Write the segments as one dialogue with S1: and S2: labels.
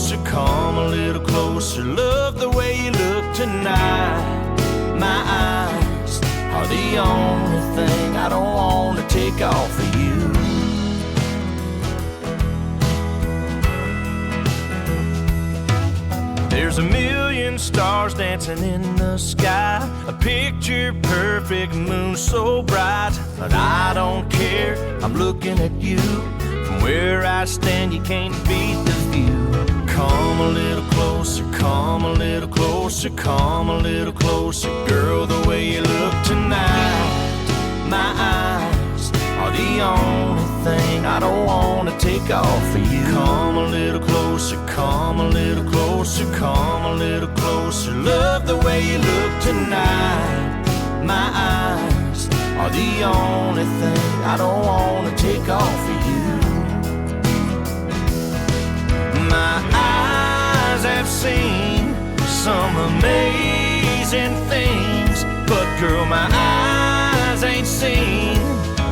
S1: closer, come a little closer. Love the way you look tonight. My eyes are the only thing I don't want to take off of you. There's a million stars dancing in the sky, a picture perfect moon so bright. But I don't care, I'm looking at you. From where I stand you can't beat the view. Come a little closer, come a little closer, come a little closer. Girl, the way you look tonight. My eyes are the only thing I don't want to take off of you. Come a little closer, come a little closer, come a little closer. Love the way you look tonight. My eyes are the only thing I don't want to take off of you. My eyes have seen some amazing things, but girl, my eyes ain't seen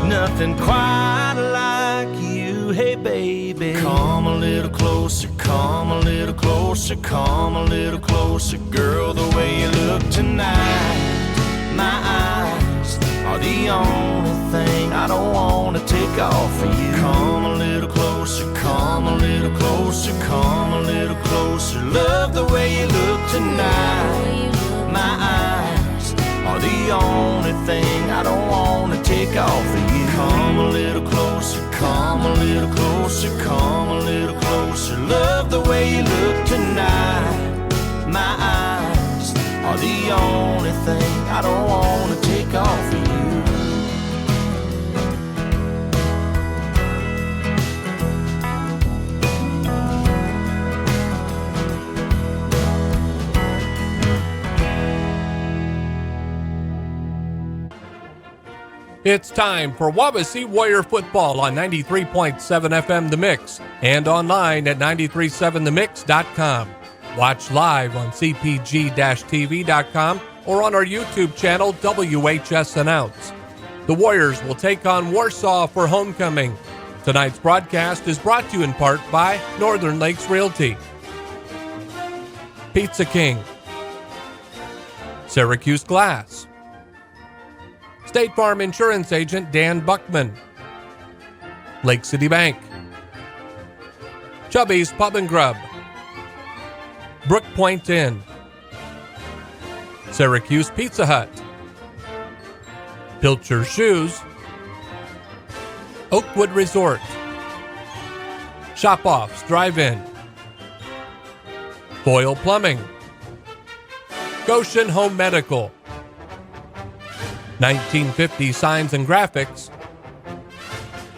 S1: nothing quite like you. Hey baby, come a little closer, come a little closer, come a little closer. Girl, the way you look tonight. My eyes are the only thing I don't want to take off of you. Come a little closer, come a little closer, come a little closer. Love the way you look tonight. My eyes are the only thing I don't want to take off of you. Come a little closer, come a little closer, come a little closer. Love the way you look tonight. My eyes are the only thing I don't want to take off of you.
S2: It's time for Wawasee Warrior Football on 93.7 FM The Mix and online at 937themix.com. Watch live on cpg-tv.com or on our YouTube channel, WHS Announce. The Warriors will take on Warsaw for homecoming. Tonight's broadcast is brought to you in part by Northern Lakes Realty, Pizza King, Syracuse Glass, State Farm Insurance Agent Dan Buckman, Lake City Bank, Chubby's Pub and Grub, Brook Point Inn, Syracuse Pizza Hut, Pilcher Shoes, Oakwood Resort, Shop Offs Drive-In, Boyle Plumbing, Goshen Home Medical, 1950 Signs and Graphics,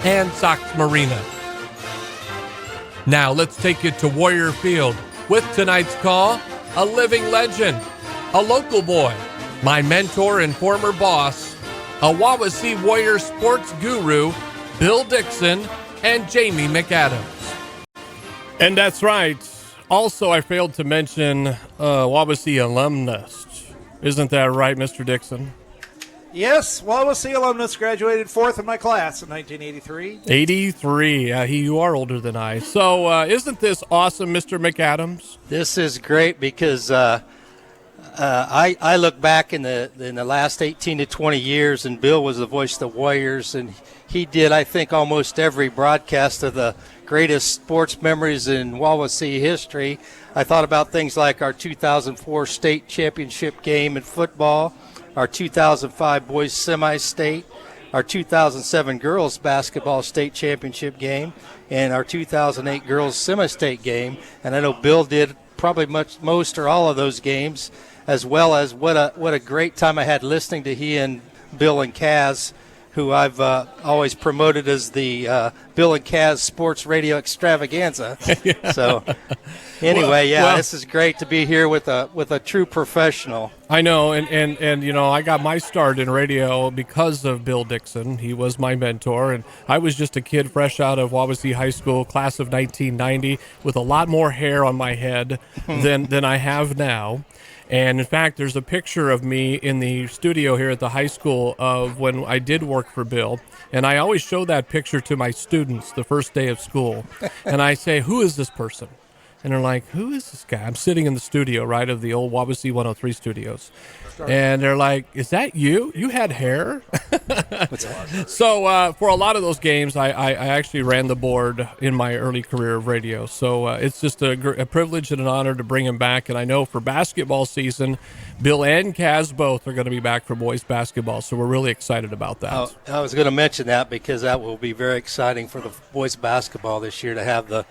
S2: and Sox Marina. Now let's take you to Warrior Field with tonight's call, a living legend, a local boy, my mentor and former boss, a Wawasee Warrior sports guru, Bill Dixon and Jamie McAdams. And that's right. Also, I failed to mention Wawasee alumnus. Isn't that right, Mr. Dixon?
S3: Yes, Wawasee alumnus, graduated fourth in my class in 1983.
S2: 83. You are older than I. So isn't this awesome, Mr. McAdams?
S4: This is great because I look back in the last 18 to 20 years, and Bill was the voice of the Warriors, and he did, I think, almost every broadcast of the greatest sports memories in Wawasee history. I thought about things like our 2004 state championship game in football, our 2005 boys semi-state, our 2007 girls basketball state championship game, and our 2008 girls semi-state game. And I know Bill did probably most or all of those games, as well as what a great time I had listening to he and Bill and Kaz, who I've always promoted as the Bill and Kaz Sports Radio Extravaganza.
S2: Yeah.
S4: So anyway, this is great to be here with a true professional.
S2: I know, and you know, I got my start in radio because of Bill Dixon. He was my mentor, and I was just a kid fresh out of Wawasee High School, class of 1990, with a lot more hair on my head than I have now. And in fact, there's a picture of me in the studio here at the high school of when I did work for Bill. And I always show that picture to my students the first day of school. And I say, who is this person? And they're like, who is this guy? I'm sitting in the studio, right, of the old Wawasee 103 studios. And they're like, is that you? You had hair? So for a lot of those games, I actually ran the board in my early career of radio. So it's just a privilege and an honor to bring him back. And I know for basketball season, Bill and Kaz both are going to be back for boys basketball. So we're really excited about that.
S4: I was going to mention that because that will be very exciting for the boys basketball this year to have the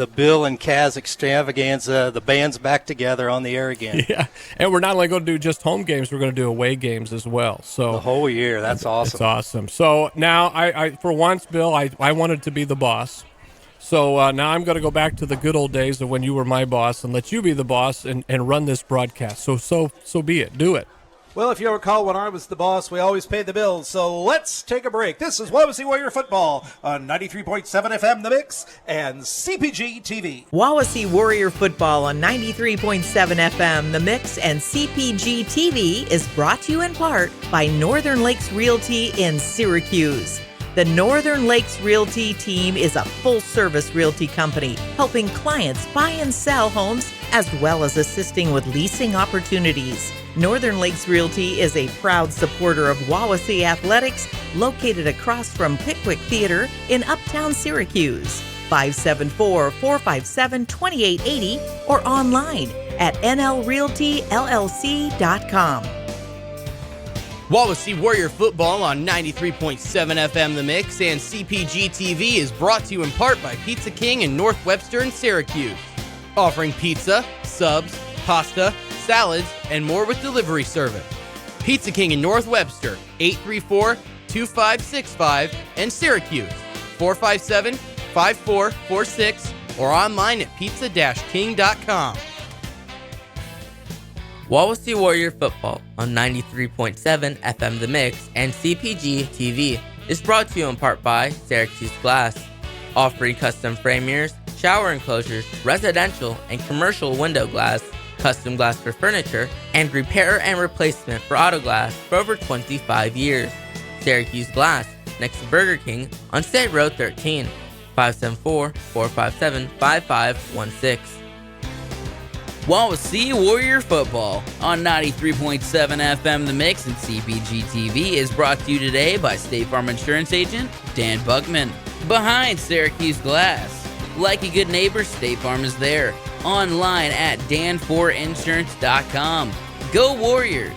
S4: Bill and Kaz extravaganza, the bands back together on the air again.
S2: Yeah, and we're not only going to do just home games, we're going to do away games as well. So
S4: the whole year, that's awesome.
S2: It's awesome. So now, I for once, Bill, I wanted to be the boss. So now I'm going to go back to the good old days of when you were my boss and let you be the boss and run this broadcast. So be it. Do it.
S3: Well, if you recall, when I was the boss, we always paid the bills. So let's take a break. This is Wawasee Warrior Football on 93.7 FM The Mix and CPG TV.
S5: Wawasee Warrior Football on 93.7 FM The Mix and CPG TV is brought to you in part by Northern Lakes Realty in Syracuse. The Northern Lakes Realty team is a full-service realty company helping clients buy and sell homes as well as assisting with leasing opportunities. Northern Lakes Realty is a proud supporter of Wawasee Athletics, located across from Pickwick Theater in Uptown Syracuse. 574-457-2880 or online at nlrealtyllc.com.
S6: Wawasee Warrior Football on 93.7 FM The Mix and CPG TV is brought to you in part by Pizza King in North Webster and Syracuse, offering pizza, subs, pasta, salads, and more with delivery service. Pizza King in North Webster, 834-2565, and Syracuse, 457-5446, or online at pizza-king.com.
S7: Wawasee Warrior Football on 93.7 FM The Mix and CPG TV is brought to you in part by Syracuse Glass, offering custom frame mirrors, shower enclosures, residential and commercial window glass, custom glass for furniture, and repair and replacement for auto glass for over 25 years. Syracuse Glass, next to Burger King on State Road 13, 574-457-5516.
S8: Wawasee Warrior Football on 93.7 FM The Mix and CPG TV is brought to you today by State Farm Insurance Agent Dan Buckman. Behind Syracuse Glass. Like a good neighbor, State Farm is there. Online at dan4insurance.com. Go Warriors!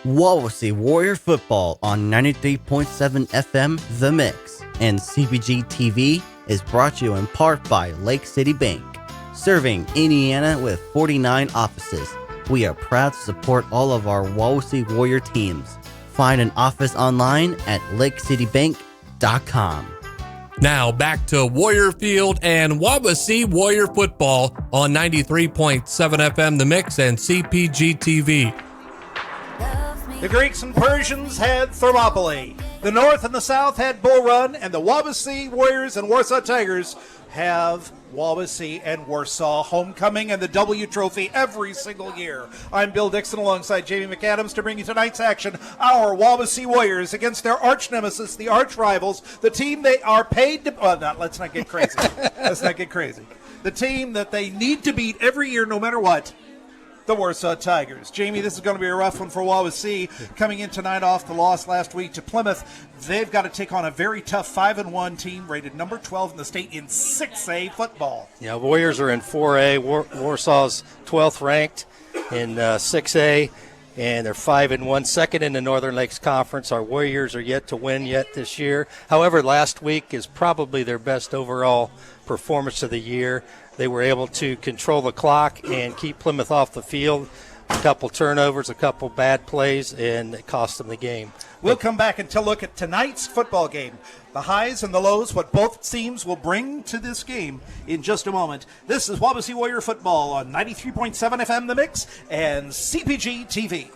S9: Wawasee Warrior Football on 93.7 FM The Mix and CPG TV is brought to you in part by Lake City Bank. Serving Indiana with 49 offices, we are proud to support all of our Wawasee Warrior teams. Find an office online at lakecitybank.com.
S2: Now back to Warrior Field and Wawasee Warrior Football on 93.7 FM The Mix and CPG TV.
S3: The Greeks and Persians had Thermopylae. The North and the South had Bull Run, and the Wawasee Warriors and Warsaw Tigers have Wawasee and Warsaw homecoming and the W Trophy every single year. I'm Bill Dixon alongside Jamie McAdams to bring you tonight's action. Our Wawasee Warriors against their arch nemesis, the arch rivals, the team they are paid to... let's not get crazy. Let's not get crazy. The team that they need to beat every year no matter what, the Warsaw Tigers. Jamie, this is going to be a rough one for Wawasee. Coming in tonight off the loss last week to Plymouth, they've got to take on a very tough 5-1 team rated number 12 in the state in 6A football.
S4: Yeah, Warriors are in 4A. Warsaw's 12th ranked in 6A, and they're 5-1, second in the Northern Lakes Conference. Our Warriors are yet to win yet this year. However, last week is probably their best overall performance of the year. They were able to control the clock and keep Plymouth off the field. A couple turnovers, a couple bad plays, and it cost them the game.
S3: We'll come back and look at tonight's football game. The highs and the lows, what both teams will bring to this game in just a moment. This is Wawasee Warrior Football on 93.7 FM The Mix and CPG TV.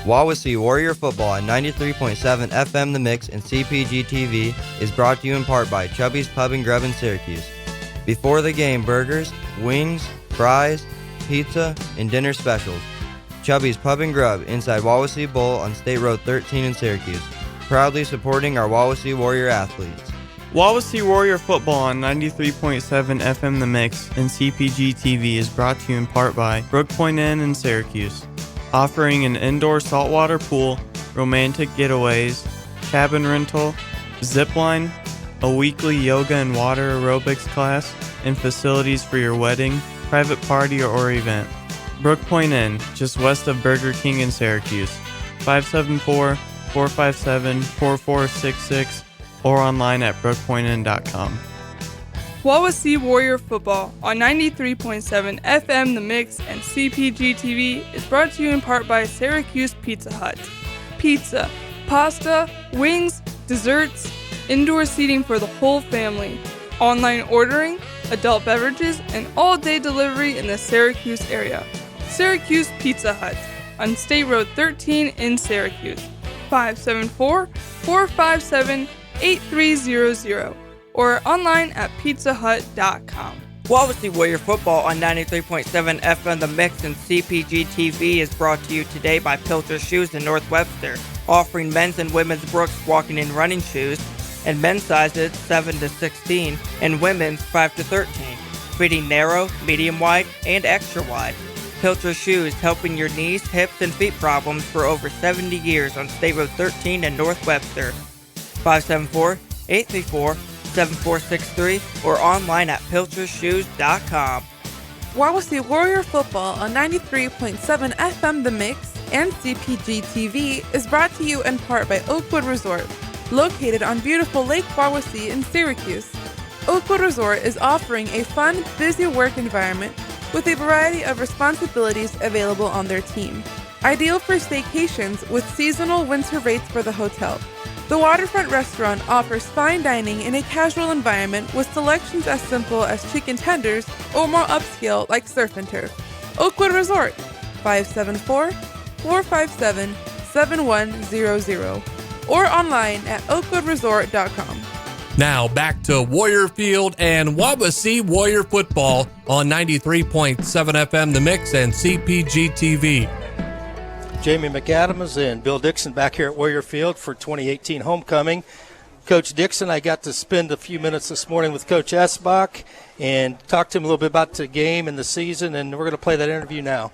S10: Wawasee Warrior Football on 93.7 FM The Mix and CPG TV is brought to you in part by Chubby's Pub and Grub in Syracuse. Before the game, burgers, wings, fries, pizza, and dinner specials. Chubby's Pub and Grub inside Wawasee Bowl on State Road 13 in Syracuse. Proudly supporting our Wawasee Warrior athletes.
S11: Wawasee Warrior Football on 93.7 FM The Mix and CPG TV is brought to you in part by Brook Point Inn in Syracuse, offering an indoor saltwater pool, romantic getaways, cabin rental, zip line, a weekly yoga and water aerobics class, and facilities for your wedding, private party, or event. Brook Point Inn, just west of Burger King in Syracuse, 574-457-4466, or online at brookpointinn.com.
S12: Wawasee Warrior Football on 93.7 FM The Mix and CPG TV is brought to you in part by Syracuse Pizza Hut. Pizza, pasta, wings, desserts, indoor seating for the whole family, online ordering, adult beverages, and all-day delivery in the Syracuse area. Syracuse Pizza Hut on State Road 13 in Syracuse, 574-457-8300, or online at pizzahut.com.
S13: Wawasee Warrior Football on 93.7 FM The Mix and CPG TV is brought to you today by Pilcher Shoes in North Webster, offering men's and women's Brooks walking and running shoes, and men's sizes 7 to 16 and women's 5 to 13, fitting narrow, medium wide, and extra wide. Pilcher Shoes, helping your knees, hips, and feet problems for over 70 years on State Road 13 in North Webster. 574-834-7463 or online at pilchershoes.com.
S14: Wawasee Warrior Football on 93.7 FM The Mix and CPG TV is brought to you in part by Oakwood Resort, located on beautiful Lake Wawasee in Syracuse. Oakwood Resort is offering a fun, busy work environment with a variety of responsibilities available on their team. Ideal for staycations with seasonal winter rates for the hotel. The waterfront restaurant offers fine dining in a casual environment with selections as simple as chicken tenders or more upscale like surf and turf. Oakwood Resort, 574-457-7100 or online at oakwoodresort.com.
S2: Now back to Warrior Field and Wawasee Warrior Football on 93.7 FM The Mix and CPG TV.
S4: Jamie McAdams and Bill Dixon back here at Warrior Field for 2018 homecoming. Coach Dixon, I got to spend a few minutes this morning with Coach Esbach and talk to him a little bit about the game and the season, and we're going to play that interview now.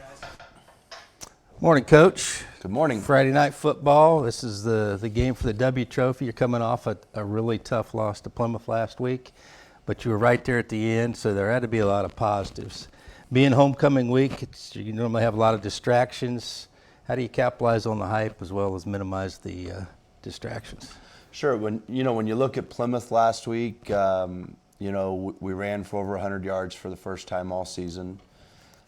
S4: Morning, Coach.
S15: Good morning.
S4: Friday night football. This is the game for the W Trophy. You're coming off a really tough loss to Plymouth last week, but you were right there at the end, so there had to be a lot of positives. Being homecoming week, you normally have a lot of distractions. How do you capitalize on the hype as well as minimize the distractions?
S15: Sure. When you look at Plymouth last week, we ran for over 100 yards for the first time all season.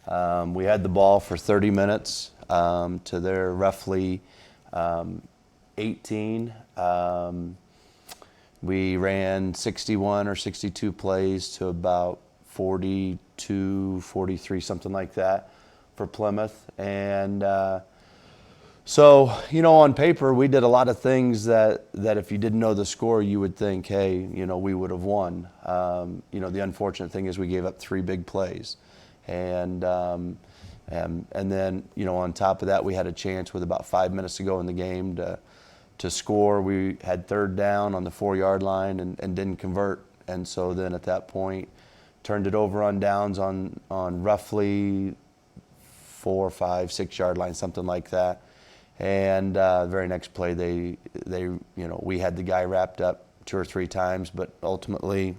S15: We had the ball for 30 minutes to their roughly 18. We ran 61 or 62 plays to about 42, 43, something like that for Plymouth. And so, on paper, we did a lot of things that if you didn't know the score, you would think, hey, we would have won. The unfortunate thing is we gave up 3 big plays. And then, on top of that, we had a chance with about 5 minutes to go in the game to score. We had 3rd down on the 4-yard line and didn't convert. And so then at that point, turned it over on downs on roughly 4, 5, 6-yard line, something like that. And the very next play, we had the guy wrapped up 2 or 3 times, but ultimately,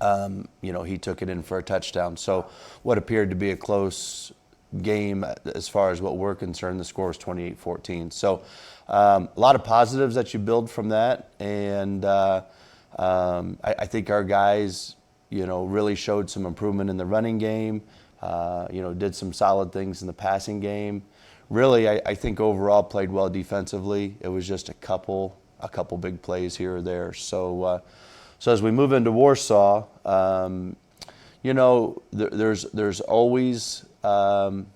S15: he took it in for a touchdown. So what appeared to be a close game as far as what we're concerned, the score was 28-14. So a lot of positives that you build from that. And I think our guys, really showed some improvement in the running game, did some solid things in the passing game. Really, I think overall played well defensively. It was just a couple big plays here or there. So as we move into Warsaw, there's always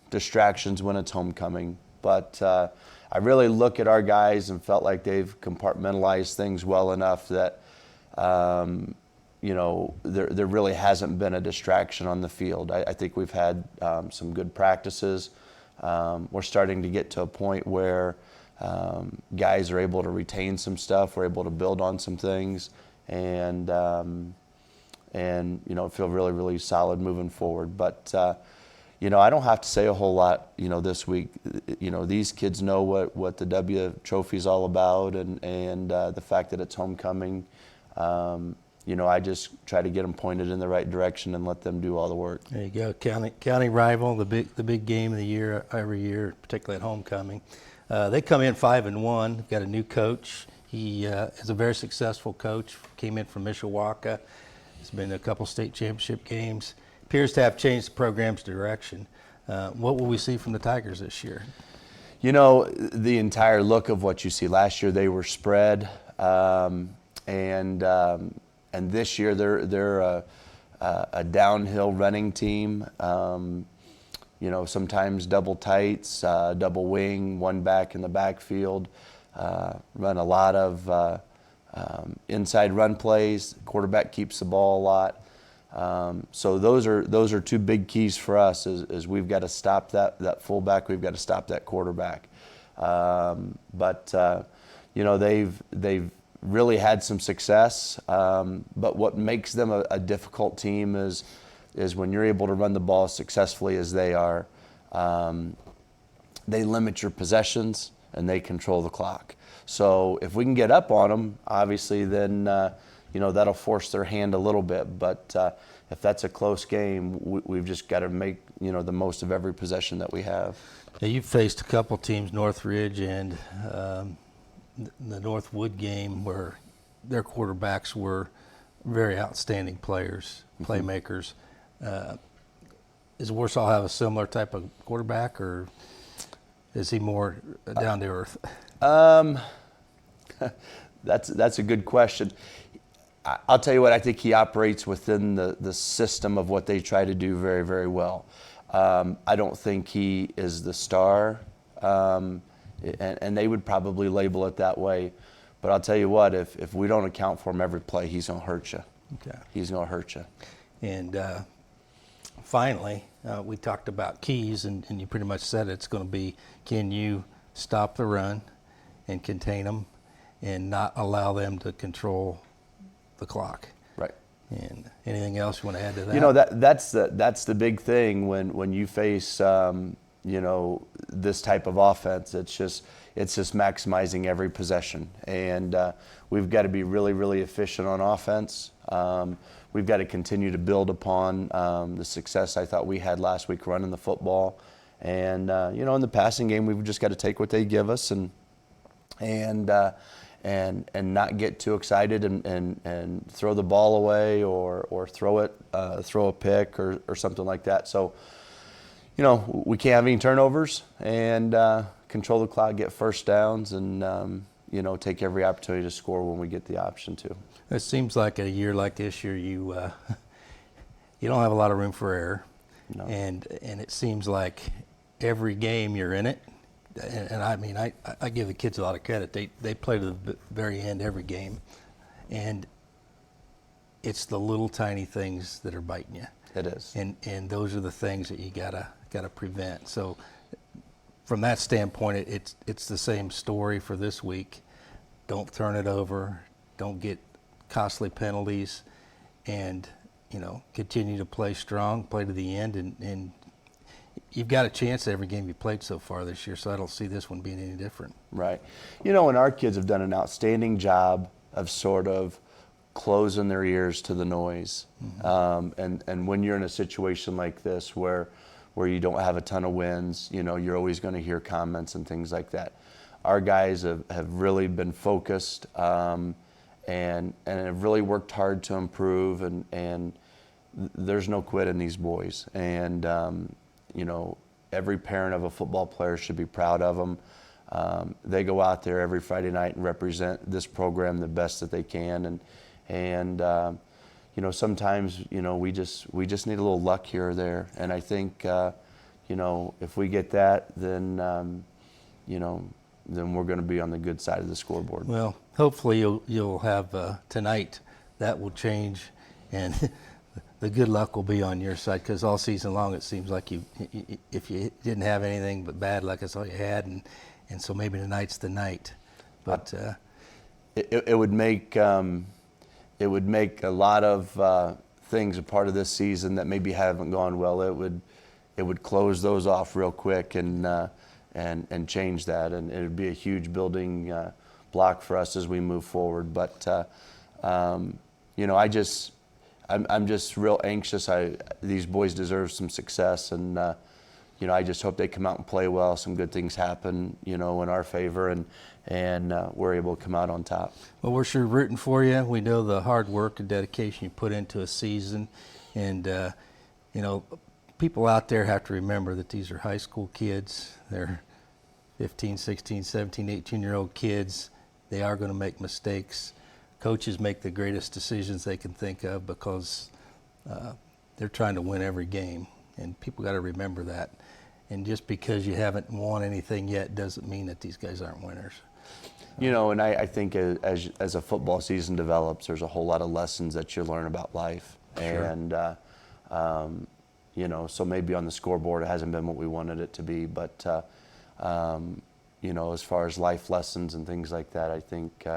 S15: distractions when it's homecoming. But I really look at our guys and felt like they've compartmentalized things well enough that, there really hasn't been a distraction on the field. I think we've had some good practices. We're starting to get to a point where guys are able to retain some stuff. We're able to build on some things. and feel really, really solid moving forward. But I don't have to say a whole lot, this week. These kids know what the W Trophy is all about, and the fact that it's homecoming. I just try to get them pointed in the right direction and let them do all the work.
S4: There you go, county rival, the big game of the year every year, particularly at homecoming. They come in 5-1. They've got a new coach. He is a very successful coach. Came in from Mishawaka. He's been to a couple state championship games. Appears to have changed the program's direction. What will we see from the Tigers this year?
S15: The entire look of what you see. Last year they were spread, and this year they're a downhill running team. Sometimes double tights, double wing, one back in the backfield. Run a lot of inside run plays. Quarterback keeps the ball a lot. So those are two big keys for us. Is we've got to stop that fullback. We've got to stop that quarterback. They've really had some success. But what makes them a difficult team is when you're able to run the ball as successfully as they are. They limit your possessions and they control the clock. So if we can get up on them, obviously, then that'll force their hand a little bit. But if that's a close game, we've just got to make the most of every possession that we have.
S4: Now, you've faced a couple teams, Northridge and the Northwood game, where their quarterbacks were very outstanding players, playmakers. Does Warsaw have a similar type of quarterback, or is he more down to earth?
S15: That's a good question. I'll tell you what, I think he operates within the system of what they try to do very, very well. I don't think he is the star, and they would probably label it that way. But I'll tell you what, if we don't account for him every play, he's going to hurt you.
S4: Okay.
S15: He's going to hurt you.
S4: And finally, we talked about keys, and you pretty much said it's going to be, can you stop the run and contain them and not allow them to control the clock?
S15: Right.
S4: And anything else you want to add to that?
S15: That's the big thing when you face this type of offense. It's just maximizing every possession, and we've got to be really, really efficient on offense. We've got to continue to build upon the success I thought we had last week running the football, and in the passing game we've just got to take what they give us and not get too excited and throw the ball away or throw a pick or something like that. So we can't have any turnovers and control the clock, get first downs, and take every opportunity to score when we get the option to.
S4: It seems like a year like this year, you don't have a lot of room for error,
S15: no.
S4: and it seems like every game you're in it. And I mean, I give the kids a lot of credit. They play to the very end every game, and it's the little tiny things that are biting you.
S15: It is.
S4: And those are the things that you gotta prevent. So from that standpoint, it's the same story for this week. Don't turn it over. Don't get costly penalties, and continue to play strong, play to the end, and you've got a chance at every game you played so far this year, so I don't see this one being any different.
S15: Right. And our kids have done an outstanding job of sort of closing their ears to the noise. Mm-hmm. And when you're in a situation like this where you don't have a ton of wins, you're always going to hear comments and things like that. Our guys have really been focused and have really worked hard to improve, and there's no quit in these boys. And every parent of a football player should be proud of them. They go out there every Friday night and represent this program the best that they can. And sometimes, we just need a little luck here or there. And I think, if we get that, then we're going to be on the good side of the scoreboard.
S4: Well, hopefully you'll have tonight. That will change, and the good luck will be on your side, because all season long it seems like if you didn't have anything but bad luck, that's all you had, and so maybe tonight's the night. But
S15: it would make would make a lot of things a part of this season that maybe haven't gone well. It would close those off real quick and change that, and it would be a huge building block for us as we move forward. But you know, I'm just real anxious. These boys deserve some success, and you know, I just hope they come out and play well. Some good things happen, you know, in our favor, and we're able to come out on top.
S4: Well, we're sure rooting for you. We know the hard work and dedication you put into a season, and you know, people out there have to remember that these are high school kids. They're 15, 16, 17, 18-year-old kids. They are going to make mistakes. Coaches make the greatest decisions they can think of because they're trying to win every game, and people got to remember that. And just because you haven't won anything yet doesn't mean that these guys aren't winners.
S15: You know, and I think as a football season develops, there's a whole lot of lessons that you learn about life.
S4: Sure.
S15: And, you know, so maybe on the scoreboard it hasn't been what we wanted it to be, but, you know, as far as life lessons and things like that, I think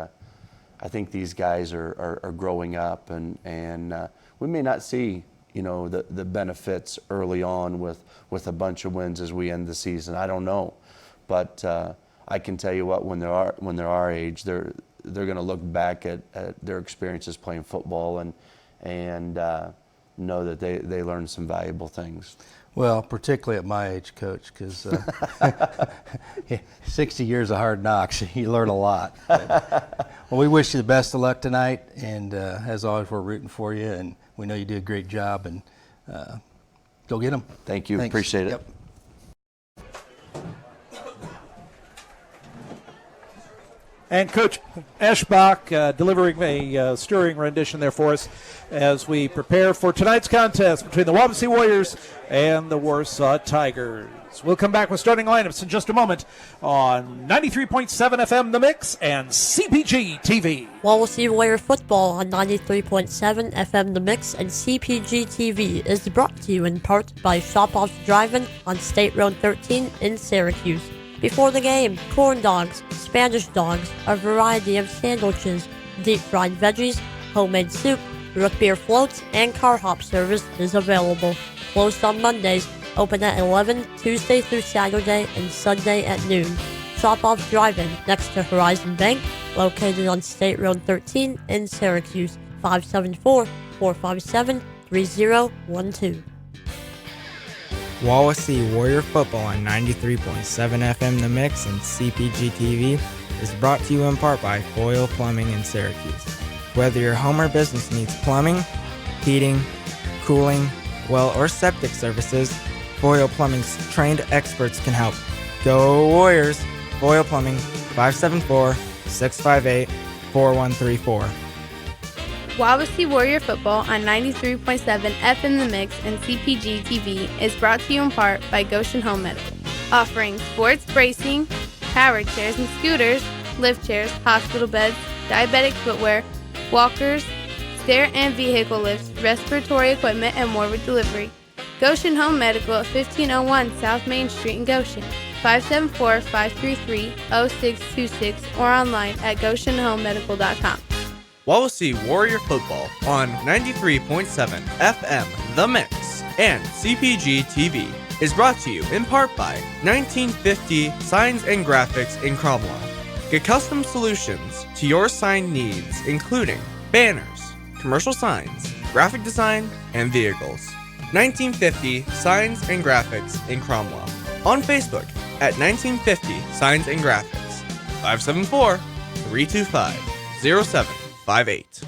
S15: these guys are growing up, and we may not see, you know, the benefits early on with a bunch of wins as we end the season. I don't know, but I can tell you what, when they're our age, they're going to look back at their experiences playing football and know that they learned some valuable things.
S4: Well, particularly at my age, Coach, because 60 years of hard knocks, you learn a lot. But, well, we wish you the best of luck tonight, and as always, we're rooting for you, and we know you do a great job, and go get them.
S15: Thank you.
S4: Thanks.
S15: Appreciate it.
S4: Yep.
S3: And Coach Eschbach delivering a stirring rendition there for us as we prepare for tonight's contest between the Wawasee Warriors and the Warsaw Tigers. We'll come back with starting lineups in just a moment on 93.7 FM The Mix and CPG TV.
S16: Wawasee Warrior football on 93.7 FM The Mix and CPG TV is brought to you in part by Shop Off Drive-In on State Road 13 in Syracuse. Before the game, corn dogs, Spanish dogs, a variety of sandwiches, deep-fried veggies, homemade soup, root beer floats, and car hop service is available. Closed on Mondays, open at 11, Tuesday through Saturday, and Sunday at noon. Shop Off Drive-In next to Horizon Bank, located on State Road 13 in Syracuse, 574-457-3012.
S17: Wawasee Warrior football on 93.7 FM The Mix and CPG TV is brought to you in part by Foyle Plumbing in Syracuse. Whether your home or business needs plumbing, heating, cooling, well, or septic services, Foyle Plumbing's trained experts can help. Go Warriors! Foyle Plumbing, 574-658-4134.
S18: Wawasee Warrior football on 93.7 FM The Mix and CPG TV is brought to you in part by Goshen Home Medical, offering sports bracing, power chairs and scooters, lift chairs, hospital beds, diabetic footwear, walkers, stair and vehicle lifts, respiratory equipment, and more with delivery. Goshen Home Medical at 1501 South Main Street in Goshen, 574-533-0626, or online at goshenhomemedical.com.
S6: Wawasee Warrior football on 93.7 FM The Mix and CPG TV is brought to you in part by 1950 Signs and Graphics in Cromwell. Get custom solutions to your sign needs, including banners, commercial signs, graphic design, and vehicles. 1950 Signs and Graphics in Cromwell. On Facebook at 1950 Signs and Graphics. 574-325-0758.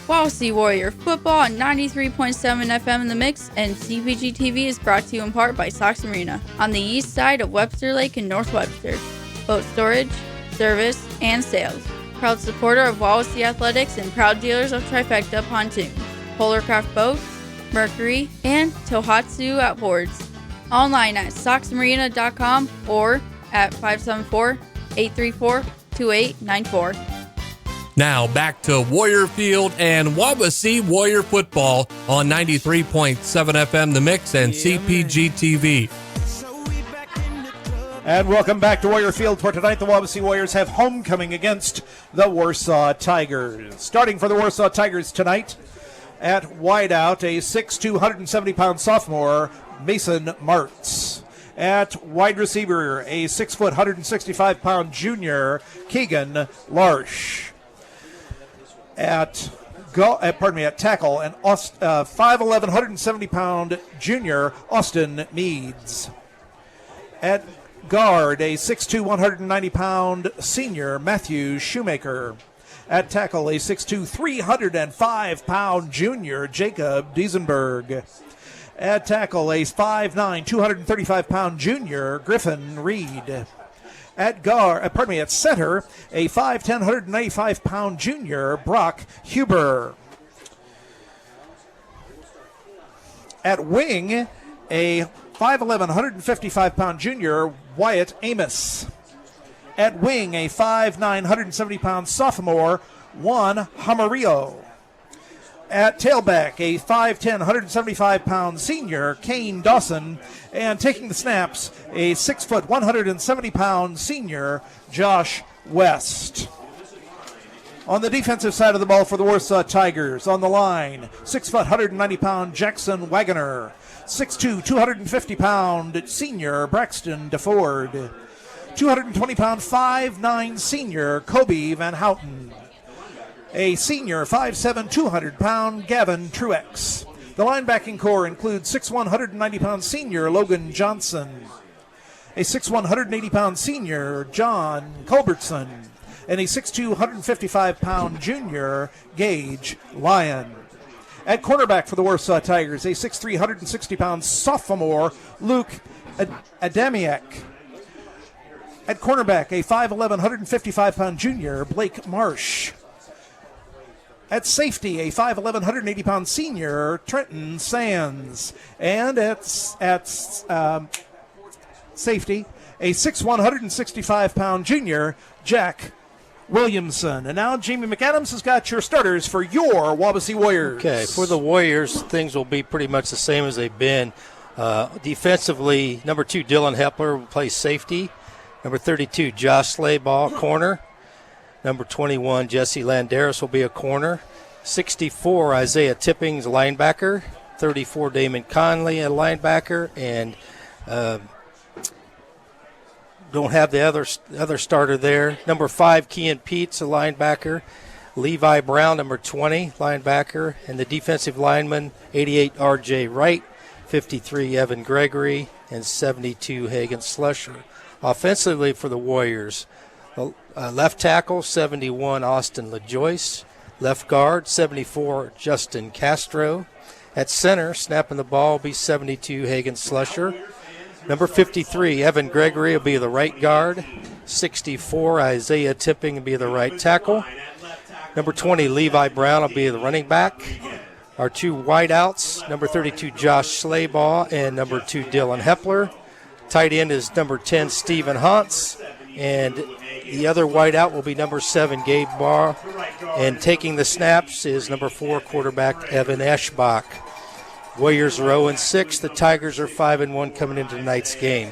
S19: Wawasee Warrior football on 93.7 FM The Mix and CPG TV is brought to you in part by Sox Marina on the east side of Webster Lake in North Webster. Boat storage, service, and sales. Proud supporter of Wawasee Athletics and proud dealers of Trifecta Pontoons, Polarcraft Boats, Mercury, and Tohatsu Outboards. Online at soxmarina.com or at 574-834-2894.
S2: Now back to Warrior Field and Wawasee Warrior football on 93.7 FM The Mix and CPG TV.
S3: And welcome back to Warrior Field, where tonight the Wawasee Warriors have homecoming against the Warsaw Tigers. Starting for the Warsaw Tigers tonight at wideout, a 6'2", 170-pound sophomore, Mason Martz. At wide receiver, a 6 foot, 165-pound junior, Keegan Larsh. At tackle, an 5'11", 170-pound junior, Austin Meads. At guard, a 6'2", 190-pound senior, Matthew Shoemaker. At tackle, a 6'2", 305-pound junior, Jacob Diesenberg. At tackle, a 5'9", 235-pound junior, Griffin Reed. At center, a 5'10", 195-pound junior, Brock Huber. At wing, a 5'11", 155-pound junior, Wyatt Amos. At wing, a 5'9", 170-pound sophomore, Juan Hamarillo. At tailback, a 5'10", 175-pound senior, Kane Dawson. And taking the snaps, a 6 foot, 170-pound senior, Josh West. On the defensive side of the ball for the Warsaw Tigers, on the line, 6 foot, 190-pound Jackson Wagoner. 6'2", 250-pound senior, Braxton DeFord. 220-pound, 5'9", senior, Kobe Van Houten. A senior, 5'7", 200-pound Gavin Truex. The linebacking core includes 6'1", 190-pound senior Logan Johnson, a 6'1", 180-pound senior John Culbertson, and a 6'2", 155-pound junior Gage Lyon. At cornerback for the Warsaw Tigers, a 6'3", 160-pound sophomore Luke Adamiak. At cornerback, a 5'11", 155-pound junior Blake Marsh. At safety, a 5'11", 180-pound senior, Trenton Sands. And at safety, a 6'1", 165-pound junior, Jack Williamson. And now Jamie McAdams has got your starters for your Wawasee Warriors.
S4: Okay, for the Warriors, things will be pretty much the same as they've been. Defensively, number 2, Dylan Hepler will play safety. Number 32, Josh Slaybaugh, corner. Number 21, Jesse Landeris will be a corner. 64, Isaiah Tippings, linebacker. 34, Damon Conley, a linebacker. And don't have the other starter there. Number 5, Kean Peets, a linebacker. Levi Brown, number 20, linebacker. And the defensive lineman, 88, R.J. Wright. 53, Evan Gregory. And 72, Hagen Slusher. Offensively for the Warriors, left tackle, 71, Austin LaJoyce. Left guard, 74, Justin Castro. At center, snapping the ball, will be 72, Hagen Slusher. Number 53, Evan Gregory will be the right guard. 64, Isaiah Tipping will be the right tackle. Number 20, Levi Brown will be the running back. Our 2 wideouts, number 32, Josh Slaybaugh, and number 2, Dylan Hepler. Tight end is number 10, Stephen Hantz. And the other wideout will be number 7, Gabe Barr. And taking the snaps is number 4, quarterback Evan Eschbach. Warriors are 0-6. The Tigers are 5-1 coming into tonight's game.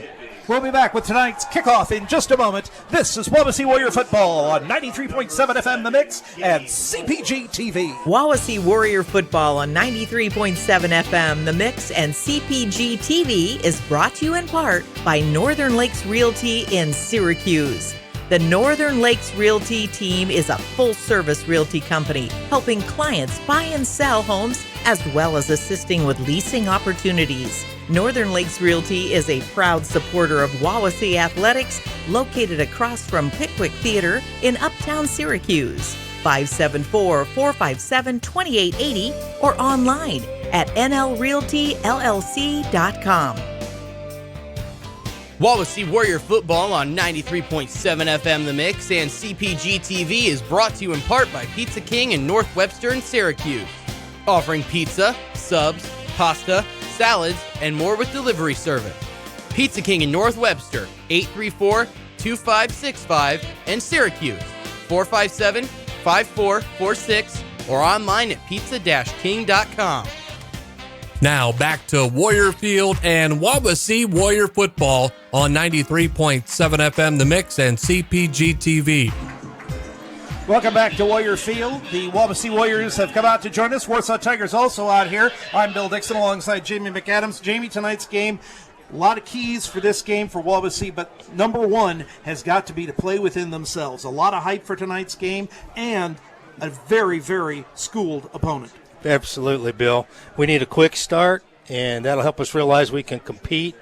S3: We'll be back with tonight's kickoff in just a moment. This is Wawasee Warrior Football on 93.7 FM The Mix and CPG TV.
S5: Wawasee Warrior Football on 93.7 FM The Mix and CPG TV is brought to you in part by Northern Lakes Realty in Syracuse. The Northern Lakes Realty team is a full-service realty company helping clients buy and sell homes as well as assisting with leasing opportunities. Northern Lakes Realty is a proud supporter of Wawasee Athletics, located across from Pickwick Theater in Uptown Syracuse. 574-457-2880 or online at nlrealtyllc.com.
S6: Wawasee Warrior Football on 93.7 FM The Mix and CPG TV is brought to you in part by Pizza King in North Webster and Syracuse. Offering pizza, subs, pasta, salads, and more with delivery service. Pizza King in North Webster, 834-2565, and Syracuse, 457-5446, or online at pizza-king.com.
S2: Now back to Warrior Field and Wawasee Warrior football on 93.7 FM The Mix and CPG TV.
S3: Welcome back to Warrior Field. The Wawasee Warriors have come out to join us. Warsaw Tigers also out here. I'm Bill Dixon alongside Jamie McAdams. Jamie, tonight's game, a lot of keys for this game for Wawasee, but number one has got to be to play within themselves. A lot of hype for tonight's game and a very, very schooled opponent.
S4: Absolutely, Bill. We need a quick start, and that'll help us realize we can compete.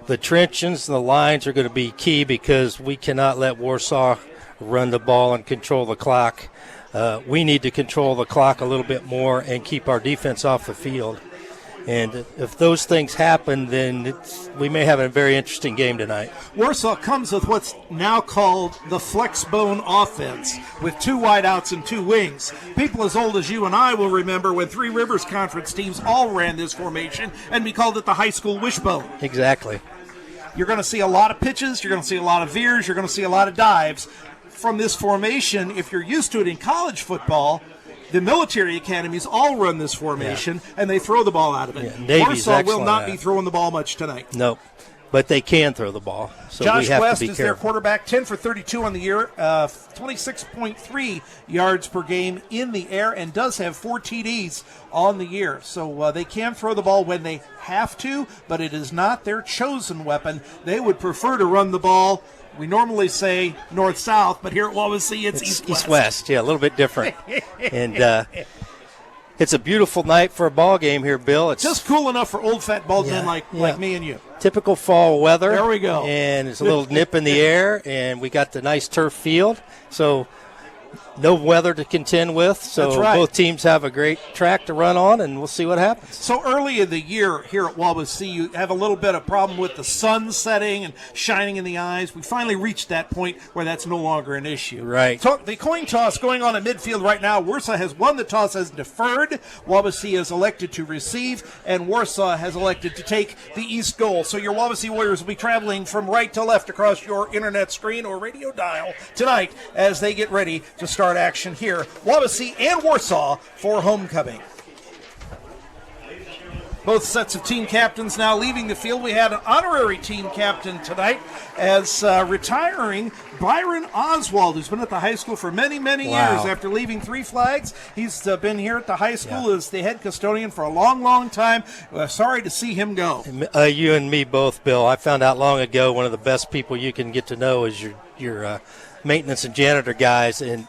S4: The trenches and the lines are going to be key because we cannot let Warsaw run the ball and control the clock. We need to control the clock a little bit more and keep our defense off the field. And if those things happen, then we may have a very interesting game tonight.
S3: Warsaw comes with what's now called the flex bone offense, with 2 wideouts and 2 wings. People as old as you and I will remember when Three Rivers Conference teams all ran this formation, and we called it the high school wishbone.
S4: Exactly.
S3: You're going to see a lot of pitches, you're going to see a lot of veers, you're going to see a lot of dives. From this formation, if you're used to it in college football, the military academies all run this formation, and they throw the ball out of it. Warsaw will not be throwing the ball much tonight.
S4: No, but they can throw the ball. So
S3: Josh
S4: we have
S3: West
S4: to be
S3: is
S4: careful.
S3: their quarterback, 10 for 32 on the year, 26.3 yards per game in the air, and does have 4 TDs on the year. So they can throw the ball when they have to, but it is not their chosen weapon. They would prefer to run the ball. We normally say north-south, but here at Wawasee, it's east-west.
S4: East-west, yeah, a little bit different. And it's a beautiful night for a ball game here, Bill. It's
S3: just cool enough for old fat bald men like me and you.
S4: Typical fall weather.
S3: There we go.
S4: And it's a little nip in the air, and we got the nice turf field. So no weather to contend with. So
S3: That's right.
S4: Both teams have a great track to run on, and we'll see what happens.
S3: So early in the year here at Wawasee, you have a little bit of problem with the sun setting and shining in the eyes. We finally reached that point where that's no longer an issue.
S4: Right.
S3: So the coin toss going on in midfield right now. Warsaw has won the toss, has deferred. Wawasee has elected to receive, and Warsaw has elected to take the east goal. So your Wawasee Warriors will be traveling from right to left across your internet screen or radio dial tonight as they get ready to start action here. Wawasee and Warsaw for homecoming. Both sets of team captains now leaving the field. We had an honorary team captain tonight as retiring Byron Oswald, who's been at the high school for many, many years. After leaving Three Flags, he's been here at the high school as the head custodian for a long, long time. Sorry to see him go.
S4: You and me both, Bill. I found out long ago one of the best people you can get to know is your maintenance and janitor guys, and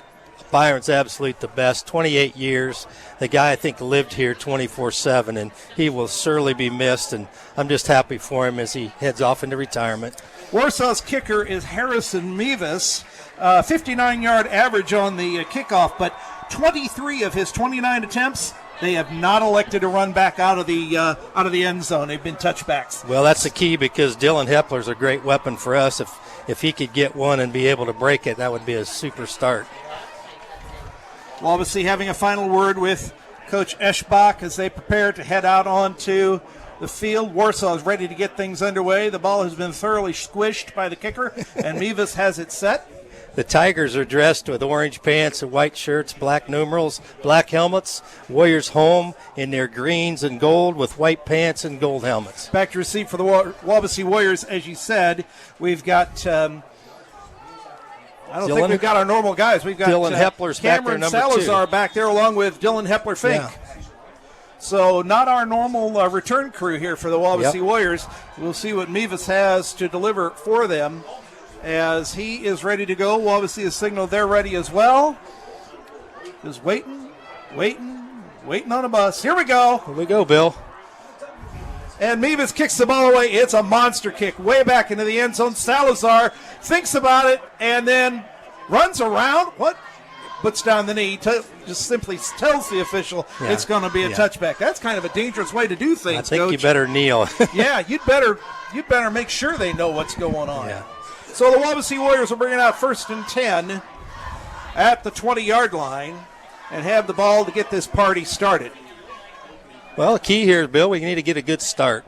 S4: Byron's absolute the best. 28 years. The guy, I think, lived here 24/7, and he will surely be missed, and I'm just happy for him as he heads off into retirement.
S3: Warsaw's kicker is Harrison Mevis, 59-yard average on the kickoff, but 23 of his 29 attempts, they have not elected to run back out of the end zone. They've been touchbacks.
S4: Well, that's the key because Dylan Hepler's a great weapon for us. If he could get one and be able to break it, that would be a super start.
S3: Wawasee having a final word with Coach Eschbach as they prepare to head out onto the field. Warsaw is ready to get things underway. The ball has been thoroughly squished by the kicker, and Mevis has it set.
S4: The Tigers are dressed with orange pants and white shirts, black numerals, black helmets. Warriors home in their greens and gold with white pants and gold helmets.
S3: Back to receive for the Wawasee Warriors, as you said. We've got... I don't think we've got our normal guys. We've got
S4: Dylan Hepler's
S3: Cameron
S4: back there, number
S3: Salazar
S4: 2.
S3: back there along with Dylan Hepler-Fink.
S4: Yeah.
S3: So not our normal return crew here for the Wawasee Warriors. We'll see what Mevis has to deliver for them as he is ready to go. Wawasee has signaled they're ready as well. Just waiting on a bus. Here we go.
S4: Here we go, Bill.
S3: And Mevis kicks the ball away. It's a monster kick way back into the end zone. Salazar thinks about it and then runs around. What? Puts down the knee. Just simply tells the official it's going to be a touchback. That's kind of a dangerous way to do things,
S4: I think
S3: Coach.
S4: you better kneel.
S3: Yeah, you'd better make sure they know what's going on. Yeah. So the Wawasee Warriors will bring it out 1st and 10 at the 20-yard line and have the ball to get this party started.
S4: Well, the key here, Bill, we need to get a good start.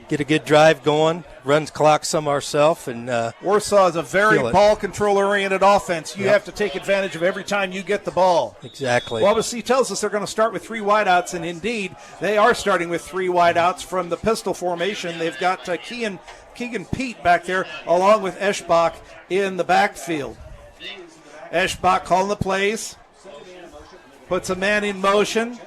S4: get a good drive going, run clock some ourselves, and
S3: Warsaw is a very
S4: feel it.
S3: ball control-oriented offense. You
S4: Yep.
S3: have to take advantage of every time you get the ball.
S4: Exactly.
S3: Wawasee tells us they're going to start with 3 wideouts, and indeed, they are starting with 3 wideouts from the pistol formation. They've got Keegan Pete back there, along with Eschbach in the backfield. Eschbach calling the plays, puts a man in motion.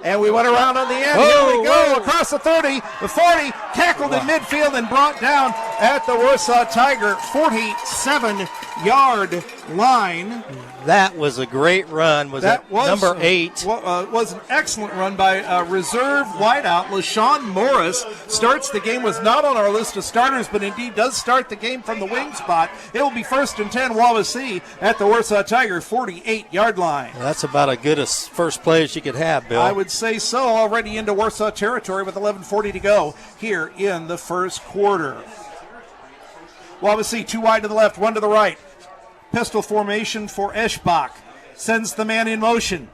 S3: And we went around on the end. Here we go, across the 30, the 40, tackled in midfield and brought down at the Warsaw Tiger 47-yard line.
S4: That was a great run. Was number 8?
S3: Was an excellent run by reserve wideout LaShawn Morris. Starts the game, was not on our list of starters, but indeed does start the game from the wing spot. It will be 1st and 10 Wawasee at the Warsaw Tiger 48-yard line.
S4: Well, that's about as good a first play as you could have, Bill.
S3: I would say so. Already into Warsaw territory with 11:40 to go here in the first quarter. Wawasee 2 wide to the left, 1 to the right. Pistol formation for Eschbach. Sends the man in motion.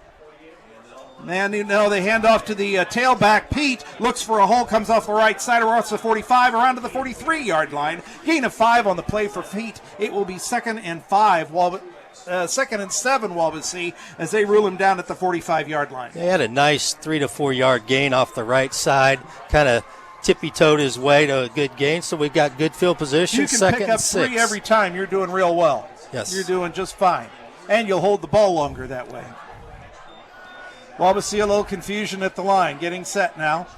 S3: They hand off to the tailback. Pete looks for a hole, comes off the right side, across the 45, around to the 43-yard line. Gain of 5 on the play for Pete. It will be 2nd and 5. 2nd and 7 Wawasee as they rule him down at the 45-yard line.
S4: They had a nice 3 to 4 yard gain off the right side, kind of tippy-toed his way to a good gain, so we've got good field position.
S3: You can
S4: 2nd
S3: pick
S4: and
S3: up
S4: 6.
S3: 3 every time. You're doing real well.
S4: Yes.
S3: You're doing just fine. And you'll hold the ball longer that way. Wawasee a little confusion at the line. Getting set now.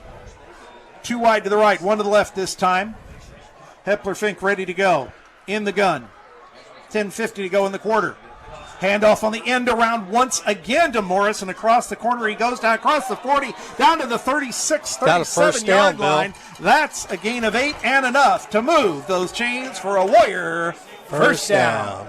S3: 2 wide to the right, 1 to the left this time. Hepler-Fink ready to go. In the gun. 10:50 to go in the quarter. Handoff on the end around once again to Morris, and across the corner he goes down across the 40, down to the 36, 37-yard line. That's a gain of 8 and enough to move those chains for a Warrior first down.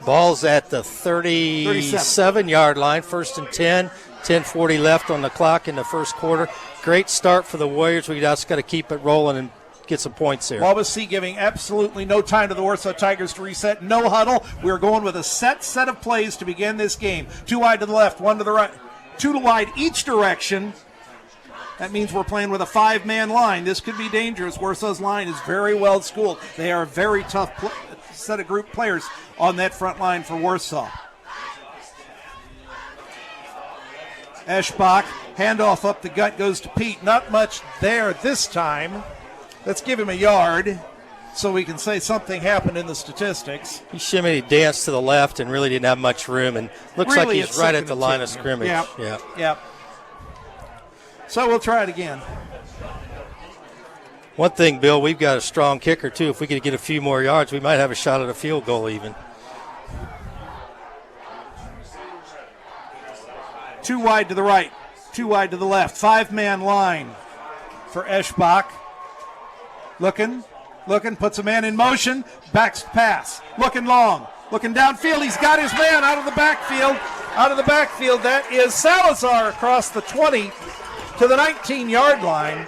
S4: Ball's at the 37-yard line, 1st and 10. 10:40 left on the clock in the first quarter. Great start for the Warriors. We just got to keep it rolling and get some points here.
S3: Wawasee giving absolutely no time to the Warsaw Tigers to reset. No huddle. We're going with a set of plays to begin this game. 2 wide to the left, 1 to the right. 2 wide each direction. That means we're playing with a 5-man line. This could be dangerous. Warsaw's line is very well schooled. They are a very tough set of group players on that front line for Warsaw. Eschbach, handoff up the gut goes to Pete. Not much there this time. Let's give him a yard so we can say something happened in the statistics.
S4: He shimmied, danced to the left, and really didn't have much room, and looks
S3: Really,
S4: like he's
S3: it's
S4: right
S3: 2nd
S4: at the
S3: and
S4: line
S3: 10.
S4: of scrimmage.
S3: Yeah. So we'll try it again.
S4: One thing, Bill, we've got a strong kicker, too. If we could get a few more yards, we might have a shot at a field goal even.
S3: 2 wide to the right, 2 wide to the left. 5-man line for Eschbach. Looking, puts a man in motion, backs pass. Looking long, looking downfield. He's got his man out of the backfield. That is Salazar across the 20 to the 19-yard line.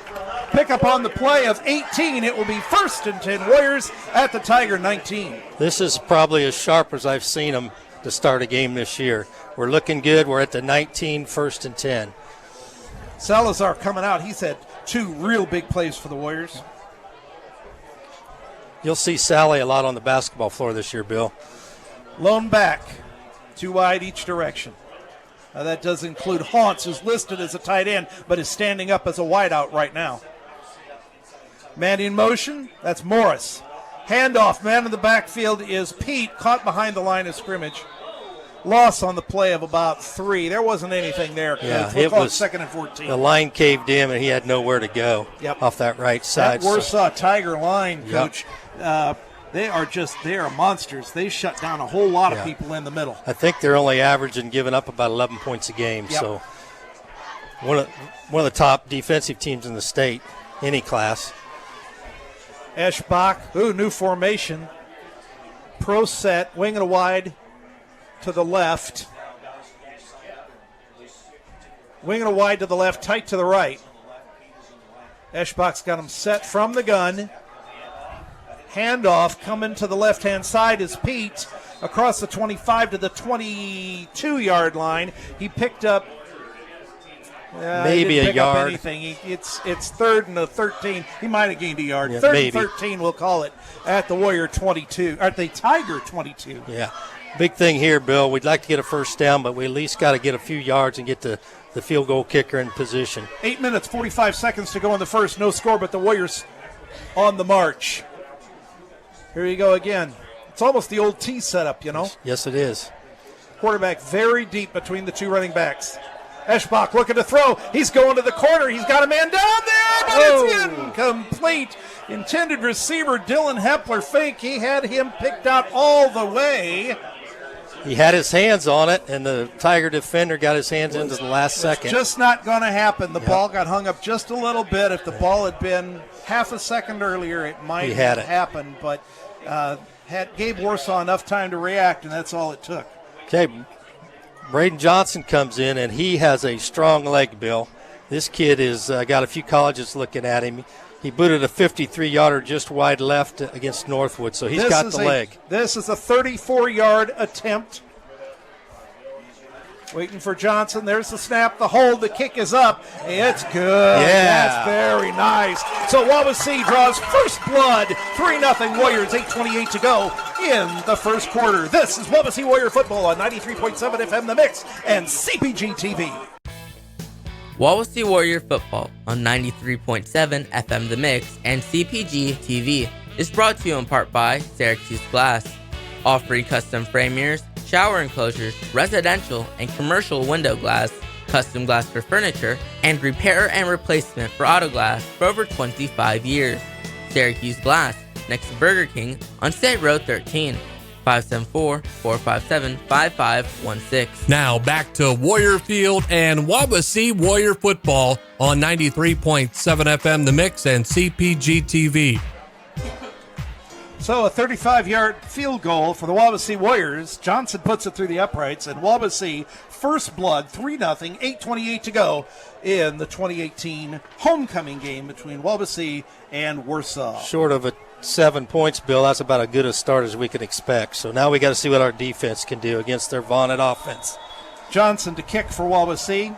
S3: Pick up on the play of 18. It will be 1st and 10 Warriors at the Tiger 19.
S4: This is probably as sharp as I've seen them to start a game this year. We're looking good. We're at the 19, 1st and 10.
S3: Salazar coming out. He's had 2 real big plays for the Warriors.
S4: You'll see Sally a lot on the basketball floor this year, Bill.
S3: Lone back, 2 wide each direction. That does include Haunts, who's listed as a tight end, but is standing up as a wideout right now. Man in motion, that's Morris. Handoff, man in the backfield is Pete, caught behind the line of scrimmage. Loss on the play of about 3. There wasn't anything there.
S4: Yeah,
S3: we'll
S4: it
S3: call
S4: was
S3: 2nd and 14.
S4: The line caved in, and he had nowhere to go
S3: Yep.
S4: off that right side.
S3: That Warsaw Tiger line,
S4: Yep.
S3: Coach, they are monsters. They shut down a whole lot of people in the middle.
S4: I think they're only averaging giving up about 11 points a game.
S3: Yep.
S4: So one of the top defensive teams in the state, any class.
S3: Eschbach, new formation. Pro set, wing and a wide to the left. Wing and a wide to the left, tight to the right. Eschbach's got him set from the gun. Handoff coming to the left-hand side is Pete across the 25 to the 22-yard line. He picked up
S4: maybe
S3: he didn't
S4: a
S3: pick up
S4: yard.
S3: anything. It's 3rd and 13. He might have gained a yard.
S4: Yeah,
S3: 3rd
S4: maybe.
S3: and 13, we'll call it, at the Warrior 22, at the Tiger 22.
S4: Yeah. Big thing here, Bill. We'd like to get a first down, but we at least got to get a few yards and get the field goal kicker in position.
S3: 8 minutes, 45 seconds to go in the first. No score, but the Warriors on the march. Here you go again. It's almost the old T setup, you know.
S4: Yes, it is.
S3: Quarterback very deep between the two running backs. Eschbach looking to throw. He's going to the corner. He's got a man down there, but it's incomplete. Intended receiver Dylan Hepler fake. He had him picked out all the way.
S4: He had his hands on it, and the Tiger defender got his hands into the last second.
S3: Just not going to happen. The ball got hung up just a little bit. If the ball had been half a second earlier, it might have happened. But gave Warsaw enough time to react, and that's all it took.
S4: Okay, Braden Johnson comes in, and he has a strong leg, Bill. This kid has got a few colleges looking at him. He booted a 53-yarder just wide left against Northwood, so he's got the leg.
S3: This is a 34-yard attempt. Waiting for Johnson. There's the snap, the hold, the kick is up. It's good.
S4: Yeah.
S3: That's very nice. So Wawasee draws first blood. 3-0 Warriors, 8:28 to go in the first quarter. This is Wawasee Warrior football on 93.7 FM The Mix and CPG TV.
S7: Wawasee Warrior football on 93.7 FM The Mix and CPG TV is brought to you in part by Syracuse Glass, offering custom frame mirrors, shower enclosures, residential and commercial window glass, custom glass for furniture, and repair and replacement for auto glass for over 25 years. Syracuse Glass, next to Burger King on State Road 13, 574-457-5516.
S2: Now back to Warrior Field and Wawasee Warrior football on 93.7 FM The Mix and CPG TV.
S3: So a 35-yard field goal for the Wawasee Warriors. Johnson puts it through the uprights, and Wawasee first blood, 3-0, 8:28 to go in the 2018 homecoming game between Wawasee and Warsaw.
S4: Short of 7 points, Bill, that's about as good a start as we can expect. So now we got to see what our defense can do against their vaunted offense.
S3: Johnson to kick for Wawasee.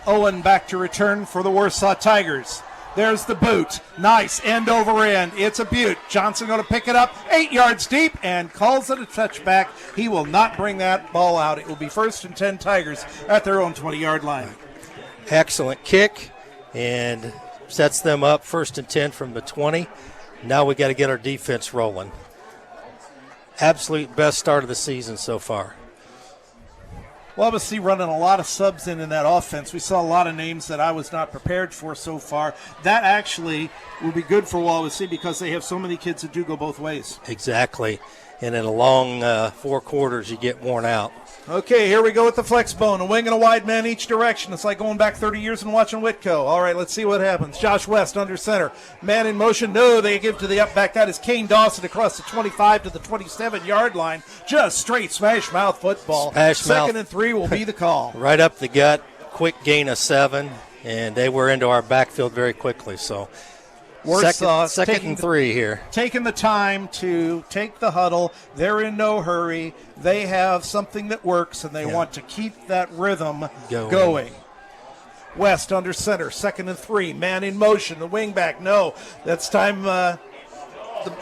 S3: Owen back to return for the Warsaw Tigers. There's the boot. Nice end over end. It's a beaut. Johnson going to pick it up 8 yards deep and calls it a touchback. He will not bring that ball out. It will be 1st and 10 Tigers at their own 20-yard line.
S4: Excellent kick and sets them up 1st and 10 from the 20. Now we got to get our defense rolling. Absolute best start of the season so far.
S3: Wawasee running a lot of subs in that offense. We saw a lot of names that I was not prepared for so far. That actually will be good for Wawasee because they have so many kids that do go both ways.
S4: Exactly. And in a long 4 quarters, you get worn out.
S3: Okay, here we go with the flex bone. A wing and a wide man each direction. It's like going back 30 years and watching Whitco. All right, let's see what happens. Josh West under center. Man in motion. No, they give to the up back. That is Kane Dawson across the 25 to the 27-yard line. Just straight smash mouth football.
S4: Smash mouth.
S3: 2nd and 3 will be the call.
S4: Right up the gut. Quick gain of 7. And they were into our backfield very quickly. So
S3: Warsaw
S4: second and 3 here.
S3: Taking the time to take the huddle. They're in no hurry. They have something that works, and they want to keep that rhythm going. West under center, 2nd and 3. Man in motion. The wing back. No, that's time.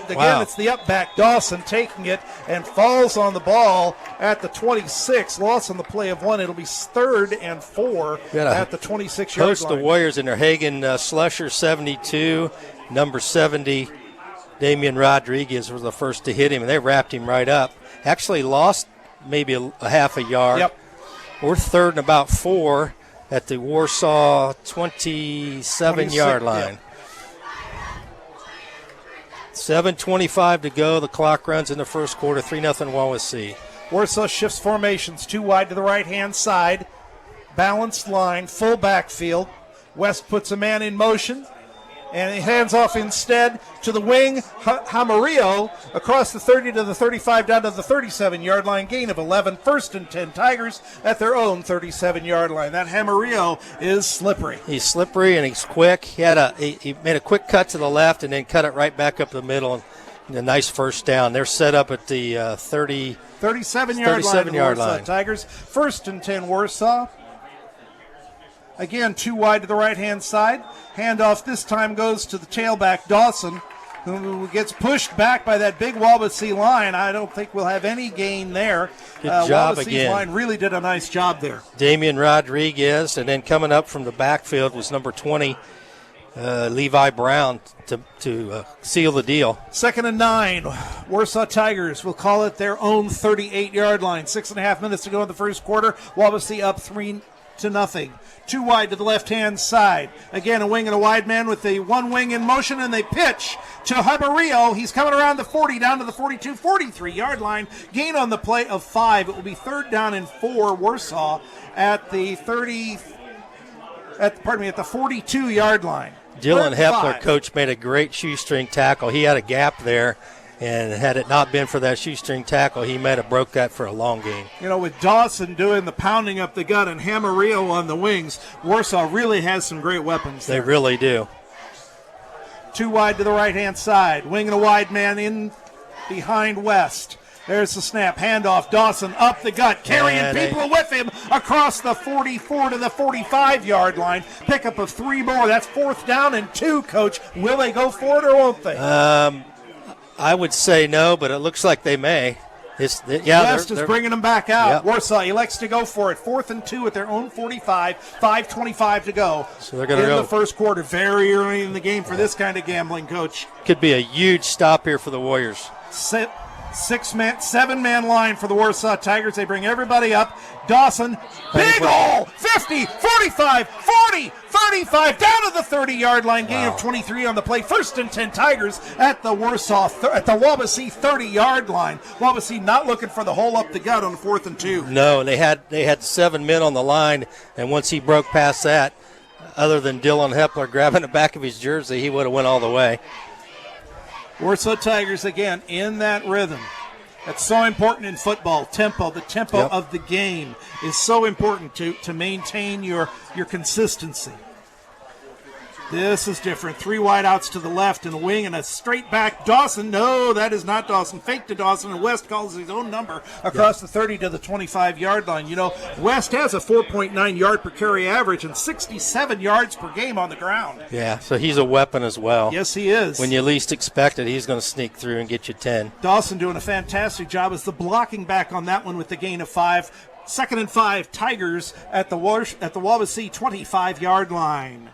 S3: Again, it's the up back. Dawson taking it and falls on the ball at the 26. Loss on the play of 1. It'll be 3rd and 4 at the 26-yard line.
S4: Host the Warriors in there. Hagen Slusher, 72. Number 70, Damian Rodriguez was the first to hit him, and they wrapped him right up. Actually lost maybe a half a yard.
S3: Yep.
S4: We're 3rd and about 4 at the Warsaw 27-yard line.
S3: Yep.
S4: 7:25 to go. The clock runs in the first quarter. 3-0 Wawasee.
S3: Warsaw shifts formations. 2 wide to the right-hand side. Balanced line, full backfield. West puts a man in motion. And he hands off instead to the wing, Hamarillo, across the 30 to the 35 down to the 37-yard line, gain of 11, 1st and 10 Tigers at their own 37-yard line. That Hamarillo is slippery.
S4: He's slippery and he's quick. He made a quick cut to the left and then cut it right back up the middle. And a nice first down. They're set up at the 37-yard
S3: line. Tigers, 1st and 10 Warsaw. Again, too wide to the right-hand side. Handoff this time goes to the tailback, Dawson, who gets pushed back by that big Wawasee line. I don't think we'll have any gain there.
S4: Good job
S3: Wawasee's
S4: again.
S3: line really did a nice job there.
S4: Damian Rodriguez, and then coming up from the backfield was number 20, Levi Brown, to seal the deal.
S3: 2nd and 9. Warsaw Tigers will call it their own 38-yard line. 6.5 minutes to go in the first quarter. Wawasee up 3-0. Too wide to the left-hand side. Again, a wing and a wide man with the one wing in motion, and they pitch to Jabarillo. He's coming around the 40, down to the 42, 43-yard line. Gain on the play of 5. It will be 3rd down and 4, Warsaw at the 42-yard line.
S4: Dylan
S3: 3rd and
S4: Hepler,
S3: 5.
S4: coach, made a great shoestring tackle. He had a gap there, and had it not been for that shoestring tackle, he might have broke that for a long gain.
S3: You know, with Dawson doing the pounding up the gut and Jabarillo on the wings, Warsaw really has some great weapons
S4: They
S3: there.
S4: really do.
S3: Too wide to the right-hand side. Wing and a wide man in behind West. There's the snap. Handoff. Dawson up the gut. Carrying
S4: And
S3: people with him across the 44 to the 45-yard line. Pickup of 3 more. That's 4th down and 2, Coach. Will they go for it or won't they?
S4: I would say no, but it looks like they may.
S3: West is bringing them back out.
S4: Yep.
S3: Warsaw elects to go for it. 4th and 2 at their own 45. 5:25 to go.
S4: So they're going to
S3: in
S4: go.
S3: the first quarter. Very early in the game for this kind of gambling, Coach.
S4: Could be a huge stop here for the Warriors.
S3: 7-man line for the Warsaw Tigers. They bring everybody up. Dawson, big hole, 50, 45, 40, 35, down to the 30-yard line. Gain of 23 on the play. 1st and 10 Tigers at the Wawasee 30-yard line. Wawasee not looking for the hole up the gut on 4th and 2.
S4: No, they had 7 men on the line, and once he broke past that, other than Dylan Hepler grabbing the back of his jersey, he would have went all the way.
S3: Warsaw Tigers again in that rhythm. That's so important in football. Tempo, the tempo of the game is so important to maintain your consistency. This is different. 3 wideouts to the left and a wing and a straight back. Dawson, no, that is not Dawson. Fake to Dawson, and West calls his own number across the 30 to the 25-yard line. You know, West has a 4.9 yard per carry average and 67 yards per game on the ground.
S4: Yeah, so he's a weapon as well.
S3: Yes, he is.
S4: When you least expect it, he's going to sneak through and get you 10.
S3: Dawson doing a fantastic job as the blocking back on that one with the gain of 5. 2nd and 5, Tigers at the Wawasee 25-yard line.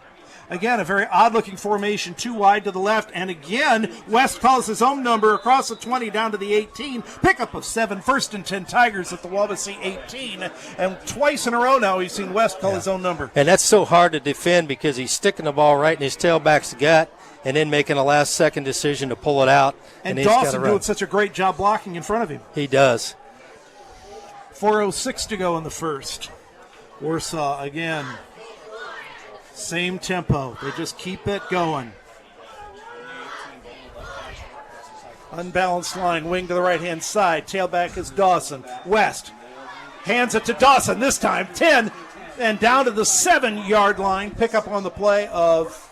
S3: Again, a very odd-looking formation, too wide to the left. And again, West calls his own number across the 20 down to the 18. Pickup of 7, 1st and 10 Tigers at the Wawasee 18. And twice in a row now we've seen West call his own number.
S4: And that's so hard to defend because he's sticking the ball right in his tailback's gut and then making a last-second decision to pull it out.
S3: And
S4: he's gotta
S3: Dawson
S4: run.
S3: doing such a great job blocking in front of him.
S4: He does.
S3: 4:06 to go in the first. Warsaw again. Same tempo. They just keep it going. Unbalanced line, wing to the right-hand side. Tailback is Dawson. West hands it to Dawson this time. 10 and down to the 7-yard line. Pick up on the play of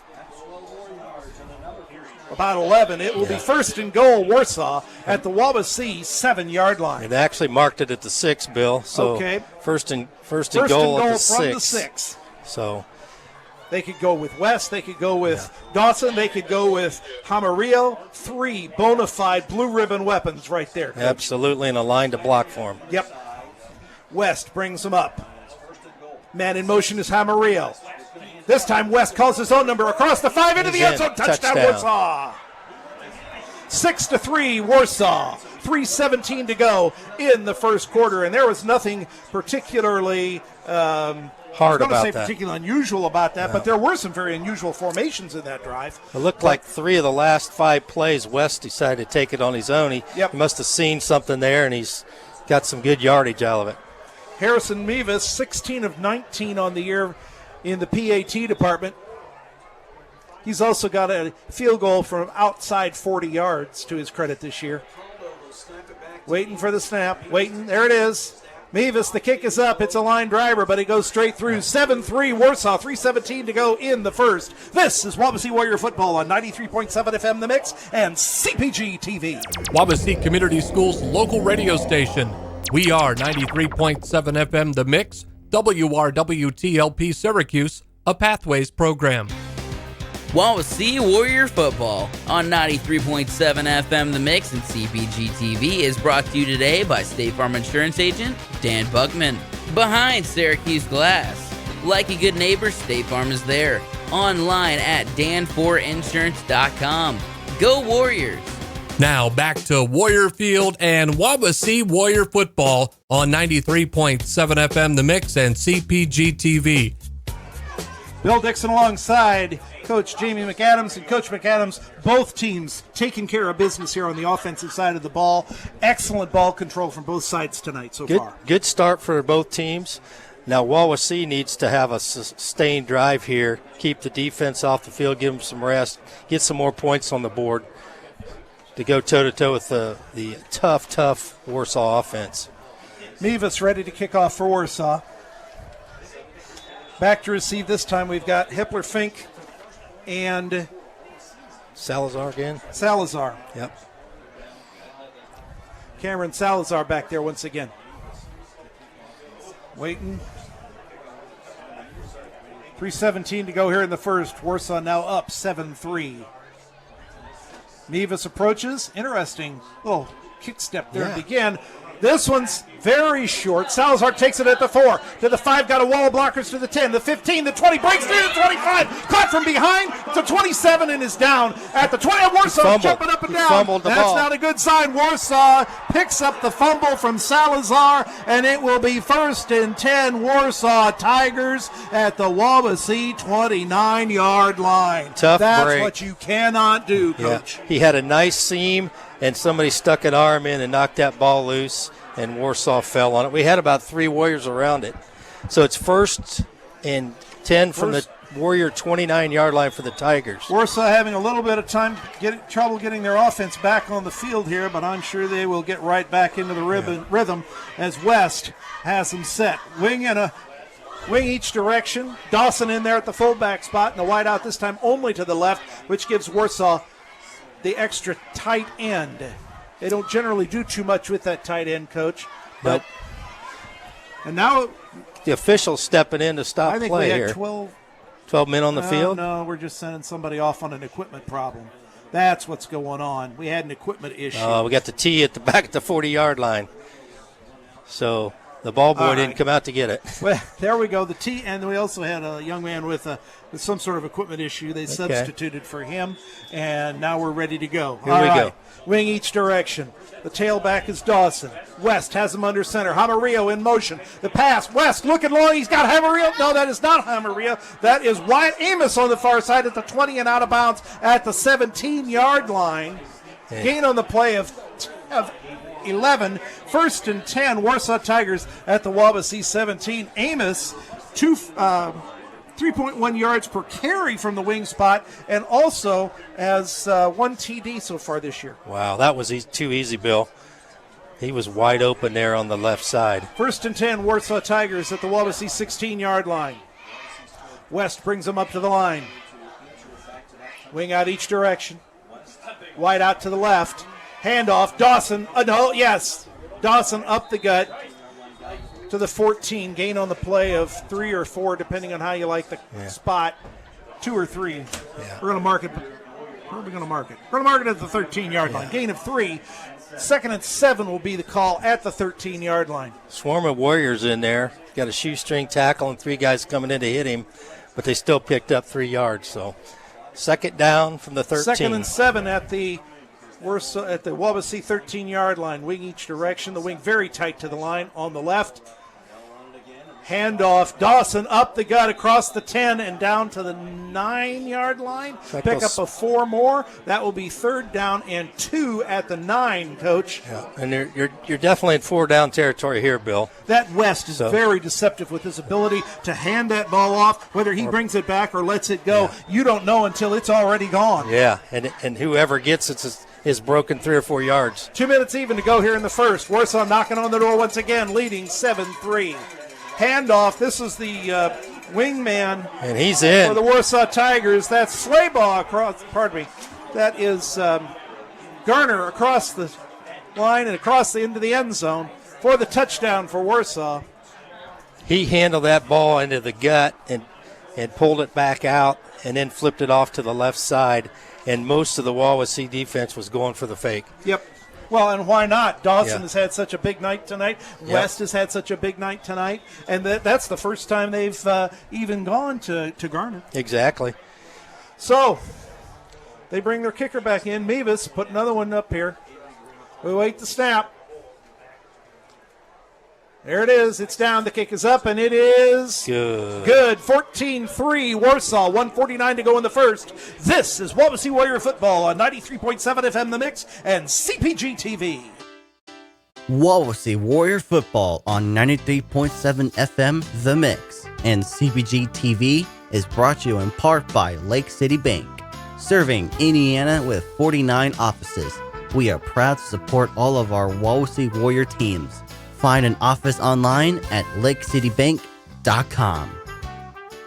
S3: about 11. It will be 1st and goal, Warsaw at the Wawasee 7-yard line.
S4: It actually marked it at the 6, Bill. So
S3: okay.
S4: First and goal at the 6.
S3: From the 6.
S4: So
S3: they could go with West. They could go with Dawson. They could go with Jabarillo. 3 bona fide blue ribbon weapons right there, Coach.
S4: Absolutely, and a line to block for him.
S3: Yep. West brings them up. Man in motion is Jabarillo. This time West calls his own number across the 5 into the end zone. Touchdown, Warsaw. 6-3 Warsaw. 3:17 to go in the first quarter, and there was nothing particularly
S4: hard about that.
S3: Particularly unusual about that, but there were some very unusual formations in that drive.
S4: It looked like 3 of the last 5 plays, West decided to take it on his own. He must have seen something there, and he's got some good yardage out of it.
S3: Harrison Mevis, 16 of 19 on the year in the PAT department. He's also got a field goal from outside 40 yards to his credit this year. Waiting for the snap. Waiting. There it is. Mevis, the kick is up. It's a line driver, but it goes straight through. 7-3 Warsaw, 3:17 to go in the first. This is Wawasee Warrior Football on 93.7 FM The Mix and CPG TV.
S2: Wawasee Community Schools local radio station. We are 93.7 FM The Mix, WRWTLP Syracuse, a Pathways program.
S8: Wawasee Warrior Football on 93.7 FM The Mix and CPG TV is brought to you today by State Farm Insurance Agent Dan Buckman. Behind Syracuse Glass. Like a good neighbor, State Farm is there. Online at dan4insurance.com. Go Warriors!
S2: Now back to Warrior Field and Wawasee Warrior Football on 93.7 FM The Mix and CPG TV.
S3: Bill Dixon alongside Coach Jamie McAdams, and Coach McAdams, both teams taking care of business here on the offensive side of the ball. Excellent ball control from both sides tonight so far.
S4: Good start for both teams. Now Wawasee needs to have a sustained drive here, keep the defense off the field, give them some rest, get some more points on the board to go toe-to-toe with the tough Warsaw offense.
S3: Mevis ready to kick off for Warsaw. Back to receive this time we've got Hippler Fink and
S4: Salazar again.
S3: Salazar.
S4: Yep.
S3: Cameron Salazar back there once again. Waiting. 3:17 to go here in the first. Warsaw now up 7-3. Mevis approaches. Interesting little kick step there to begin. This one's very short. Salazar takes it at the 4. To the 5, got a wall of blockers to the 10. The 15, the 20, breaks through the 25. Caught from behind to 27 and is down at the 20. Warsaw jumping up and down. That's not a good sign. Warsaw picks up the fumble from Salazar, and it will be 1st and 10. Warsaw Tigers at the Wawasee 29-yard line.
S4: Tough
S3: That's
S4: break.
S3: what you cannot do, Coach.
S4: He had a nice seam, and somebody stuck an arm in and knocked that ball loose, and Warsaw fell on it. We had about 3 Warriors around it. So it's 1st and 10 from the Warrior 29-yard line for the Tigers.
S3: Warsaw having a little bit of trouble getting their offense back on the field here, but I'm sure they will get right back into the rhythm as West has them set. Wing each direction. Dawson in there at the fullback spot, and the wide out this time only to the left, which gives Warsaw the extra tight end. They don't generally do too much with that tight end, Coach. But and now
S4: the official's stepping in to stop
S3: I think
S4: play
S3: we had
S4: here.
S3: 12
S4: men on the field?
S3: No, we're just sending somebody off on an equipment problem. That's what's going on. We had an equipment issue.
S4: We got the tee at the back at the 40-yard line. So the ball boy didn't come out to get it.
S3: Well, there we go. The tee, and we also had a young man with some sort of equipment issue. They substituted for him, and now we're ready to go.
S4: Here we go.
S3: Wing each direction. The tailback is Dawson. West has him under center. Jamarillo in motion. The pass. West looking long. He's got Jamarillo. No, that is not Jamarillo. That is Wyatt Amos on the far side at the 20 and out of bounds at the 17-yard line. Gain on the play of 11. 1st and 10. Warsaw Tigers at the Wawasee 17. Amos, 3.1 yards per carry from the wing spot, and also has 1 TD so far this year.
S4: Wow, that was too easy, Bill. He was wide open there on the left side.
S3: 1st and 10, Warsaw Tigers at the Wawasee 16-yard line. West brings them up to the line. Wing out each direction. Wide out to the left. Handoff. Dawson. Dawson up the gut to the 14. Gain on the play of 3 or 4, depending on how you like the spot. 2 or 3. Yeah. We're going to mark it. Where are we going to mark it? We're going to mark it at the 13-yard line. Gain of 3. 2nd and 7 will be the call at the 13-yard line.
S4: Swarm of Warriors in there. Got a shoestring tackle and 3 guys coming in to hit him, but they still picked up 3 yards. So 2nd down from the 13.
S3: 2nd and 7 at the Wawasee 13-yard line. Wing each direction. The wing very tight to the line on the left. Handoff. Dawson up the gut across the 10 and down to the 9-yard line. Pick up a 4 more. That will be 3rd down and 2 at the 9, Coach.
S4: Yeah, and you're definitely in 4-down territory here, Bill.
S3: That West is very deceptive with his ability to hand that ball off. Whether he brings it back or lets it go, you don't know until it's already gone.
S4: Yeah, and whoever gets it is broken 3 or 4 yards.
S3: 2 minutes even to go here in the first. Warsaw knocking on the door once again, leading 7-3. Handoff. This is the wingman.
S4: And he's in.
S3: For the Warsaw Tigers. That's Slaybaugh across, that is Garner across the line and across into the end zone for the touchdown for Warsaw.
S4: He handled that ball into the gut and pulled it back out and then flipped it off to the left side, and most of the Wawasee defense was going for the fake.
S3: Yep. Well, and why not? Dawson
S4: Yeah.
S3: has had such a big night tonight.
S4: Yep.
S3: West has had such a big night tonight. And that's the first time they've even gone to Garnet.
S4: Exactly.
S3: So they bring their kicker back in. Mevis put another one up here. We wait the snap. There it is. It's down. The kick is up, and it is good. 14-3 Warsaw. 1:49 to go in the first. This is Wawasee Warrior Football on 93.7 FM The Mix and CPG TV.
S9: Wawasee Warrior Football on 93.7 FM The Mix and CPG TV is brought to you in part by Lake City Bank, serving Indiana with 49 offices. We are proud to support all of our Wawasee Warrior teams. Find an office online at lakecitybank.com.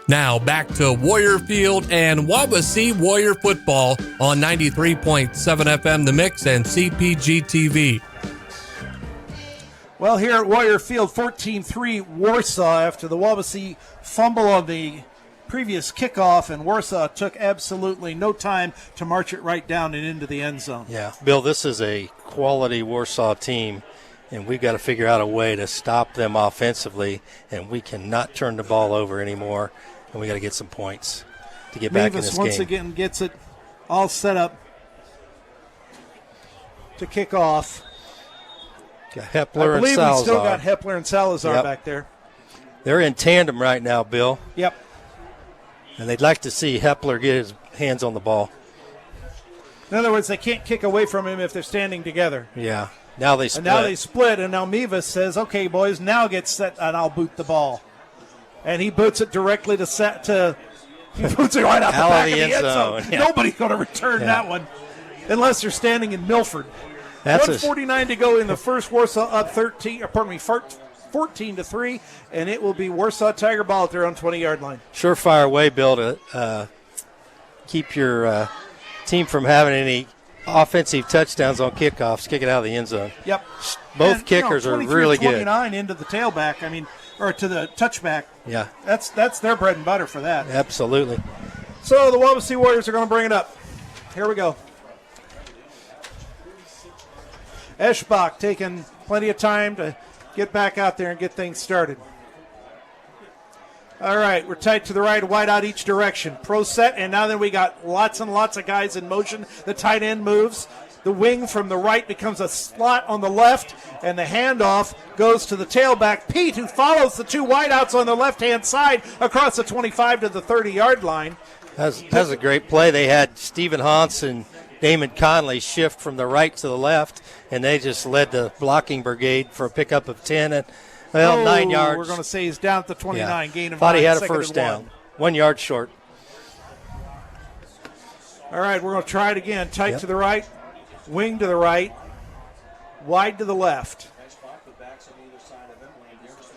S2: Now back to Warrior Field and Wawasee Warrior Football on 93.7 FM The Mix and CPG TV.
S3: Well, here at Warrior Field, 14-3 Warsaw after the Wawasee fumble on the previous kickoff, and Warsaw took absolutely no time to march it right down and into the end zone.
S4: Yeah, Bill, this is a quality Warsaw team, and we've got to figure out a way to stop them offensively, and we cannot turn the ball over anymore, and we got to get some points to get back in this game.
S3: Once again gets it all set up to kick off.
S4: Got Hepler
S3: I believe
S4: and Salazar.
S3: we still got Hepler and Salazar back there.
S4: They're in tandem right now, Bill.
S3: Yep.
S4: And they'd like to see Hepler get his hands on the ball.
S3: In other words, they can't kick away from him if they're standing together.
S4: Yeah. Now they split.
S3: And now they split, and now Mevis says, okay, boys, now get set, and I'll boot the ball. And he boots it directly to he boots it right out the back of the end zone.
S4: Yeah.
S3: Nobody's going to return that one unless they're standing in Milford.
S4: That's
S3: 1:49 to go in the first. Warsaw up 14-3, and it will be Warsaw Tiger ball at their own 20-yard line.
S4: Surefire way, Bill, to keep your team from having any offensive touchdowns on kickoffs. Kick it out of the end zone.
S3: Yep.
S4: Both kickers are really good.
S3: 29 into the tailback. Or to the touchback.
S4: Yeah.
S3: That's their bread and butter for that.
S4: Absolutely.
S3: So the Wawasee Warriors are going to bring it up. Here we go. Eschbach taking plenty of time to get back out there and get things started. All right, we're tight to the right, wide out each direction. Pro set, and now then we got lots and lots of guys in motion. The tight end moves. The wing from the right becomes a slot on the left, and the handoff goes to the tailback, Pete, who follows the two wideouts on the left-hand side across the 25 to the 30-yard line.
S4: That's a great play. They had Stephen Hans and Damon Conley shift from the right to the left, and they just led the blocking brigade for a pickup of 10 and 9 yards.
S3: We're going to say he's down at the 29, gain of 9.
S4: Thought he had a
S3: second
S4: first
S3: and
S4: down.
S3: 1.
S4: 1 yard short.
S3: All right, we're going to try it again. Tight to the right, wing to the right, wide to the left.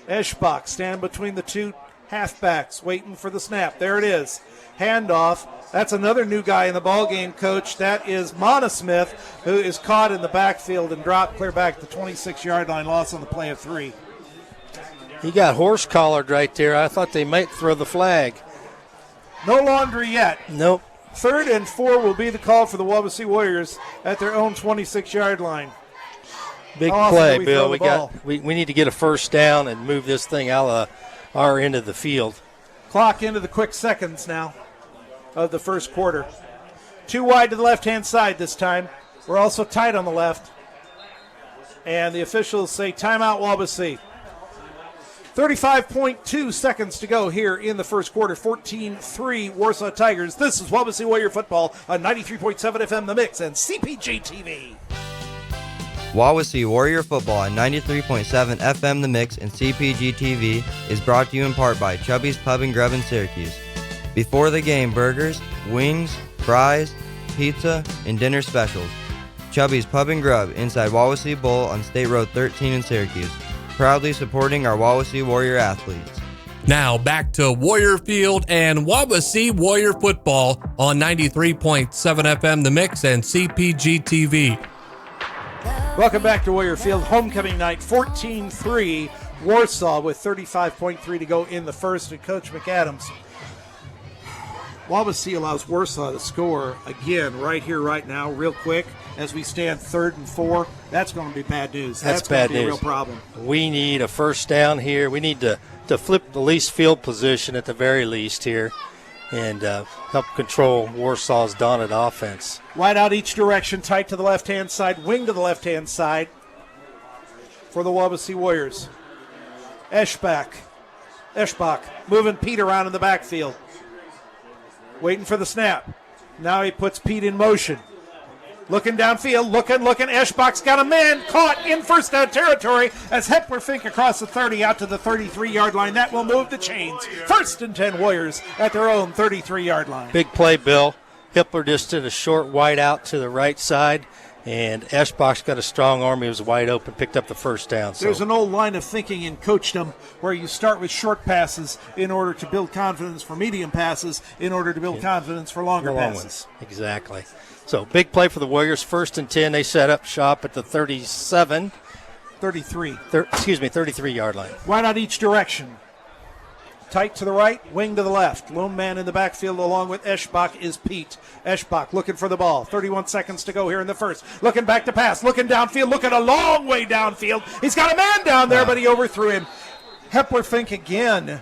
S3: Eschbach stand between the two halfbacks, waiting for the snap. There it is. Handoff. That's another new guy in the ballgame, Coach. That is Monosmith, who is caught in the backfield and dropped clear back to the 26-yard line, loss on the play of 3.
S4: He got horse collared right there. I thought they might throw the flag.
S3: No laundry yet.
S4: Nope.
S3: 3rd and 4 will be the call for the Wawasee Warriors at their own 26-yard line.
S4: Big play, Bill. We need to get a first down and move this thing out of our end of the field.
S3: Clock into the quick seconds now of the first quarter. 2 wide to the left-hand side this time. We're also tight on the left. And the officials say timeout Wawasee. 35.2 seconds to go here in the first quarter. 14-3 Warsaw Tigers. This is Wawasee Warrior Football on 93.7 FM The Mix and CPG TV.
S10: Wawasee Warrior Football on 93.7 FM The Mix and CPG TV is brought to you in part by Chubby's Pub and Grub in Syracuse. Before the game, burgers, wings, fries, pizza, and dinner specials. Chubby's Pub and Grub inside Wawasee Bowl on State Road 13 in Syracuse. Proudly supporting our Wawasee Warrior athletes.
S2: Now back to Warrior Field and Wawasee Warrior Football on 93.7 FM The Mix and CPG TV.
S3: Welcome back to Warrior Field. Homecoming night, 14-3 Warsaw with 35.3 to go in the first. And Coach McAdams, Wawasee allows Warsaw to score again right here, right now, real quick, as we stand 3rd and 4. That's going to be bad news.
S4: That's
S3: going
S4: bad
S3: to be
S4: news.
S3: a real problem.
S4: We need a first down here. We need to flip the least field position at the very least here and help control Warsaw's daunted offense.
S3: Wide out each direction, tight to the left-hand side, wing to the left-hand side for the Wawasee Warriors. Eschbach moving Pete around in the backfield. Waiting for the snap. Now he puts Pete in motion. Looking downfield, looking. Eschbach's got a man caught in first down territory as Hepler Fink across the 30 out to the 33-yard line. That will move the chains. 1st and 10 Warriors at their own 33-yard line.
S4: Big play, Bill. Hipler just did a short wide out to the right side, and Eschbach's got a strong arm. He was wide open, picked up the first down. So.
S3: There's an old line of thinking in coachdom where you start with short passes in order to build confidence for medium passes in order to build confidence for longer passes.
S4: Exactly. So big play for the Warriors. 1st and 10. They set up shop at the 33. 33-yard line.
S3: Wide out each direction. Tight to the right, wing to the left. Lone man in the backfield along with Eschbach is Pete. Eschbach looking for the ball. 31 seconds to go here in the first. Looking back to pass, looking downfield, looking a long way downfield. He's got a man down there, but he overthrew him. Hepler Fink again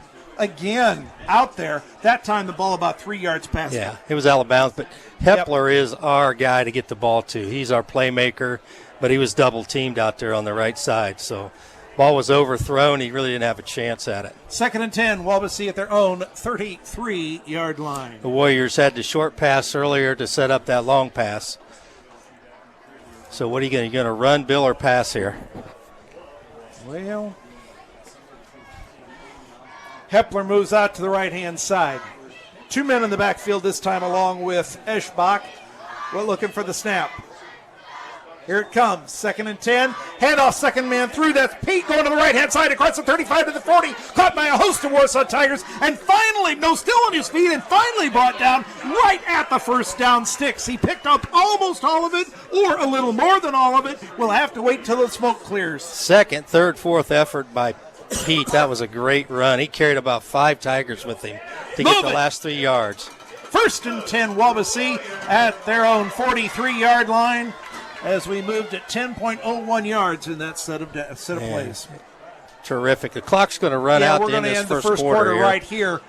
S3: out there. That time the ball about 3 yards past him.
S4: Yeah, it was out of bounds, but Hepler is our guy to get the ball to. He's our playmaker, but he was double teamed out there on the right side. So ball was overthrown. He really didn't have a chance at it.
S3: 2nd and 10, Wawasee at their own 33-yard line.
S4: The Warriors had the short pass earlier to set up that long pass. So what are you going to run, Bill, or pass here?
S3: Well, Hepler moves out to the right-hand side. 2 men in the backfield this time along with Eschbach. We're looking for the snap. Here it comes. 2nd and 10. Handoff, second man through. That's Pete going to the right-hand side across the 35 to the 40. Caught by a host of Warsaw Tigers. And finally, still on his feet and finally brought down right at the first down sticks. He picked up almost all of it or a little more than all of it. We'll have to wait till the smoke clears.
S4: 2nd, 3rd, 4th effort by Pete. That was a great run. He carried about 5 Tigers with him to get the last 3 yards.
S3: 1st and 10 Wawasee at their own 43-yard line as we moved at 10.01 yards in that set of plays.
S4: Terrific. The clock's going to run out
S3: we're
S4: in
S3: going to
S4: this
S3: end the first
S4: quarter here.
S3: right here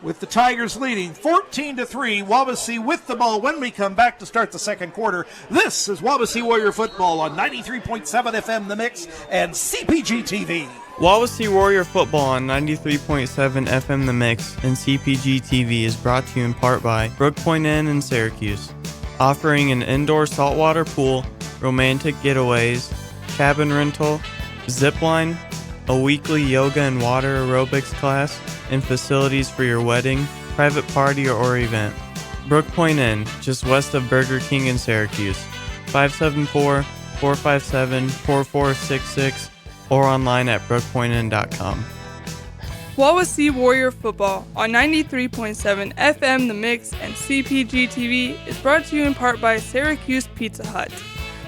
S3: with the Tigers leading 14-3. Wawasee with the ball when we come back to start the second quarter. This is Wawasee Warrior Football on 93.7 FM The Mix and CPG TV.
S11: Wawasee Warrior Football on 93.7 FM The Mix and CPG TV is brought to you in part by Brook Point Inn in Syracuse, offering an indoor saltwater pool, romantic getaways, cabin rental, zip line, a weekly yoga and water aerobics class, and facilities for your wedding, private party, or event. Brook Point Inn, just west of Burger King in Syracuse, 574-457-4466, or online at brookpointinn.com.
S12: Wawasee Warrior Football on 93.7 FM The Mix and CPG TV is brought to you in part by Syracuse Pizza Hut.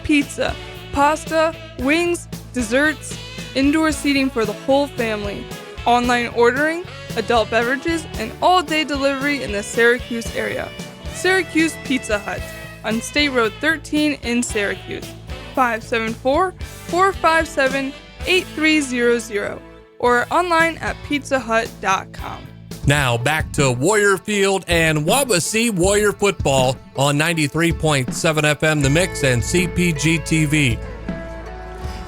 S12: Pizza, pasta, wings, desserts, indoor seating for the whole family, online ordering, adult beverages, and all-day delivery in the Syracuse area. Syracuse Pizza Hut on State Road 13 in Syracuse, 574-457-8300, or online at pizzahut.com.
S2: Now back to Warrior Field and Wawasee Warrior Football on 93.7 FM The Mix and CPG TV.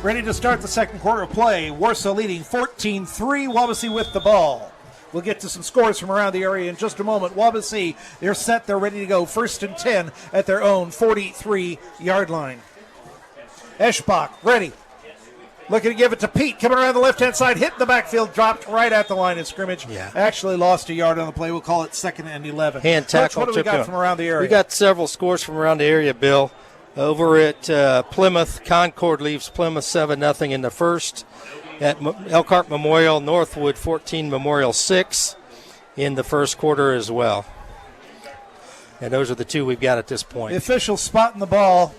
S3: Ready to start the second quarter of play. Warsaw leading 14-3. Wawasee with the ball. We'll get to some scores from around the area in just a moment. Wawasee, they're set. They're ready to go. 1st and 10 at their own 43-yard line. Eschbach, ready. Looking to give it to Pete. Coming around the left-hand side. Hit the backfield. Dropped right at the line of scrimmage.
S4: Yeah.
S3: Actually lost a yard on the play. We'll call it 2nd and 11.
S4: Hand tackle.
S3: Coach, what do we got from around the area?
S4: We got several scores from around the area, Bill. Over at Plymouth, Concord leaves Plymouth 7-0 in the first. At Elkhart Memorial, Northwood 14, Memorial 6 in the first quarter as well. And those are the two we've got at this point.
S3: The official spotting the ball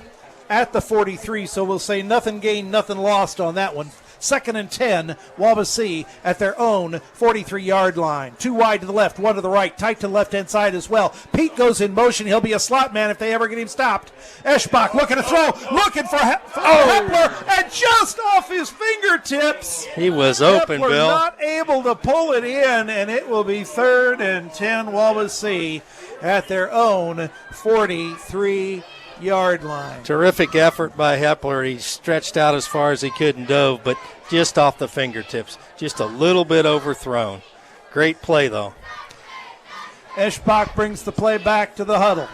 S3: at the 43, so we'll say nothing gained, nothing lost on that one. 2nd and 10, Wawasee at their own 43-yard line. 2 wide to the left, 1 to the right, tight to the left-hand side as well. Pete goes in motion. He'll be a slot man if they ever get him stopped. Eschbach looking to throw, looking for Hepler, and just off his fingertips.
S4: He was open,
S3: Hepler
S4: Bill.
S3: not able to pull it in, and it will be 3rd and 10, Wawasee at their own 43-yard line.
S4: Terrific effort by Hepler. He stretched out as far as he could and dove, but just off the fingertips. Just a little bit overthrown. Great play, though.
S3: Eschbach brings the play back to the huddle.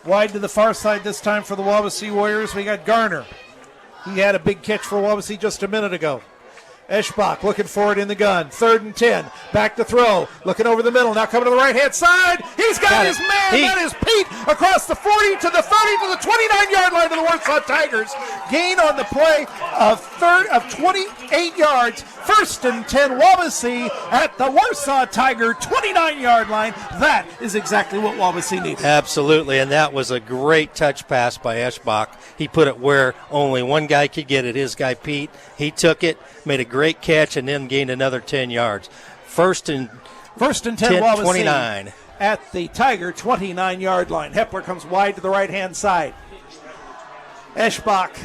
S3: Wide to the far side this time for the Wawasee Warriors. We got Garner. He had a big catch for Wawasee just a minute ago. Eschbach looking for it in the gun. 3rd and 10. Back to throw. Looking over the middle. Now coming to the right-hand side. He's got his man. That is Pete across the 40 to the 30 to the 29-yard line to the Warsaw Tigers. Gain on the play of 28 yards. 1st and 10, Wawasee at the Warsaw Tiger 29-yard line. That is exactly what Wawasee needed.
S4: Absolutely, and that was a great touch pass by Eschbach. He put it where only one guy could get it, his guy Pete. He took it, made a great catch, and then gained another 10 yards. First and 10,
S3: Wawasee
S4: 29.
S3: At the Tiger 29-yard line. Hepler comes wide to the right-hand side. Eschbach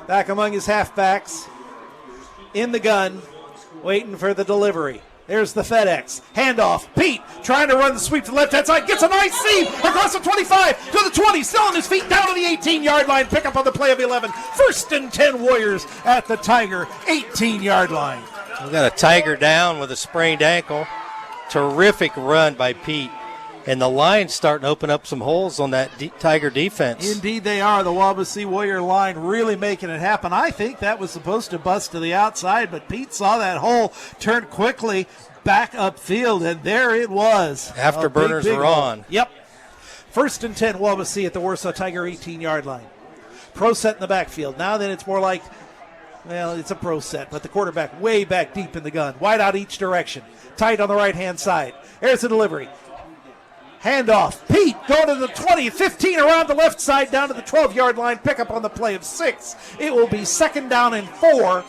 S3: back among his halfbacks. In the gun, waiting for the delivery. There's the FedEx. Handoff. Pete trying to run the sweep to the left-hand side. Gets a nice seam across the 25 to the 20. Still on his feet down to the 18-yard line. Pick up on the play of 11. 1st and 10 Warriors at the Tiger 18-yard line.
S4: We got a Tiger down with a sprained ankle. Terrific run by Pete. And the line's starting to open up some holes on that Tiger defense.
S3: Indeed they are. The Wawasee Warrior line really making it happen. I think that was supposed to bust to the outside, but Pete saw that hole, turned quickly back upfield, and there it was.
S4: Afterburners were on.
S3: Yep. 1st and 10, Wawasee at the Warsaw Tiger 18-yard line. Pro set in the backfield. Now then it's more like, well, it's a pro set, but the quarterback way back deep in the gun. Wide out each direction. Tight on the right-hand side. There's the delivery. Handoff. Pete going to the 20, 15 around the left side down to the 12-yard line. Pick up on the play of 6. It will be 2nd down and 4.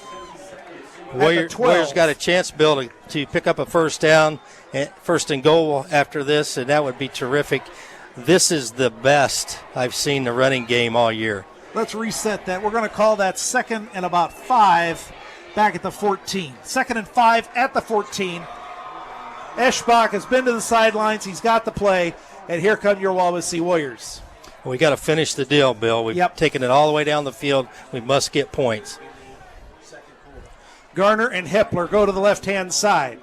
S4: Warriors got a chance, Bill, to pick up a 1st down, 1st and goal after this, and that would be terrific. This is the best I've seen the running game all year.
S3: Let's reset that. We're going to call that 2nd and about 5 back at the 14. 2nd and 5 at the 14. Eschbach has been to the sidelines. He's got the play. And here come your Wawasee Warriors.
S4: We got to finish the deal, Bill. We've taken it all the way down the field. We must get points.
S3: Garner and Hepler go to the left-hand side.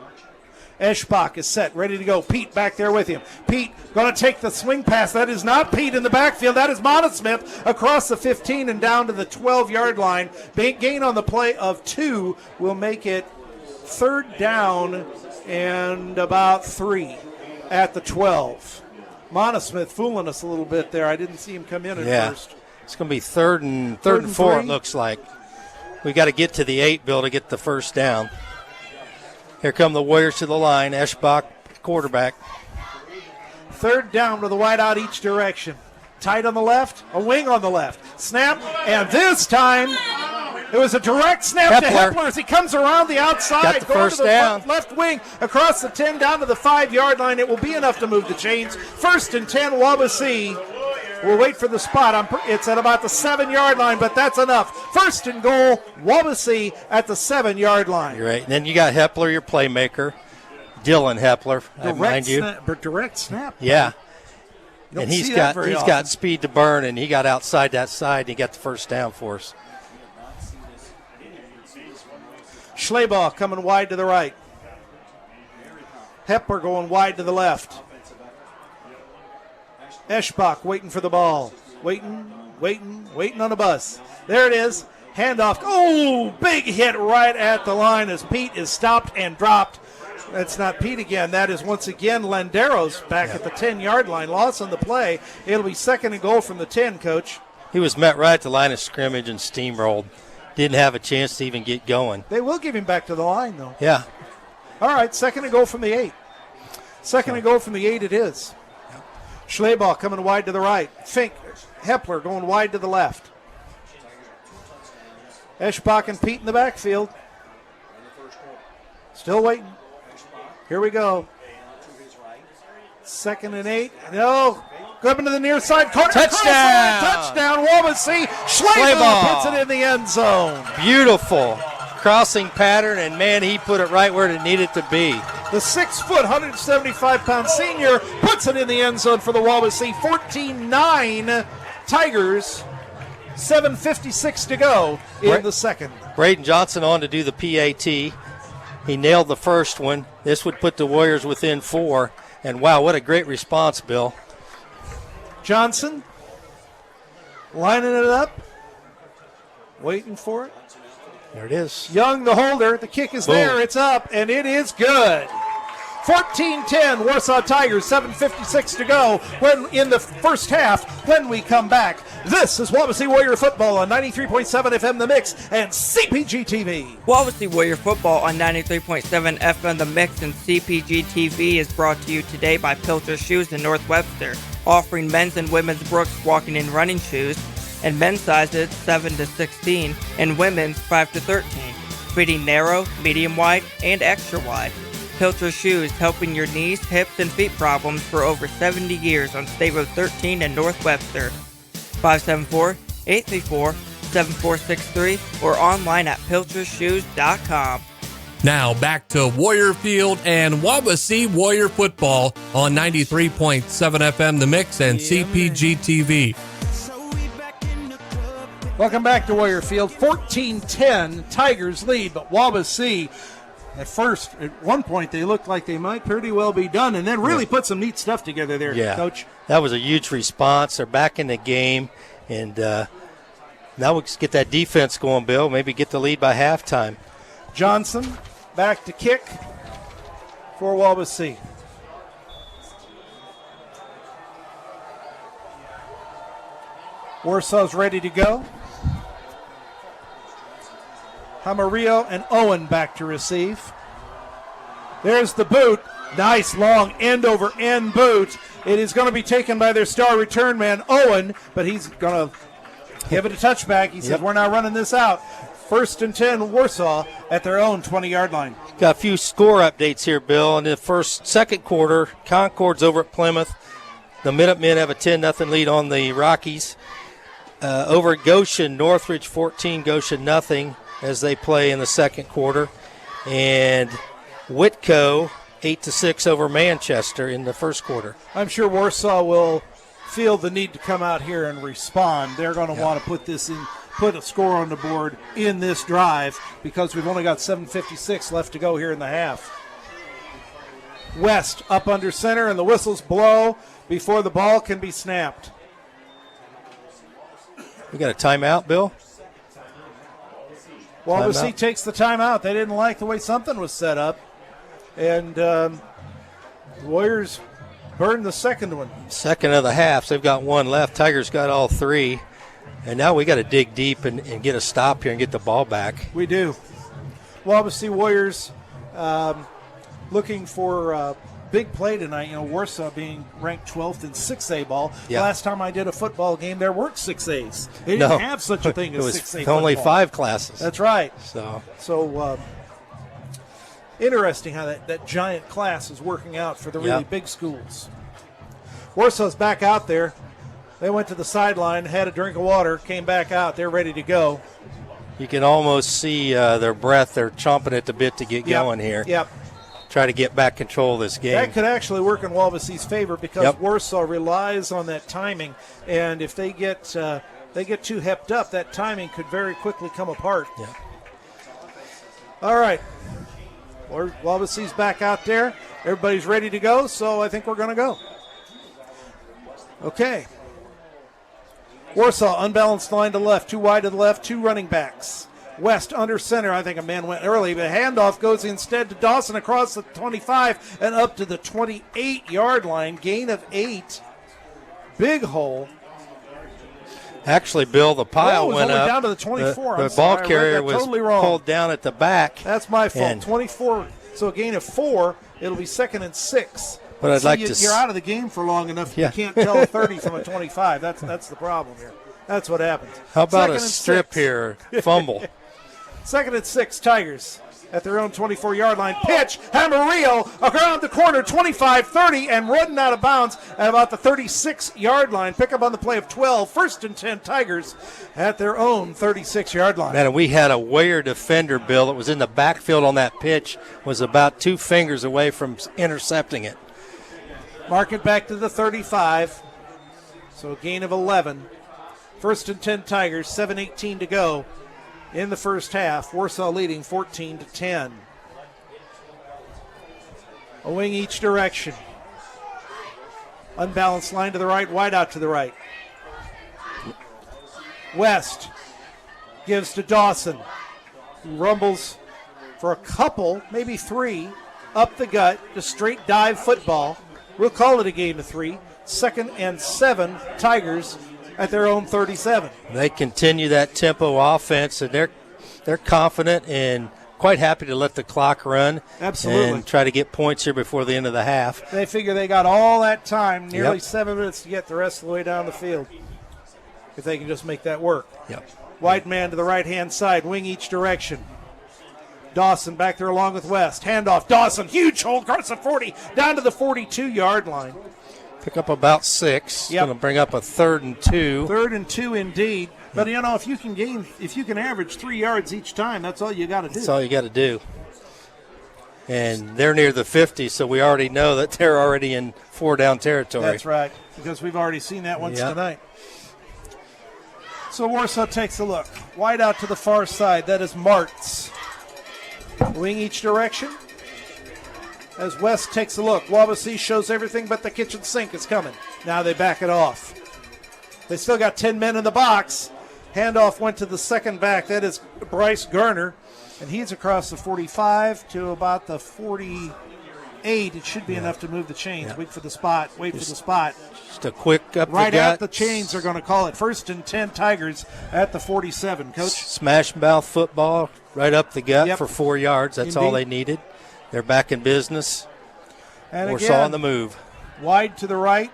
S3: Eschbach is set, ready to go. Pete back there with him. Pete going to take the swing pass. That is not Pete in the backfield. That is Monosmith across the 15 and down to the 12-yard line. Gain on the play of 2 will make it 3rd down and about 3 at the 12. Monosmith fooling us a little bit there. I didn't see him come in at first.
S4: It's going to be 3rd and 4, it looks like. We got to get to the 8, Bill, to get the 1st down. Here come the Warriors to the line. Eschbach, quarterback.
S3: 3rd down to the wide out each direction. Tight on the left, a wing on the left. Snap, and this time it was a direct snap to Hepler as he comes around the outside.
S4: Got the first down.
S3: Left wing across the 10 down to the 5-yard line. It will be enough to move the chains. 1st and 10, Wawasee. We'll wait for the spot. It's at about the 7-yard line, but that's enough. 1st and goal, Wawasee at the 7-yard line.
S4: You're right. And then you got Hepler, your playmaker. Dylan Hepler, mind you.
S3: Direct snap.
S4: Yeah. And he's got speed to burn, and he got outside that side, and he got the 1st down for us.
S3: Schleybaugh coming wide to the right. Hepler going wide to the left. Eschbach waiting for the ball. Waiting on the bus. There it is. Handoff. Oh, big hit right at the line as Pete is stopped and dropped. That's not Pete again. That is once again Landeros back at the 10-yard line. Loss on the play. It'll be 2nd and goal from the 10, Coach.
S4: He was met right at the line of scrimmage and steamrolled. Didn't have a chance to even get going.
S3: They will give him back to the line, though.
S4: Yeah.
S3: All right, 2nd and goal from the 8. 2nd and goal from the 8 it is. Schleybaugh coming wide to the right. Fink, Hepler going wide to the left. Eschbach and Pete in the backfield. Still waiting. Here we go. 2nd and 8. No. Grabbing to the near side.
S4: Touchdown.
S3: Touchdown, Wawasee. Schlabel puts it in the end zone.
S4: Beautiful crossing pattern, and man, he put it right where it needed to be.
S3: The 6-foot, 175-pound senior puts it in the end zone for the Wawasee. 14-9 Tigers. 7:56 to go in the second.
S4: Braden Johnson on to do the PAT. He nailed the first one. This would put the Warriors within 4. And wow, what a great response, Bill.
S3: Johnson lining it up, waiting for it.
S4: There it is.
S3: Young, the holder. The kick is there. It's up, and it is good. 14-10, Warsaw Tigers, 7:56 to go when in the first half. When we come back, this is Wawasee Warrior Football on 93.7 FM The Mix and CPG TV.
S13: Wawasee Warrior Football on 93.7 FM The Mix and CPG TV is brought to you today by Pilcher Shoes in North Webster, offering men's and women's Brooks walking and running shoes, and men's sizes 7 to 16 and women's 5 to 13, fitting narrow, medium wide, and extra wide. Pilcher Shoes, helping your knees, hips, and feet problems for over 70 years on State Road 13 in North Webster. 574-834-7463 or online at pilchershoes.com.
S2: Now back to Warrior Field and Wawasee Warrior Football on 93.7 FM The Mix and CPG TV.
S3: Welcome back to Warrior Field. 14-10, Tigers lead, but Wawasee, at first, at one point, they looked like they might pretty well be done, and then really put some neat stuff together there, Coach.
S4: That was a huge response. They're back in the game, and now we just get that defense going, Bill. Maybe get the lead by halftime.
S3: Johnson back to kick for Wawasee. Warsaw's ready to go. Hamarillo and Owen back to receive. There's the boot. Nice long end-over-end boot. It is going to be taken by their star return man, Owen, but he's going to give it a touchback. He says, we're not running this out. 1st and 10, Warsaw at their own 20-yard line.
S4: Got a few score updates here, Bill. In the second quarter, Concord's over at Plymouth. The Minutemen have a 10-0 lead on the Rockies. Over at Goshen, Northridge 14, Goshen nothing as they play in the second quarter. And Whitco 8-6 over Manchester in the first quarter.
S3: I'm sure Warsaw will feel the need to come out here and respond. They're going to want to put a score on the board in this drive because we've only got 7:56 left to go here in the half. West up under center, and the whistles blow before the ball can be snapped.
S4: We got a timeout, Bill?
S3: Wawasee takes the timeout. They didn't like the way something was set up. And the Warriors burned the second one.
S4: Second of the half. They've got one left. Tigers got all three. And now we got to dig deep and get a stop here and get the ball back.
S3: We do. Wawasee Warriors looking for a big play tonight. Warsaw being ranked 12th in 6A ball.
S4: Yeah.
S3: Last time I did a football game, there weren't 6As. They didn't have such a thing as 6A football.
S4: Only 5 classes.
S3: That's right.
S4: So
S3: interesting how that giant class is working out for the really big schools. Warsaw's back out there. They went to the sideline, had a drink of water, came back out. They're ready to go.
S4: You can almost see their breath. They're chomping at the bit to get going here.
S3: Yep.
S4: Try to get back control of this game.
S3: That could actually work in Wawasee's favor because Warsaw relies on that timing, and if they get too hepped up, that timing could very quickly come apart.
S4: Yeah.
S3: All right. Wawasee's back out there. Everybody's ready to go, so I think we're going to go. Okay. Warsaw, unbalanced line to left, 2 wide to the left, 2 running backs. West under center. I think a man went early, but handoff goes instead to Dawson across the 25 and up to the 28-yard line. Gain of 8. Big hole.
S4: Actually, Bill, the pile went up.
S3: Down to the 24.
S4: The ball carrier was
S3: totally wrong.
S4: pulled down at the back.
S3: That's my fault. 24. So a gain of 4. It'll be 2nd and 6.
S4: But I'd like to.
S3: You're out of the game for long enough. You can't tell a 30 from a 25. That's the problem here. That's what happens.
S4: How about a strip here? Fumble.
S3: 2nd and 6, Tigers at their own 24-yard line. Pitch, Amarillo around the corner, 25-30, and running out of bounds at about the 36-yard line. Pick up on the play of 12. 1st and 10, Tigers at their own 36-yard line.
S4: Man, we had a Warrior defender, Bill, that was in the backfield on that pitch, was about 2 fingers away from intercepting it.
S3: Mark it back to the 35. So a gain of 11. 1st and 10, Tigers, 7:18 to go in the first half. Warsaw leading 14-10. A wing each direction. Unbalanced line to the right, wide out to the right. West gives to Dawson, who rumbles for a couple, maybe 3, up the gut, just straight dive football. We'll call it a gain of 3. 2nd and 7, Tigers at their own 37.
S4: They continue that tempo offense, and they're confident and quite happy to let the clock run.
S3: Absolutely.
S4: And try to get points here before the end of the half.
S3: They figure they got all that time, nearly 7 minutes to get the rest of the way down the field, if they can just make that work.
S4: Yep.
S3: Wide man to the right-hand side, wing each direction. Dawson back there along with West. Handoff, Dawson, huge hole across the 40, down to the 42-yard line.
S4: Pick up about 6.
S3: Yep.
S4: Going to bring up a 3rd and 2.
S3: 3rd and 2 indeed. But, if you can average 3 yards each time, that's all you got to do.
S4: That's all you got to do. And they're near the 50, so we already know that they're already in 4-down territory.
S3: That's right, because we've already seen that once tonight. So Warsaw takes a look. Wide out to the far side. That is Martz. Wing each direction. As West takes a look, Wawasee shows everything but the kitchen sink is coming. Now they back it off. They still got 10 men in the box. Handoff went to the second back. That is Bryce Garner. And he's across the 45 to about the 48. It should be enough to move the chains. Wait for the spot.
S4: Just a quick up
S3: right
S4: the gut.
S3: at the chains, they're going to call it. 1st and 10, Tigers at the 47. Coach?
S4: Smash mouth football right up the gut for 4 yards. That's all they needed. They're back in business.
S3: And
S4: Warsaw
S3: again,
S4: on the move.
S3: Wide to the right.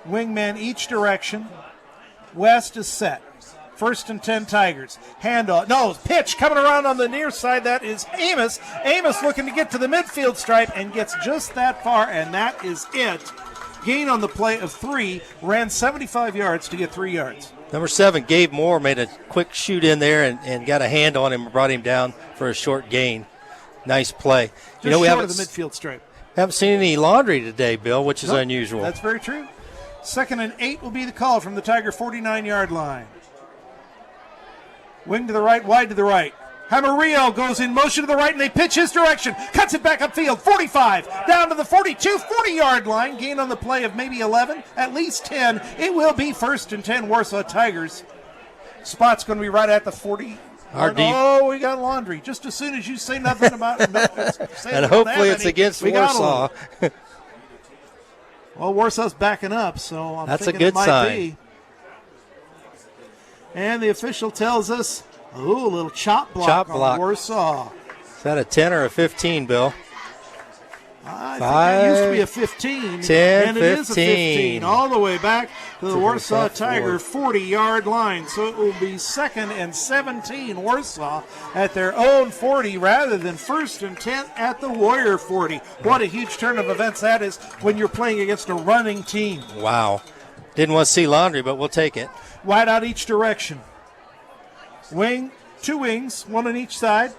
S3: Wingman each direction. West is set. 1st and 10, Tigers. Handoff. No, pitch coming around on the near side. That is Amos. Amos looking to get to the midfield stripe and gets just that far, and that is it. Gain on the play of 3. Ran 75 yards to get 3 yards.
S4: Number 7, Gabe Moore, made a quick shoot in there and got a hand on him and brought him down for a short gain. Nice play.
S3: Just
S4: we
S3: short
S4: haven't
S3: of the midfield stripe.
S4: Haven't seen any laundry today, Bill, which is unusual.
S3: That's very true. 2nd and 8 will be the call from the Tiger 49-yard line. Wing to the right, wide to the right. Amarillo goes in motion to the right, and they pitch his direction. Cuts it back upfield, 45, down to the 42, 40-yard line. Gain on the play of maybe 11, at least 10. It will be 1st and 10, Warsaw Tigers. Spot's going to be right at the 40. Oh, we got laundry. Just as soon as you say nothing about it.
S4: And hopefully it's against Warsaw.
S3: Well, Warsaw's backing up, so I'm
S4: That's
S3: thinking
S4: a good
S3: it might
S4: sign.
S3: be. And the official tells us, a little chop block on Warsaw.
S4: Is that a 10 or a 15, Bill?
S3: I think it used to be a 15.
S4: 10,
S3: and it is a
S4: 15.
S3: 15, all the way back to the Warsaw Tiger 40-yard line. So it will be 2nd and 17, Warsaw at their own 40 rather than 1st and 10 at the Warrior 40. What a huge turn of events that is when you're playing against a running team.
S4: Wow. Didn't want to see laundry, but we'll take it.
S3: Wide out each direction. Wing, 2 wings, 1 on each side.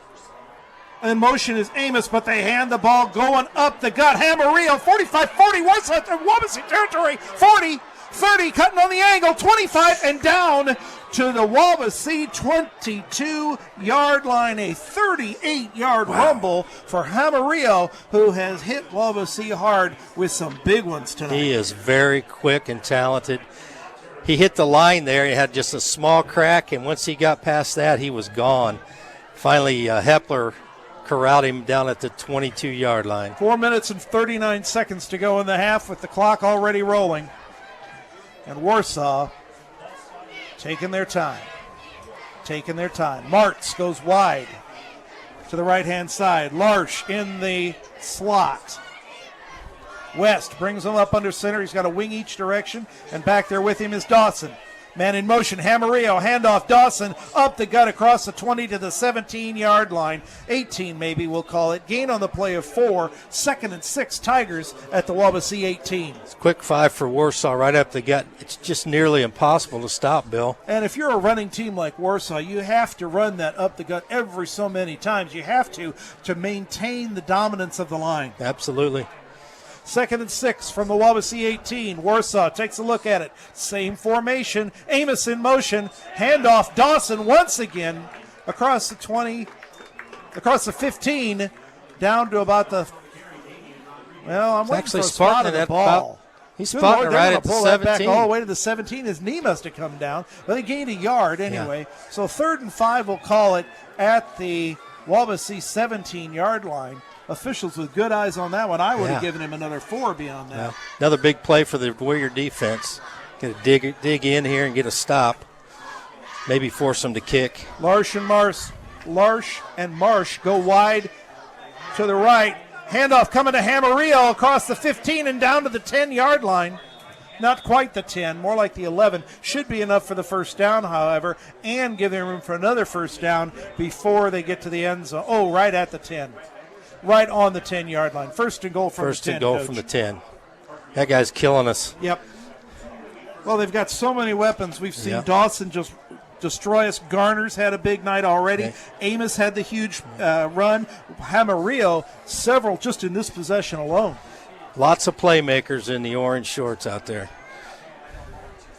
S3: In motion is Amos, but they hand the ball going up the gut. Amarillo, 45-40, Warsaw, Wawasee territory, 40, 30, cutting on the angle, 25, and down to the Wawasee 22-yard line. A 38-yard rumble for Amarillo, who has hit Wawasee hard with some big ones tonight.
S4: He is very quick and talented. He hit the line there. He had just a small crack, and once he got past that, he was gone. Finally, Hepler corralled him down at the 22-yard line.
S3: 4 minutes and 39 seconds to go in the half with the clock already rolling. And Warsaw taking their time. Martz goes wide to the right-hand side. Larsh in the slot. West brings him up under center. He's got a wing each direction, and back there with him is Dawson. Man in motion, Hamarillo, handoff, Dawson, up the gut across the 20 to the 17-yard line. 18 maybe we'll call it. Gain on the play of 4. 2nd and 6 Tigers at the Wawasee 18.
S4: It's quick 5 for Warsaw right up the gut. It's just nearly impossible to stop, Bill.
S3: And if you're a running team like Warsaw, you have to run that up the gut every so many times. You have to maintain the dominance of the line.
S4: Absolutely.
S3: 2nd and 6 from the Wawasee 18. Warsaw takes a look at it. Same formation. Amos in motion. Handoff. Dawson once again across the 20, across the 15, down to about the. Well, I'm waiting for a spot of the ball.
S4: He's spotting it right at the 17.
S3: Back all the way to the 17. His knee must have come down. But they gained a yard anyway. Yeah. So 3rd and 5, we'll call it, at the Wawasee 17-yard line. Officials with good eyes on that one. I would have given him another 4 beyond that.
S4: Yeah. Another big play for the Warrior defense. Going to dig in here and get a stop. Maybe force them to kick.
S3: Larsh and Marsh go wide to the right. Handoff coming to Hamarillo across the 15 and down to the 10-yard line. Not quite the 10, more like the 11. Should be enough for the first down, however, and give them room for another first down before they get to the end zone. Oh, right at the 10. Right on the 10-yard line. First and goal from the 10.
S4: First and goal from the 10. That guy's killing us.
S3: Yep. Well, they've got so many weapons. We've seen Dawson just destroy us. Garner's had a big night already. Okay. Amos had the huge run. Hamarillo, several just in this possession alone.
S4: Lots of playmakers in the orange shorts out there.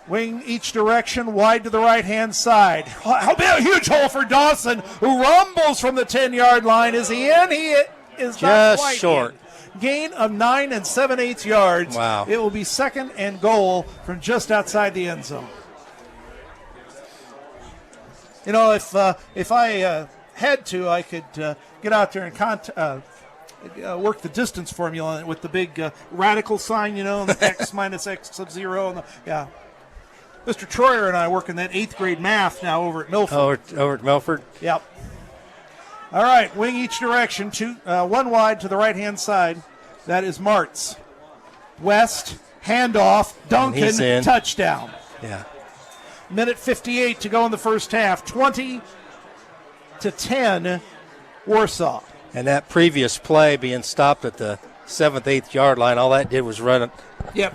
S3: Wing each direction, wide to the right-hand side. How big a huge hole for Dawson, who rumbles from the 10-yard line. Is he in? He is
S4: just
S3: not quite
S4: short.
S3: In. Gain of 9 7/8 yards.
S4: Wow.
S3: It will be 2nd and goal from just outside the end zone. You know, if I had to, I could get out there and work the distance formula with the big radical sign, you know, the x minus x sub 0. And yeah. Mr. Troyer and I work in that 8th grade math now over at Milford.
S4: Over at Milford?
S3: Yep. All right, wing each direction, one wide to the right-hand side. That is Martz. West, handoff, Duncan, touchdown.
S4: Yeah.
S3: Minute 58 to go in the first half. 20-10, Warsaw.
S4: And that previous play being stopped at the 7th, 8th yard line, all that did was run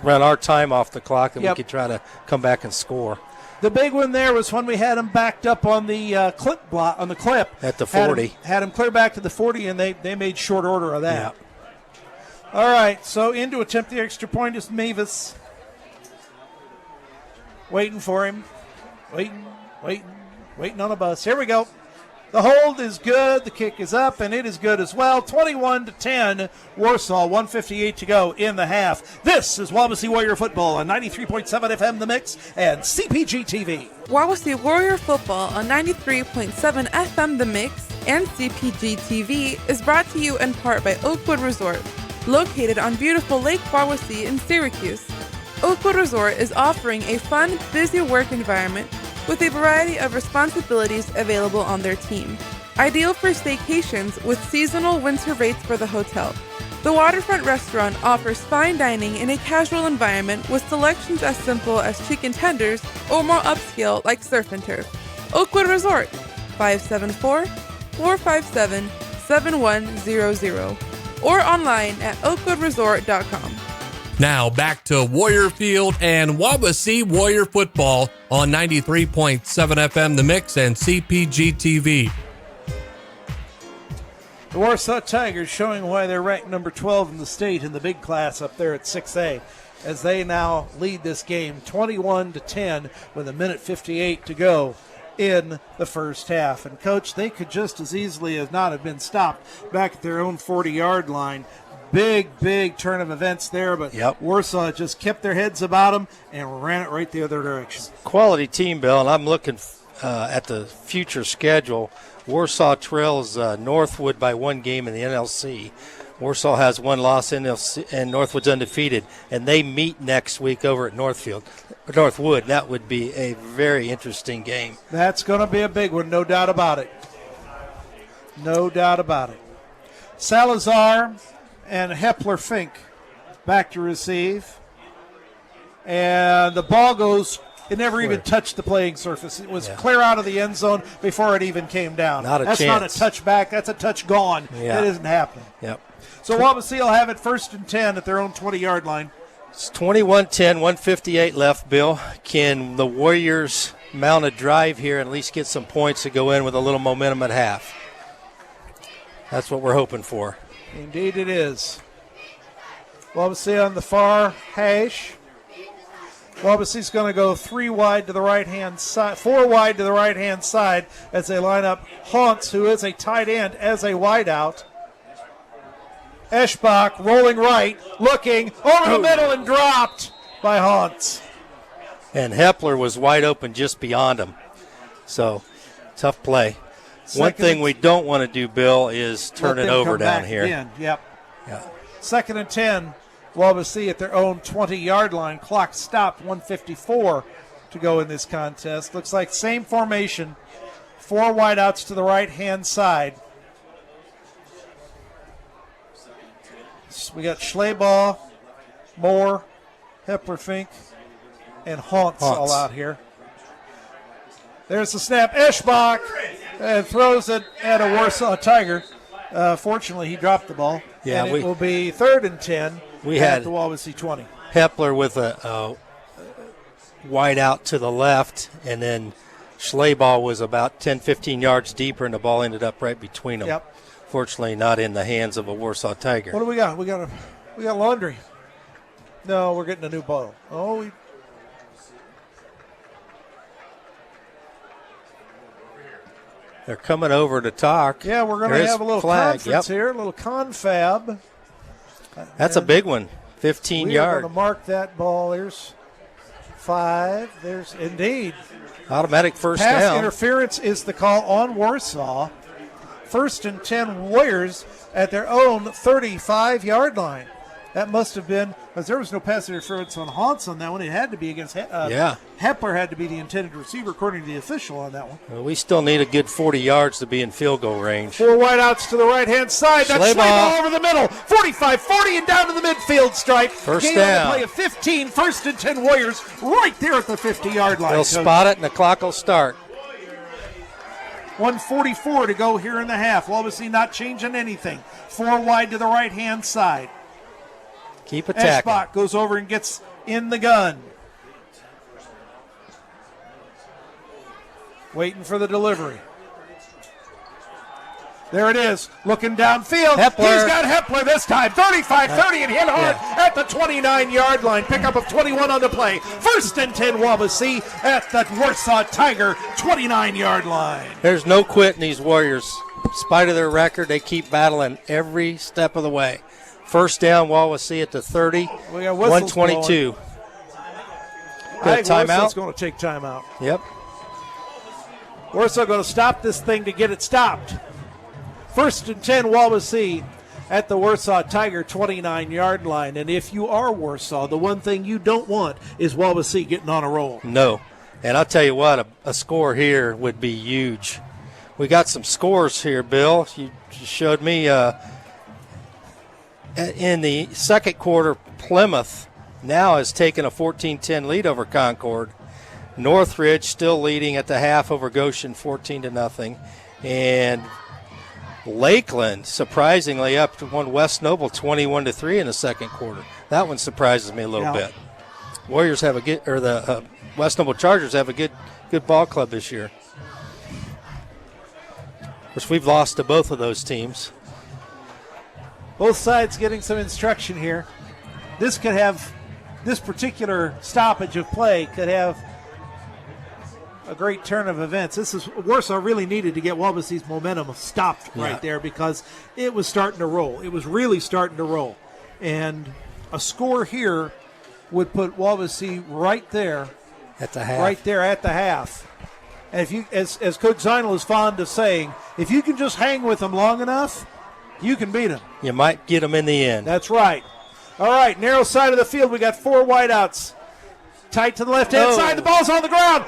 S4: our time off the clock, and we could try to come back and score.
S3: The big one there was when we had them backed up on the clip block on the clip
S4: at the 40.
S3: Had them clear back to the 40, and they made short order of that. Yeah. All right, so in to attempt the extra point is Mavis. Waiting for him. Waiting on a bus. Here we go. The hold is good. The kick is up, and it is good as well. 21-10, Warsaw. 1:58 to go in the half. This is Wawasee Warrior Football on 93.7 FM The Mix and CPG TV.
S14: Wawasee Warrior Football on 93.7 FM The Mix and CPG TV is brought to you in part by Oakwood Resort, located on beautiful Lake Wawasee in Syracuse. Oakwood Resort is offering a fun, busy work environment with a variety of responsibilities available on their team. Ideal for staycations with seasonal winter rates for the hotel. The waterfront restaurant offers fine dining in a casual environment with selections as simple as chicken tenders or more upscale like surf and turf. Oakwood Resort, 574-457-7100 or online at oakwoodresort.com.
S2: Now back to Warrior Field and Wawasee Warrior Football on 93.7 FM The Mix and CPG TV.
S3: The Warsaw Tigers showing why they're ranked number 12 in the state in the big class up there at 6A, as they now lead this game 21-10 with 1:58 to go in the first half. And Coach, they could just as easily as not have been stopped back at their own 40-yard line. Big turn of events there, but Warsaw just kept their heads about them and ran it right the other direction.
S4: Quality team, Bill, and I'm looking at the future schedule. Warsaw trails Northwood by 1 game in the NLC. Warsaw has 1 loss in NLC, and Northwood's undefeated, and they meet next week over at Northwood. That would be a very interesting game.
S3: That's going to be a big one, no doubt about it. No doubt about it. Salazar and Hepler-Fink back to receive. And the ball goes It never even touched the playing surface. It was clear out of the end zone before it even came down.
S4: That's
S3: not a touch back. That's a touch gone.
S4: Yeah.
S3: That isn't happening.
S4: Yep.
S3: So Wawasee will have it 1st and 10 at their own 20-yard line.
S4: It's 21-10, 1:58 left, Bill. Can the Warriors mount a drive here and at least get some points to go in with a little momentum at half? That's what we're hoping for.
S3: Indeed it is. Wawasee on the far hash. Wawasee's going to go 3 wide to the right-hand side, 4 wide to the right-hand side as they line up Haunts, who is a tight end, as a wideout. Eschbach rolling right, looking over the middle and dropped by Haunts.
S4: And Hepler was wide open just beyond him. So, tough play. One thing we don't want to do, Bill, is turn it over down here.
S3: Yep.
S4: Yeah.
S3: 2nd and 10. Wawasee at their own 20-yard line. Clock stopped, 1:54 to go in this contest. Looks like same formation. 4 wideouts to the right-hand side. So we got Schleybaugh, Moore, Hepler-Fink, and Haunts all out here. There's the snap. Eschbach throws it at a Warsaw Tiger. Fortunately, he dropped the ball.
S4: Yeah,
S3: and it will be 3rd and 10
S4: we
S3: at
S4: had
S3: the Wawasee 20.
S4: Hepler with a wide out to the left, and then Schleybaugh was about 10, 15 yards deeper, and the ball ended up right between them.
S3: Yep.
S4: Fortunately, not in the hands of a Warsaw Tiger.
S3: What do we got? We got laundry. No, we're getting a new bottle.
S4: They're coming over to talk.
S3: Yeah, we're going to have a little conference here, a little confab.
S4: That's a big one, 15
S3: we
S4: yard.
S3: We're going to mark that ball. There's 5. There's indeed.
S4: Automatic first
S3: Pass
S4: down.
S3: Interference is the call on Warsaw. 1st and 10 Warriors at their own 35-yard line. That must have been, because there was no pass interference on Haunts on that one. It had to be against Hepler had to be the intended receiver according to the official on that one.
S4: Well, we still need a good 40 yards to be in field goal range.
S3: 4 wideouts to the right-hand side. That's Schleybaugh over the middle. 45-40 and down to the midfield stripe.
S4: First
S3: Gain
S4: down.
S3: On the play of 15. 1st and 10 Warriors right there at the 50-yard line.
S4: They'll spot it and the clock will start.
S3: 1:44 to go here in the half. Wawasee not changing anything. 4 wide to the right-hand side.
S4: Keep attacking.
S3: Eschbach goes over and gets in the gun. Waiting for the delivery. There it is. Looking downfield.
S4: Hepler.
S3: He's got Hepler this time. 35-30 and hit hard at the 29-yard line. Pickup of 21 on the play. 1st and 10 Wawasee at the Warsaw Tiger 29-yard line.
S4: There's no quit in these Warriors. In spite of their record, they keep battling every step of the way. First down, Wawasee at the 30. 122.
S3: I think
S4: timeout.
S3: Warsaw's going to take timeout.
S4: Yep.
S3: Warsaw going to stop this thing to get it stopped. 1st and 10 Wawasee at the Warsaw Tiger 29-yard line. And if you are Warsaw, the one thing you don't want is Wawasee getting on a roll.
S4: No. And I'll tell you what, a score here would be huge. We got some scores here, Bill. You showed me in the second quarter, Plymouth now has taken a 14-10 lead over Concord. Northridge still leading at the half over Goshen 14-0. And Lakeland surprisingly up to one West Noble 21-3 in the second quarter. That one surprises me a little bit. Warriors have a good, or the West Noble Chargers have a good ball club this year. Of course, we've lost to both of those teams.
S3: Both sides getting some instruction here. This particular stoppage of play could have a great turn of events. Warsaw really needed to get Wawasee's momentum stopped right there because it was starting to roll. It was really starting to roll. And a score here would put Wawasee right there
S4: at the half.
S3: Right there at the half. And if you, as Coach Zeinel is fond of saying, if you can just hang with them long enough, you can beat them.
S4: You might get them in the end.
S3: That's right. All right, narrow side of the field. We got 4 wideouts. Tight to the left-hand side. The ball's on the ground.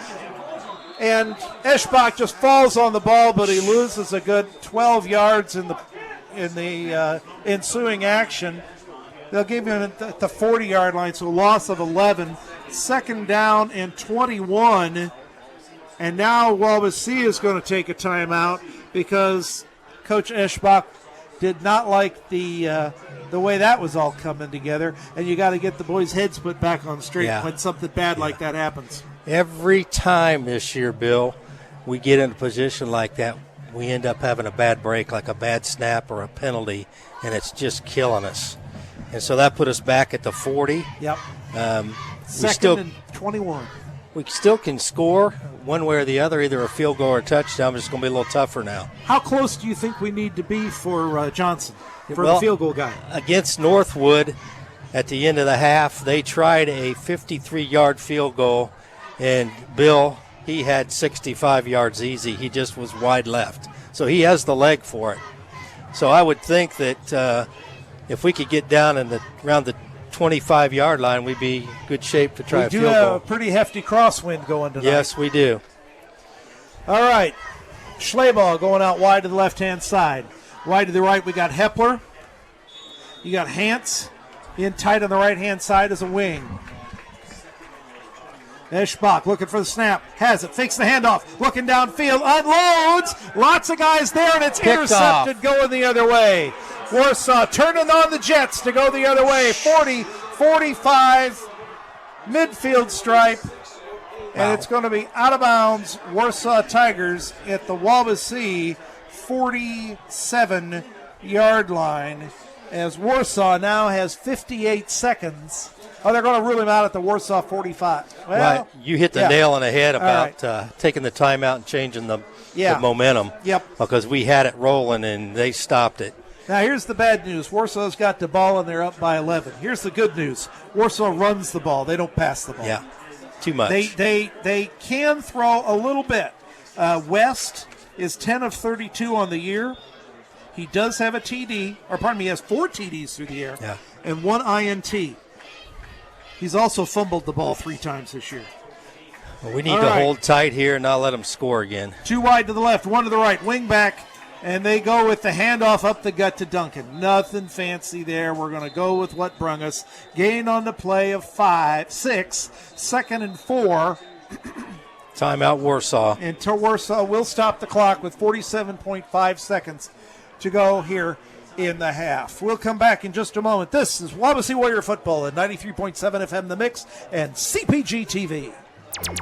S3: And Eschbach just falls on the ball, but he loses a good 12 yards in the ensuing action. They'll give you at the 40-yard line, so a loss of 11. Second down and 21. And now Wawasee is going to take a timeout because Coach Eschbach did not like the way that was all coming together. And you got to get the boys' heads put back on straight when something bad like that happens.
S4: Every time this year, Bill, we get in a position like that, we end up having a bad break, like a bad snap or a penalty, and it's just killing us. And so that put us back at the 40.
S3: Yep.
S4: Second
S3: and 21.
S4: We still can score one way or the other, either a field goal or a touchdown, but it's going to be a little tougher now.
S3: How close do you think we need to be for Johnson, for
S4: Well,
S3: the field goal guy?
S4: Against Northwood, at the end of the half, they tried a 53-yard field goal, and Bill, he had 65 yards easy. He just was wide left. So he has the leg for it. So I would think that if we could get down around the 25-yard line, we'd be in good shape to try a field goal.
S3: We do have a pretty hefty crosswind going tonight.
S4: Yes, we do.
S3: All right. Schleybaugh going out wide to the left-hand side. Wide to the right, we got Hepler. You got Hance in tight on the right-hand side as a wing. Eschbach looking for the snap. Has it. Fakes the handoff. Looking downfield. Unloads. Lots of guys there, and it's
S4: Picked
S3: intercepted going the other way. Warsaw turning on the Jets to go the other way. 40, 45, midfield stripe. And it's going to be out of bounds. Warsaw Tigers at the Wawasee 47-yard line, as Warsaw now has 58 seconds. Oh, they're going to rule him out at the Warsaw 45. Well,
S4: right. You hit the nail on the head about
S3: right.
S4: Taking the timeout and changing the
S3: Yeah.
S4: momentum.
S3: Yep.
S4: Because we had it rolling and they stopped it.
S3: Now, here's the bad news. Warsaw's got the ball, and they're up by 11. Here's the good news. Warsaw runs the ball. They don't pass the ball.
S4: Yeah, too much.
S3: They can throw a little bit. West is 10 of 32 on the year. He does have a TD, or pardon me, he has 4 TDs through the air and 1 INT. He's also fumbled the ball 3 times this year.
S4: Well, we need to hold tight here and not let them score again.
S3: 2 wide to the left, 1 to the right, wing back, and they go with the handoff up the gut to Duncan. Nothing fancy there. We're going to go with what brung us. Gain on the play of 6, 2nd and 4.
S4: Timeout Warsaw.
S3: And Warsaw will stop the clock with 47.5 seconds to go here in the half. We'll come back in just a moment. This is Wawasee Warrior Football at 93.7 FM The Mix and CPG TV.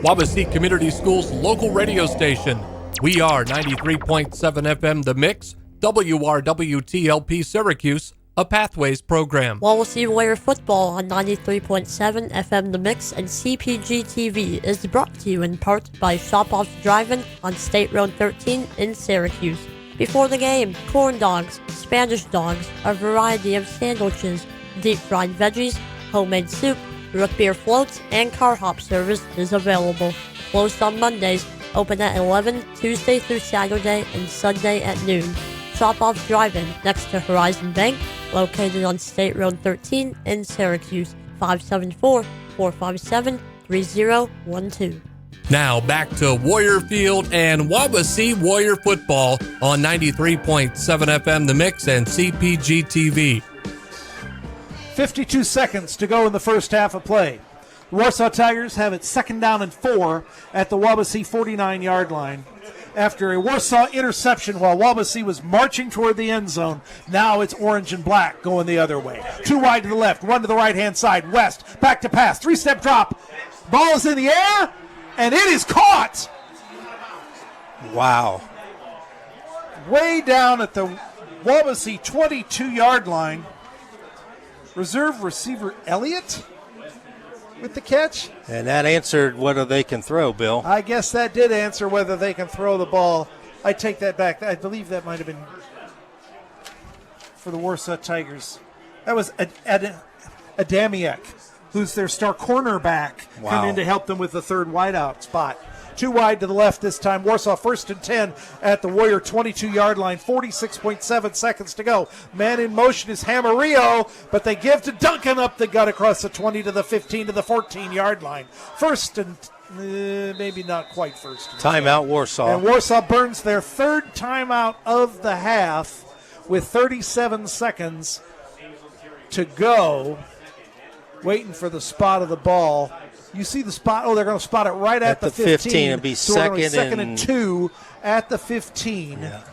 S2: Wawasee Community Schools local radio station. We are 93.7 FM The Mix, WRWTLP Syracuse, a Pathways program.
S16: Wawasee Warrior Football on 93.7 FM The Mix and CPG TV is brought to you in part by Shop Off Drive-In on State Road 13 in Syracuse. Before the game, corn dogs, Spanish dogs, a variety of sandwiches, deep-fried veggies, homemade soup, root beer floats, and car hop service is available. Closed on Mondays, open at 11, Tuesday through Saturday, and Sunday at noon. Shop Off Drive-In next to Horizon Bank, located on State Road 13 in Syracuse, 574-457-3012.
S2: Now back to Warrior Field and Wawasee Warrior Football on 93.7 FM The Mix and CPG TV.
S3: 52 seconds to go in the first half of play. The Warsaw Tigers have it 2nd down and 4 at the Wawasee 49-yard line. After a Warsaw interception while Wawasee was marching toward the end zone, now it's orange and black going the other way. 2 wide to the left, 1 to the right-hand side. West, back to pass, 3-step drop. Ball is in the air, and it is caught.
S4: Wow.
S3: Way down at the Wawasee 22-yard line. Reserve receiver Elliott with the catch.
S4: And that answered whether they can throw, Bill.
S3: I guess that did answer whether they can throw the ball. I take that back. I believe that might have been for the Warsaw Tigers. That was Adamiak, who's their star cornerback, come in to help them with the 3rd wideout spot. 2 wide to the left this time. Warsaw 1st and 10 at the Warrior 22-yard line. 46.7 seconds to go. Man in motion is Hamarillo, but they give to Duncan up the gut across the 20 to the 15 to the 14-yard line. 1st and maybe not quite 1st.
S4: Timeout Warsaw.
S3: And Warsaw burns their 3rd timeout of the half with 37 seconds to go. Waiting for the spot of the ball. You see the spot. Oh, they're going to spot it right at the 15.
S4: It'd be
S3: so we're
S4: second
S3: and 2 at the 15.
S4: Yeah.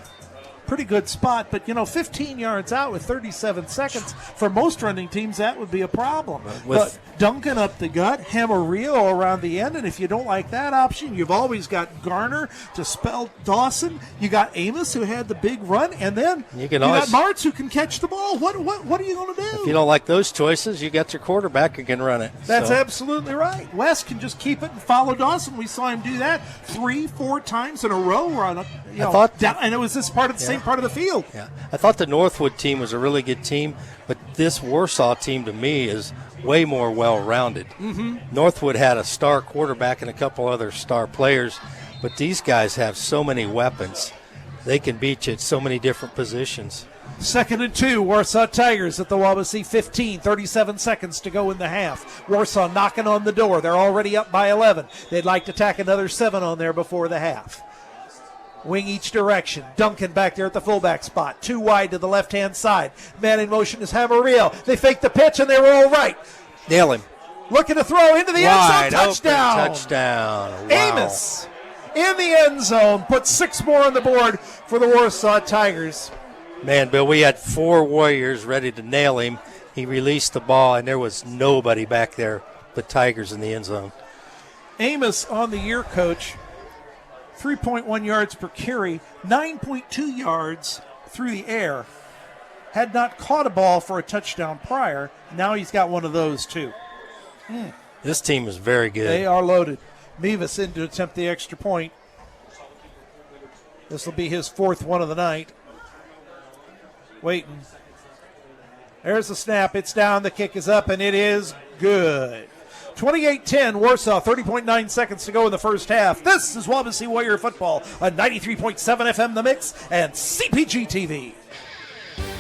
S3: Pretty good spot, but 15 yards out with 37 seconds for most running teams, that would be a problem. But Duncan up the gut, Hamarillo around the end, and if you don't like that option, you've always got Garner to spell Dawson. You got Amos who had the big run, and then you got Martz who can catch the ball. What are you going to do?
S4: If you don't like those choices, you got your quarterback who can run it.
S3: That's absolutely right. West can just keep it and follow Dawson. We saw him do that 3-4 times in a row. And it was this part of the same part of the field.
S4: Yeah, I thought the Northwood team was a really good team, but this Warsaw team to me is way more well-rounded.
S3: Mm-hmm.
S4: Northwood had a star quarterback and a couple other star players, but these guys have so many weapons. They can beat you at so many different positions.
S3: 2nd and 2, Warsaw Tigers at the Wawasee 15, 37 seconds to go in the half. Warsaw knocking on the door. They're already up by 11. They'd like to tack another 7 on there before the half. Wing each direction. Duncan back there at the fullback spot. 2 wide to the left-hand side. Man in motion is Hamarillo. They fake the pitch, and they roll right.
S4: Nail him.
S3: Looking to throw into the end zone. Touchdown.
S4: Touchdown. Wow.
S3: Amos in the end zone. Put 6 more on the board for the Warsaw Tigers.
S4: Man, Bill, we had 4 Warriors ready to nail him. He released the ball, and there was nobody back there but Tigers in the end zone.
S3: Amos on the year, Coach. 3.1 yards per carry, 9.2 yards through the air. Had not caught a ball for a touchdown prior. Now he's got one of those, too.
S4: This team is very good.
S3: They are loaded. Mevis in to attempt the extra point. This will be his 4th one of the night. Waiting. There's the snap. It's down. The kick is up, and it is good. 28-10, Warsaw, 30.9 seconds to go in the first half. This is Wawasee Warrior Football on 93.7 FM The Mix and CPG TV.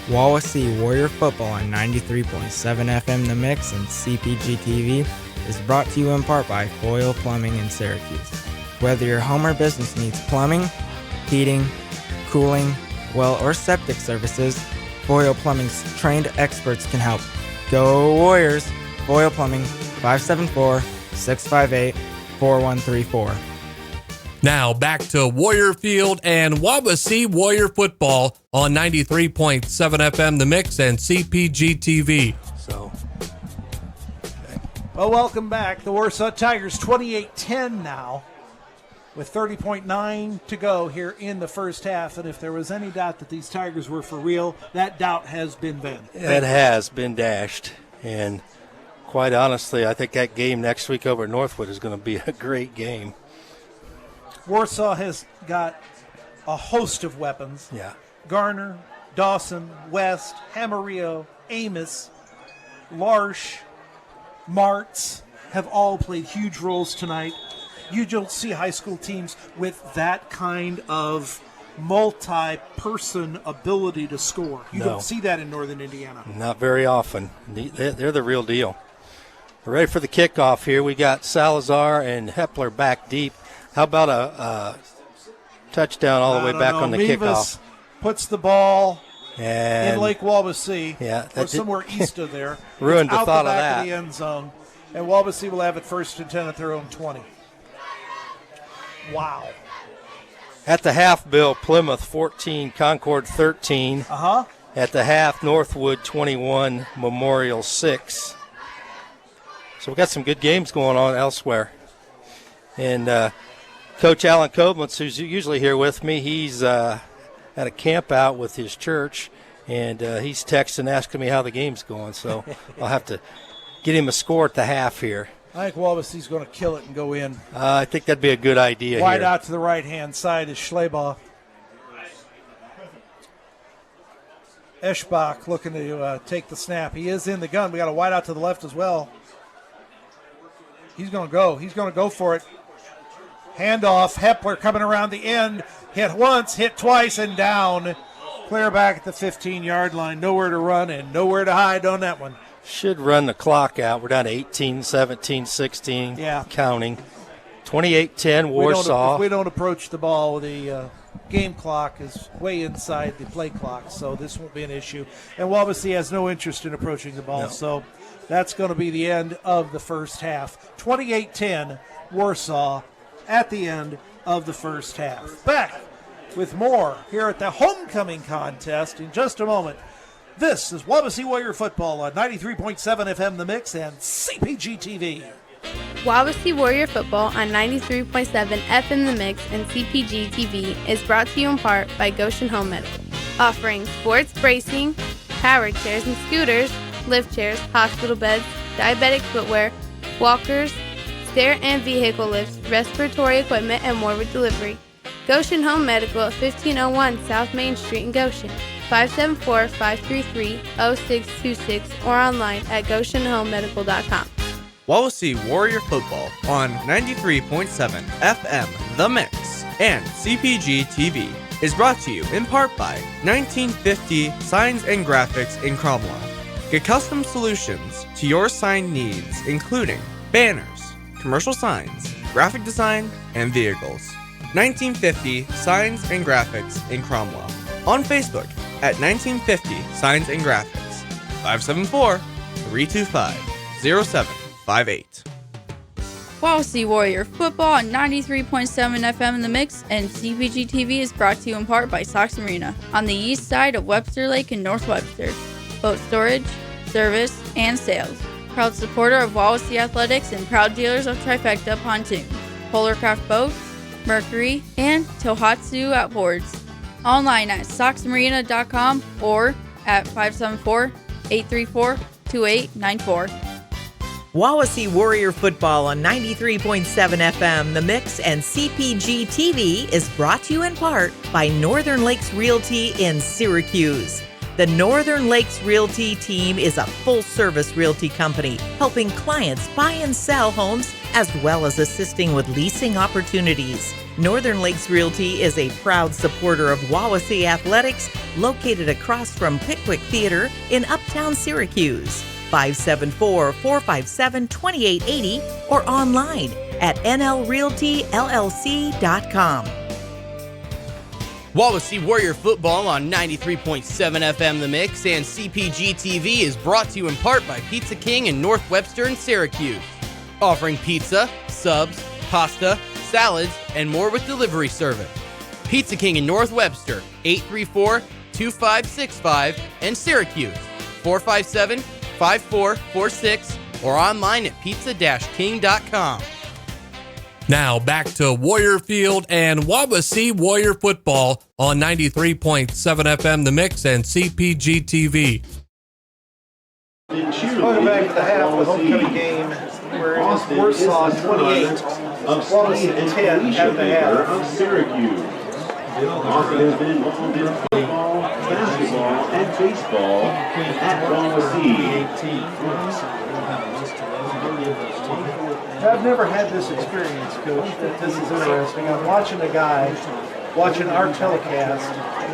S17: Wawasee Warrior Football on 93.7 FM The Mix and CPG TV is brought to you in part by Foyle Plumbing in Syracuse. Whether your home or business needs plumbing, heating, cooling, well, or septic services, Foyle Plumbing's trained experts can help. Go Warriors! Foyle Plumbing, 574-658-4134.
S2: Now back to Warrior Field and Wawasee Warrior Football on 93.7 FM The Mix and CPG TV.
S3: Well, welcome back. The Warsaw Tigers 28-10 now with 30.9 to go here in the first half. And if there was any doubt that these Tigers were for real, that doubt has been vanished.
S4: It has been dashed. And quite honestly, I think that game next week over at Northwood is going to be a great game.
S3: Warsaw has got a host of weapons.
S4: Yeah.
S3: Garner, Dawson, West, Hamarillo, Amos, Larsh, Martz have all played huge roles tonight. You don't see high school teams with that kind of multi-person ability to score. You don't see that in Northern Indiana.
S4: Not very often. They're the real deal. We're ready for the kickoff here. We got Salazar and Hepler back deep. How about a touchdown all the way back on the kickoff?
S3: Puts the ball
S4: and
S3: in Lake Wawasee,
S4: or
S3: somewhere east of there.
S4: Ruined the
S3: out
S4: thought
S3: the
S4: of
S3: back
S4: that.
S3: Of the end zone, and Wawasee will have it 1st and 10 at their own 20. Wow.
S4: At the half, Bill, Plymouth 14, Concord 13.
S3: Uh-huh.
S4: At the half, Northwood 21, Memorial 6. So we've got some good games going on elsewhere. And Coach Alan Koblenz, who's usually here with me, he's at a camp out with his church, and he's texting asking me how the game's going. So I'll have to get him a score at the half here.
S3: I think Wawasee's going to kill it and go in.
S4: I think that'd be a good idea.
S3: Wide
S4: here.
S3: out to the right-hand side is Schlebaugh. Eschbach looking to take the snap. He is in the gun. We got a wide out to the left as well. He's going to go. He's going to go for it. Handoff. Hepler coming around the end. Hit once, hit twice, and down. Clear back at the 15-yard line. Nowhere to run and nowhere to hide on that one.
S4: Should run the clock out. We're down to 18, 17, 16,
S3: yeah.
S4: Counting. 28-10, Warsaw.
S3: If we don't approach the ball, the game clock is way inside the play clock, so this won't be an issue. And Wawasee has no interest in approaching the ball, so that's going to be the end of the first half. 28-10, Warsaw at the end of the first half. Back with more here at the homecoming contest in just a moment. This is Wawasee Warrior Football on 93.7 FM The Mix and CPG TV.
S18: Wawasee Warrior Football on 93.7 FM The Mix and CPG TV is brought to you in part by Goshen Home Medical, offering sports bracing, power chairs and scooters, lift chairs, hospital beds, diabetic footwear, walkers, stair and vehicle lifts, respiratory equipment, and more with delivery. Goshen Home Medical at 1501 South Main Street in Goshen, 574-533-0626 or online at GoshenHomeMedical.com.
S20: Wawasee Warrior Football on 93.7 FM The Mix and CPG TV is brought to you in part by 1950 Signs and Graphics in Cromwell. Get custom solutions to your sign needs, including banners, commercial signs, graphic design, and vehicles. 1950 Signs and Graphics in Cromwell. On Facebook at 1950 Signs and Graphics. 574-325-0758.
S19: Wawasee Warrior Football on 93.7 FM The Mix and CPG TV is brought to you in part by Sox Marina on the east side of Webster Lake in North Webster. Boat storage, service, and sales. Proud supporter of Wawasee Athletics and proud dealers of Trifecta Pontoon, Polarcraft Boats, Mercury, and Tohatsu Outboards. Online at soxmarina.com or at 574-834-2894.
S5: Wawasee Warrior Football on 93.7 FM The Mix and CPG TV is brought to you in part by Northern Lakes Realty in Syracuse. The Northern Lakes Realty team is a full-service realty company helping clients buy and sell homes as well as assisting with leasing opportunities. Northern Lakes Realty is a proud supporter of Wawasee Athletics, located across from Pickwick Theater in Uptown Syracuse. 574-457-2880 or online at nlrealtyllc.com.
S6: Wawasee Warrior Football on 93.7 FM The Mix and CPG TV is brought to you in part by Pizza King in North Webster and Syracuse, offering pizza, subs, pasta, salads, and more with delivery service. Pizza King in North Webster, 834-2565, and Syracuse, 457-5446, or online at pizza-king.com.
S2: Now back to Warrior Field and Wawasee Warrior Football on 93.7 FM The Mix and CPG TV.
S3: Welcome back to the half of the homecoming game, where it is Warsaw 28, Wawasee 10 at the half.
S21: Syracuse. Austin has been involved in football, basketball, and baseball at Wawasee.
S3: I've never had this experience, Coach. This is interesting. I'm watching a guy watching our telecast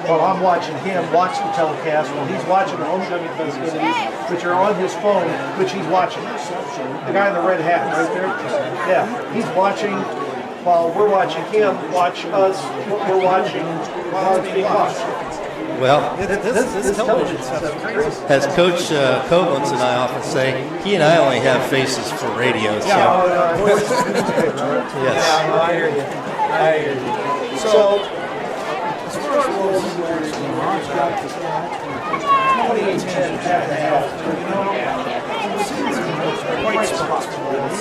S3: while I'm watching him watch the telecast while he's watching the homecoming festivities, which are on his phone, which he's watching. The guy in the red hat right there. Yeah, he's watching while we're watching him watch us, what we're watching while it's being watched.
S4: Well,
S3: this television stuff is crazy.
S4: as Coach Koblenz and I often say, he and I only have faces for radio. So.
S3: Yeah,
S4: Yes.
S3: I hear you. I hear you. So, as far as Wawasee Warriors, 28-10 at the half, we've seen some bright spots for us.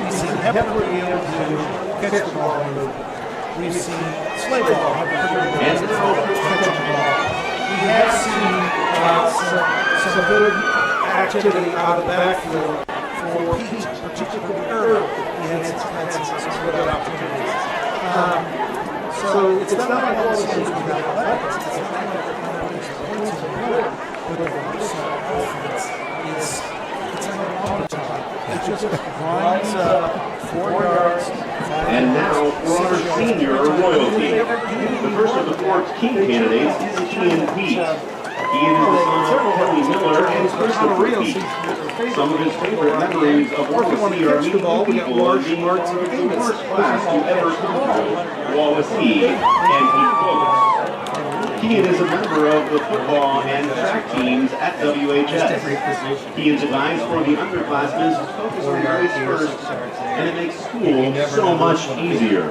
S3: We've seen Hepburn be able to catch the ball and move. We've seen Slayball have a pretty good catch the ball. We have seen some good activity out of the backfield for Pete, particularly early. He had some good opportunities. So it's not like all the things we got left. It's not like but the offense is like an automaton. It just grinds up 4 yards.
S21: And now for our senior royalty. The first of the 4 king candidates is Ian Pete. He is the son of Kelly Miller and Christopher Pete. Some of his favorite memories of Wawasee are meeting people and being part of the worst class to ever come through Wawasee, and he quotes, Kean is a member of the football and track teams at WHS. He is advised for the underclassmen to focus on grades first, and it makes school so much easier.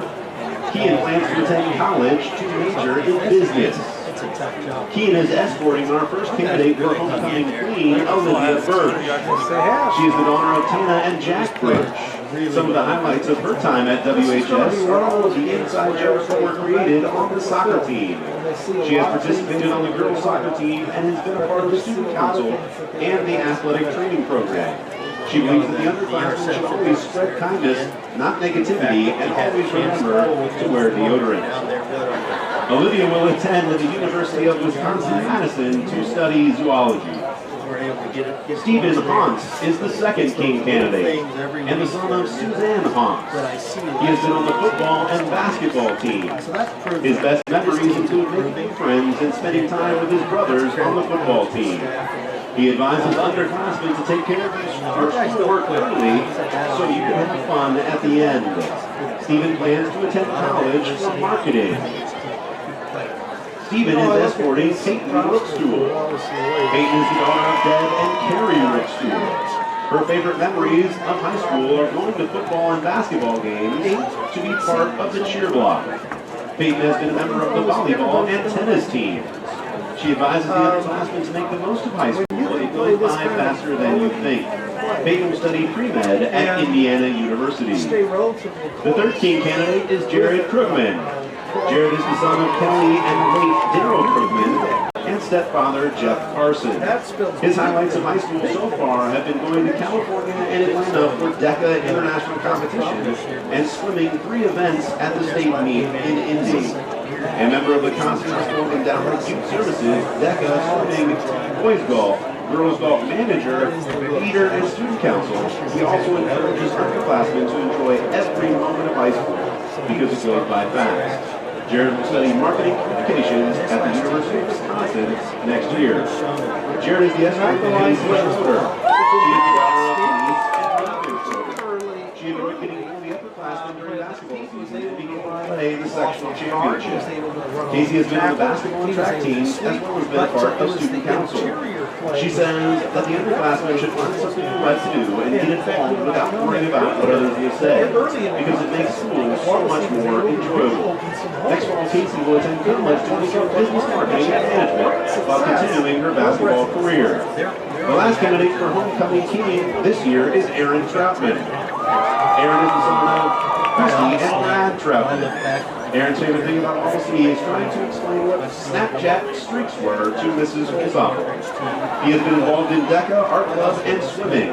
S21: Kean plans to attend college to major in business. Kean is escorting our first candidate for homecoming queen, Olivia Birch. She is the daughter of Tina and Jack Birch. Some of the highlights of her time at WHS are all of the inside jokes that were created on the soccer team. She has participated on the girls' soccer team and has been a part of the student council and the athletic training program. She believes that the underclassmen should always spread kindness, not negativity, and always remember to wear deodorant. Olivia will attend the University of Wisconsin-Madison to study zoology. Stephen Haunts is the second King candidate and the son of Suzanne Haunts. He has been on the football and basketball team. His best memories include making friends and spending time with his brothers on the football team. He advises underclassmen to take care of your schoolwork early so you can have fun at the end. Stephen plans to attend college for marketing. Stephen is escorting Peyton Rookstool. Peyton is the daughter of Deb and Carrie Rookstool. Her favorite memories of high school are going to football and basketball games to be part of the cheer block. Peyton has been a member of the volleyball and tennis teams. She advises the underclassmen to make the most of high school. It goes by faster than you think. Peyton studied pre-med at Indiana University. The third King candidate is Jared Krugman. Jared is the son of Kelly and late Daryl Krugman and stepfather Jeff Carson. His highlights of high school so far have been going to California and Atlanta for DECA international competition and swimming 3 events at the state meet in Indy. A member of the Constance Sport Endowment Youth Services, DECA swimming, boys golf, girls golf manager, leader, and student council, he also encourages underclassmen to enjoy every moment of high school because it goes by fast. Jared will study marketing communications at the University of Wisconsin next year. Jared is the escort to Haley Schroeder. She is the daughter of Denise and Robin Schroeder. She had been getting all the upperclassmen during basketball season and began to play in the sectional championship. Casey has been on the basketball and track teams as well as been a part of student council. She says that the underclassmen should find something they like to do and get involved without worrying about what others will say, because it makes school so much more enjoyable. Next fall, Casey will attend college to pursue business marketing and management while continuing her basketball career. The last candidate for homecoming king this year is Aaron Troutman. Aaron is the son of Christy and Brad Troutman. Aaron's favorite thing about Wawasee is trying to explain what Snapchat streaks were to Mrs. Holzapfel. He has been involved in DECA, art club, and swimming.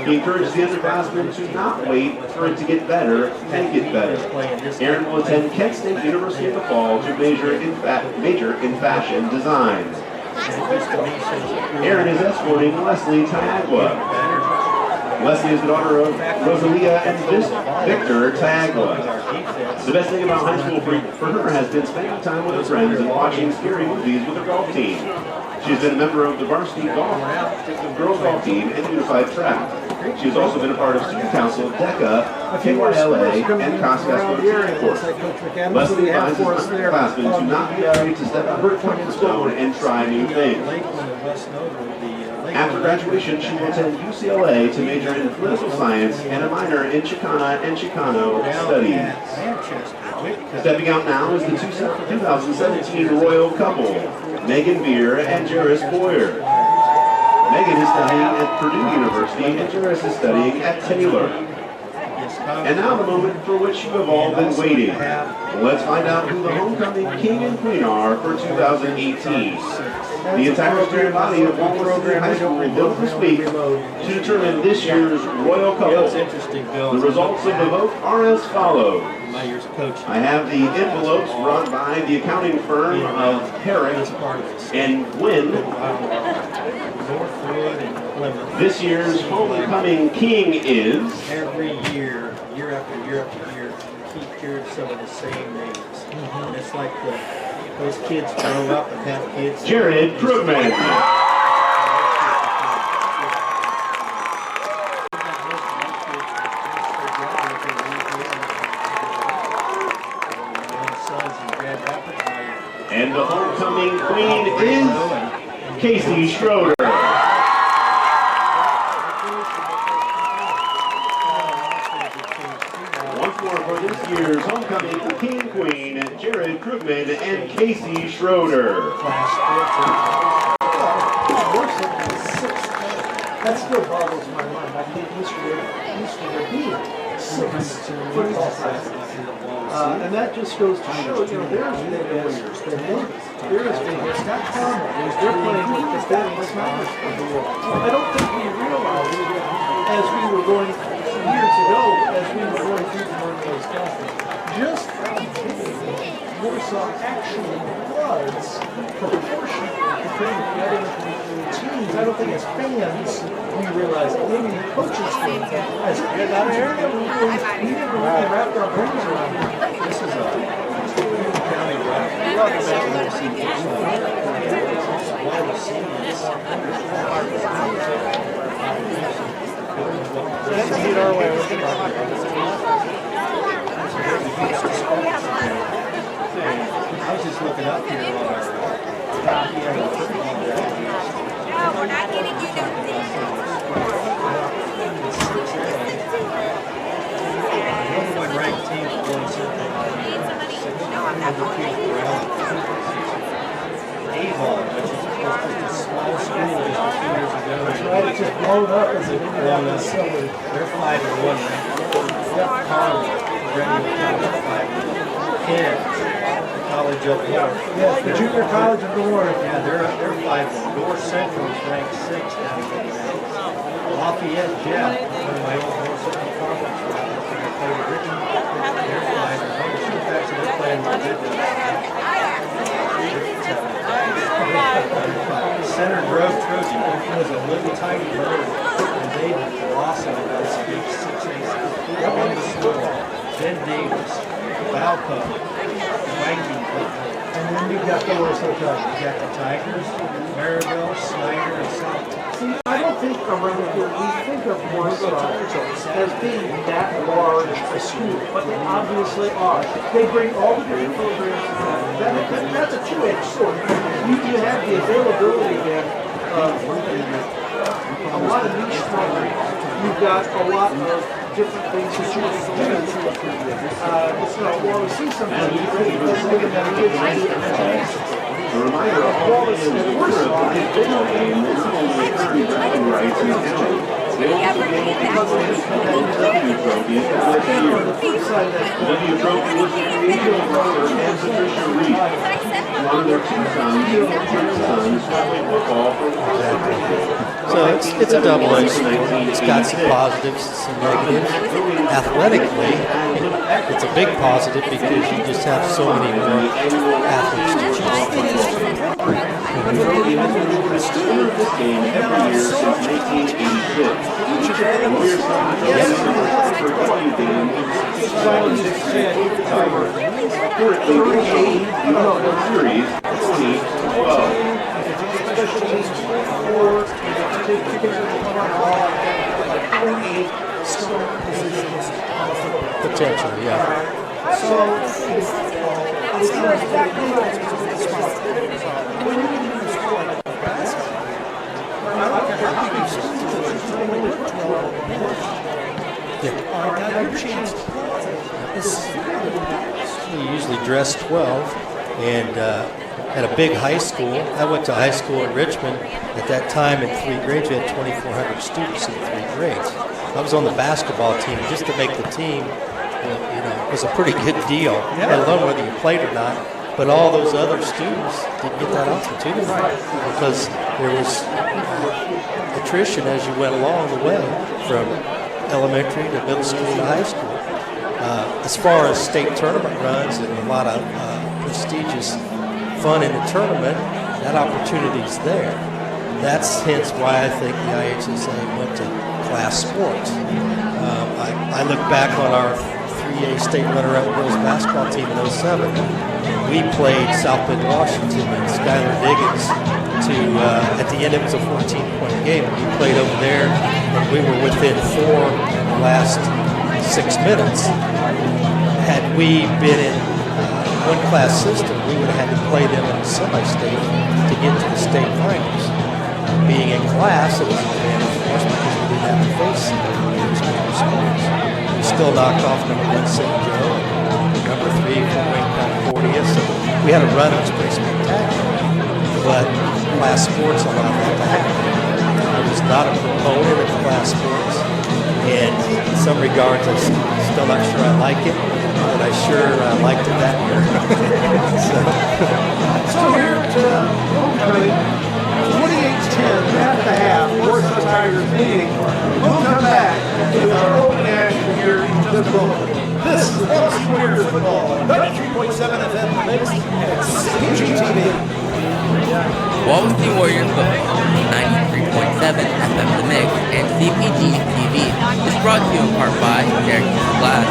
S21: He encourages the underclassmen to not wait for it to get better, make it better. Aaron will attend Kent State University in the fall to major in fashion design. Aaron is escorting Leslie Tayagua. Leslie is the daughter of Rosalia and Victor Tayagua. The best thing about high school for her has been spending time with her friends and watching scary movies with her golf team. She has been a member of the varsity girls golf team and unified track. She has also been a part of student council, DECA, KYLA, and Costco Cheering Court. Leslie advises underclassmen to not be afraid to step out of her comfort zone and try new things. After graduation, she will attend UCLA to major in political science and a minor in Chicana and Chicano studies. Stepping out now is the 2017 royal couple, Megan Beer and Jairus Boyer. Megan is studying at Purdue University and Jairus is studying at Taylor. And now the moment for which you have all been waiting. Let's find out who the homecoming king and queen are for 2018. The entire student body of Wawasee High School will vote this week to determine this year's royal couple. The results of the vote are as follows. I have the envelopes run by the accounting firm of Herrick and Gwynn. This year's homecoming king is...
S1: Every year, year after year after year, keep hearing some of the same names. And it's like those kids grow up and have kids.
S21: Jared Krugman. And the homecoming queen is Casey Schroeder. Once more for this year's homecoming king queen, Jared Krugman and Casey Schroeder.
S15: That still boggles my mind. I think used to there being 6 football practices. And that just goes to show, there's Vegas, there's Vegas, that's common. They're playing with the best numbers of the world. I don't think we realized, as we were going years ago, as we were going through one of those classes, just how big Warsaw actually was proportionally compared to the other teams. I don't think as fans we realize it. Maybe the coaches think as we didn't really wrap our brains around it.
S1: This is a county rock. I was just looking up here on our
S22: No, we're not getting you to
S1: one ranked team going something.
S22: No, I'm not going to.
S1: Avon, which is just a small school just a few years ago.
S15: That's right, it's just blown up as an Indianapolis suburb.
S1: They're 5-1 ranked. College, graduate college, 5. College up north.
S15: Yes, the junior college of the north.
S1: Yeah, they're 5-1. North Central is ranked 6th down in the ranks. Lafayette Jet, one of my old North Central conference rivals, they play with Richmond. They're 5-1. Actually, they're playing with Richmond. Center Grove Trojan was a little tiny bird, and they blossomed in this big 6A. One was small. Ben Davis, Valpo, Viking Club.
S15: And then you got the Warsaw Tigers.
S1: You got the Tigers, Maryville, Snyder, and South.
S15: See, I don't think around here we think of Warsaw as being that large a school, but they obviously are. They bring all the different programs together. That's a two-edged sword. You have the availability then of a lot of niche programs. You've got a lot of different things that you can do. Well, we see sometimes you really look at that kids.
S21: A reminder of all the Warsaw is video game is only bragging rights in town. They also gained the W Trophy this year. The W Trophy was created on Robert and Patricia Reed. One of their two sons playing football for Warsaw.
S4: So it's a double-edged sword. It's got some positives and some negatives. Athletically, it's a big positive because you just have so many more athletes to choose from.
S21: The trophy has been the winner of this game every year since 1986. And Warriors have for W game currently leading the World Series 20-12.
S4: Potentially, yeah. We usually dress 12, and at a big high school, I went to high school in Richmond. At that time, in 3 grades, we had 2,400 students in 3 grades. I was on the basketball team. Just to make the team, was a pretty good deal, let alone whether you played or not. But all those other students didn't get that opportunity because there was attrition as you went along the way from elementary to middle school to high school. As far as state tournament runs and a lot of prestigious fun in the tournament, that opportunity's there. That's hence why I think the IHSA went to class sports. I look back on our 3A state runner-up girls basketball team in 07. We played South Bend, Washington, and Skylar Diggins to, at the end it was a 14-point game. We played over there, and we were within 4 in the last 6 minutes. Had we been in one-class system, we would have had to play them in the semi-state to get to the state finals. Being in class, it was an advantage for us because we didn't have to face schools. We still knocked off number 1 St. Joe and number 3 from Wayne County 40th. So we had a run that was pretty spectacular. But class sports allowed that to happen. I was not a proponent of class sports, and in some regards, I'm still not sure I like it, but I sure liked it that year.
S15: So here at homecoming, 28-10 at the half, Warsaw Tigers leading. We'll come back with our open action here in just a moment. This is Wawasee Warriors football, 93.7 FM Mix and CPG-TV.
S6: Wawasee Warrior Football, 93.7 FM The Mix, and CPG TV is brought to you in part by Syracuse Glass,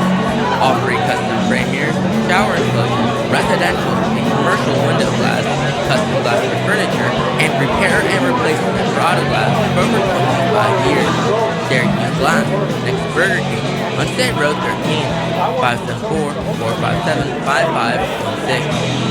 S6: offering custom frame mirrors, shower enclosures, residential and commercial window glass, custom glass for furniture, and repair and replacement of auto glass for over 25 years. Syracuse Glass, next to Burger King, on State Road 13, 574-457-5516.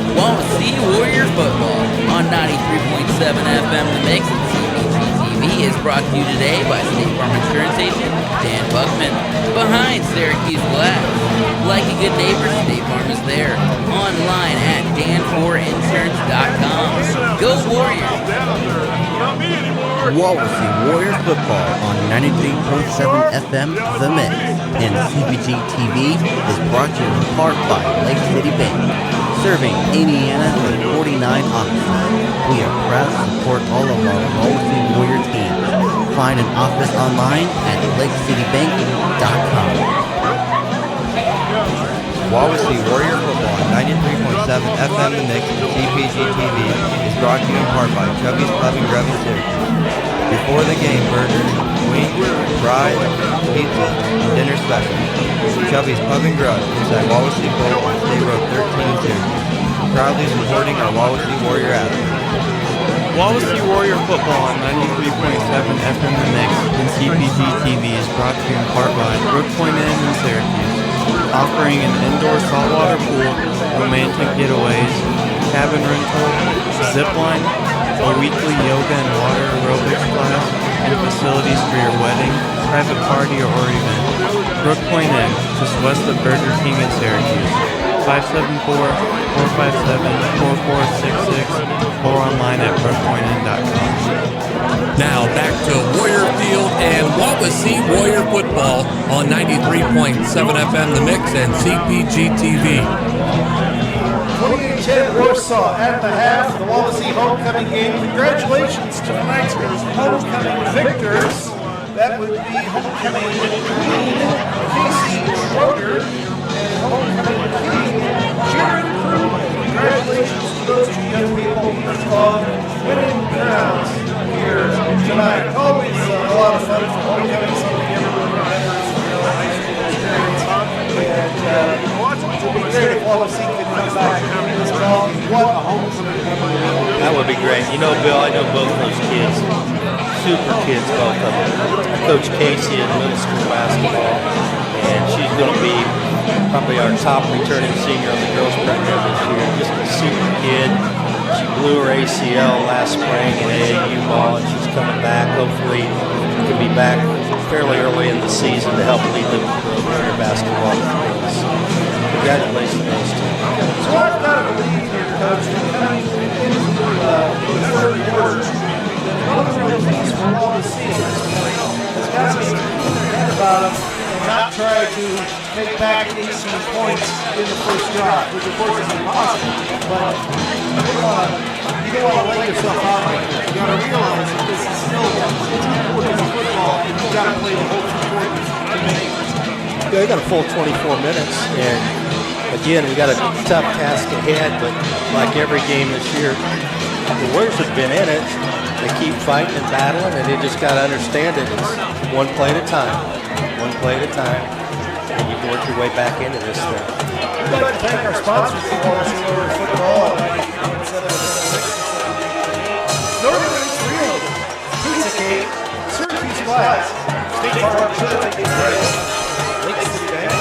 S6: Wawasee Warrior Football on 93.7 FM The Mix and CBG TV is brought to you today by State Farm Insurance Agent Dan Buckman. Behind Syracuse Glass. Like a good neighbor, State Farm is there. Online at dan4insurance.com. Go Warriors!
S9: Wawasee Warrior Football on 93.7 FM The Mix and CBG TV is brought to you in part by Lake City Bank, serving Indiana for 49 offices. We are proud to support all of our Wawasee Warrior teams. Find an office online at lakecitybank.com.
S10: Wawasee Warrior Football on 93.7 FM The Mix and CPG TV is brought to you in part by Chubby's Pub and Grub in Syracuse. Before the game, burgers, wings, fries, pizza, and dinner specials. Chubby's Pub and Grub inside Wawasee Bowl on State Road 13 in Syracuse. Proudly supporting our Wawasee Warrior athletes.
S11: Wawasee Warrior Football on 93.7 FM The Mix and CPG TV is brought to you in part by Brook Point Inn in Syracuse, offering an indoor saltwater pool, romantic getaways, cabin rental, zip line, a weekly yoga and water aerobics class, and facilities for your wedding, private party, or event. Brook Point Inn, just west of Burger King in Syracuse. 574-457-4466 or online at brookpointinn.com.
S2: Now back to Warrior Field and Wawasee Warrior Football on 93.7 FM The Mix and CPG TV.
S3: 28-10 Warsaw at the half, the Wawasee homecoming game. Congratulations to tonight's homecoming victors. That would be homecoming queen Casey Schroeder and homecoming king Jared Krugman. Congratulations to those two young people on winning crowns here tonight. Always a lot of fun for homecoming, something everyone remembers from their high school experience. And it would be great if Wawasee could come back as well. What a homecoming memory.
S4: That would be great. You know, Bill, I know both those kids. Super kids, both of them. I coach Casey in middle school basketball, and she's going to be probably our top returning senior on the girls program this year. Just a super kid. She blew her ACL last spring in AAU ball, and she's coming back. Hopefully, can be back fairly early in the season to help lead the junior basketball girls. Congratulations to those two.
S3: So I've got to believe here, Coach, coming into the third quarter, one of the real things for Wawasee at this point has got to be think about them and not try to make back 18 points in the first drive, which of course is impossible. But you don't want to let yourself out like that. You got to realize that this is still important football, and you've got to play the whole quarters to make it.
S4: Yeah, we got a full 24 minutes, and again, we got a tough task ahead, but like every game this year, the Warriors have been in it. They keep fighting and battling, and they just got to understand it. It's one play at a time, and you can work your way back into this thing.
S3: We'd like to thank our sponsors for Wawasee Warrior Football at 93.7 Northern Lakes Realty, Pizza Cake, Syracuse Glass, State Farm Insurance, Lake City Bank,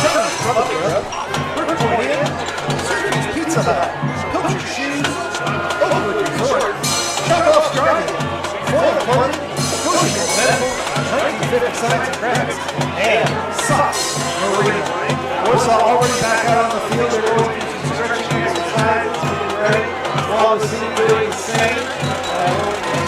S3: Chubby's Pub and Grub, Brook Point Inn, Warsaw already back out on the field. They're going to some stretching exercises, getting ready. Wawasee doing the same.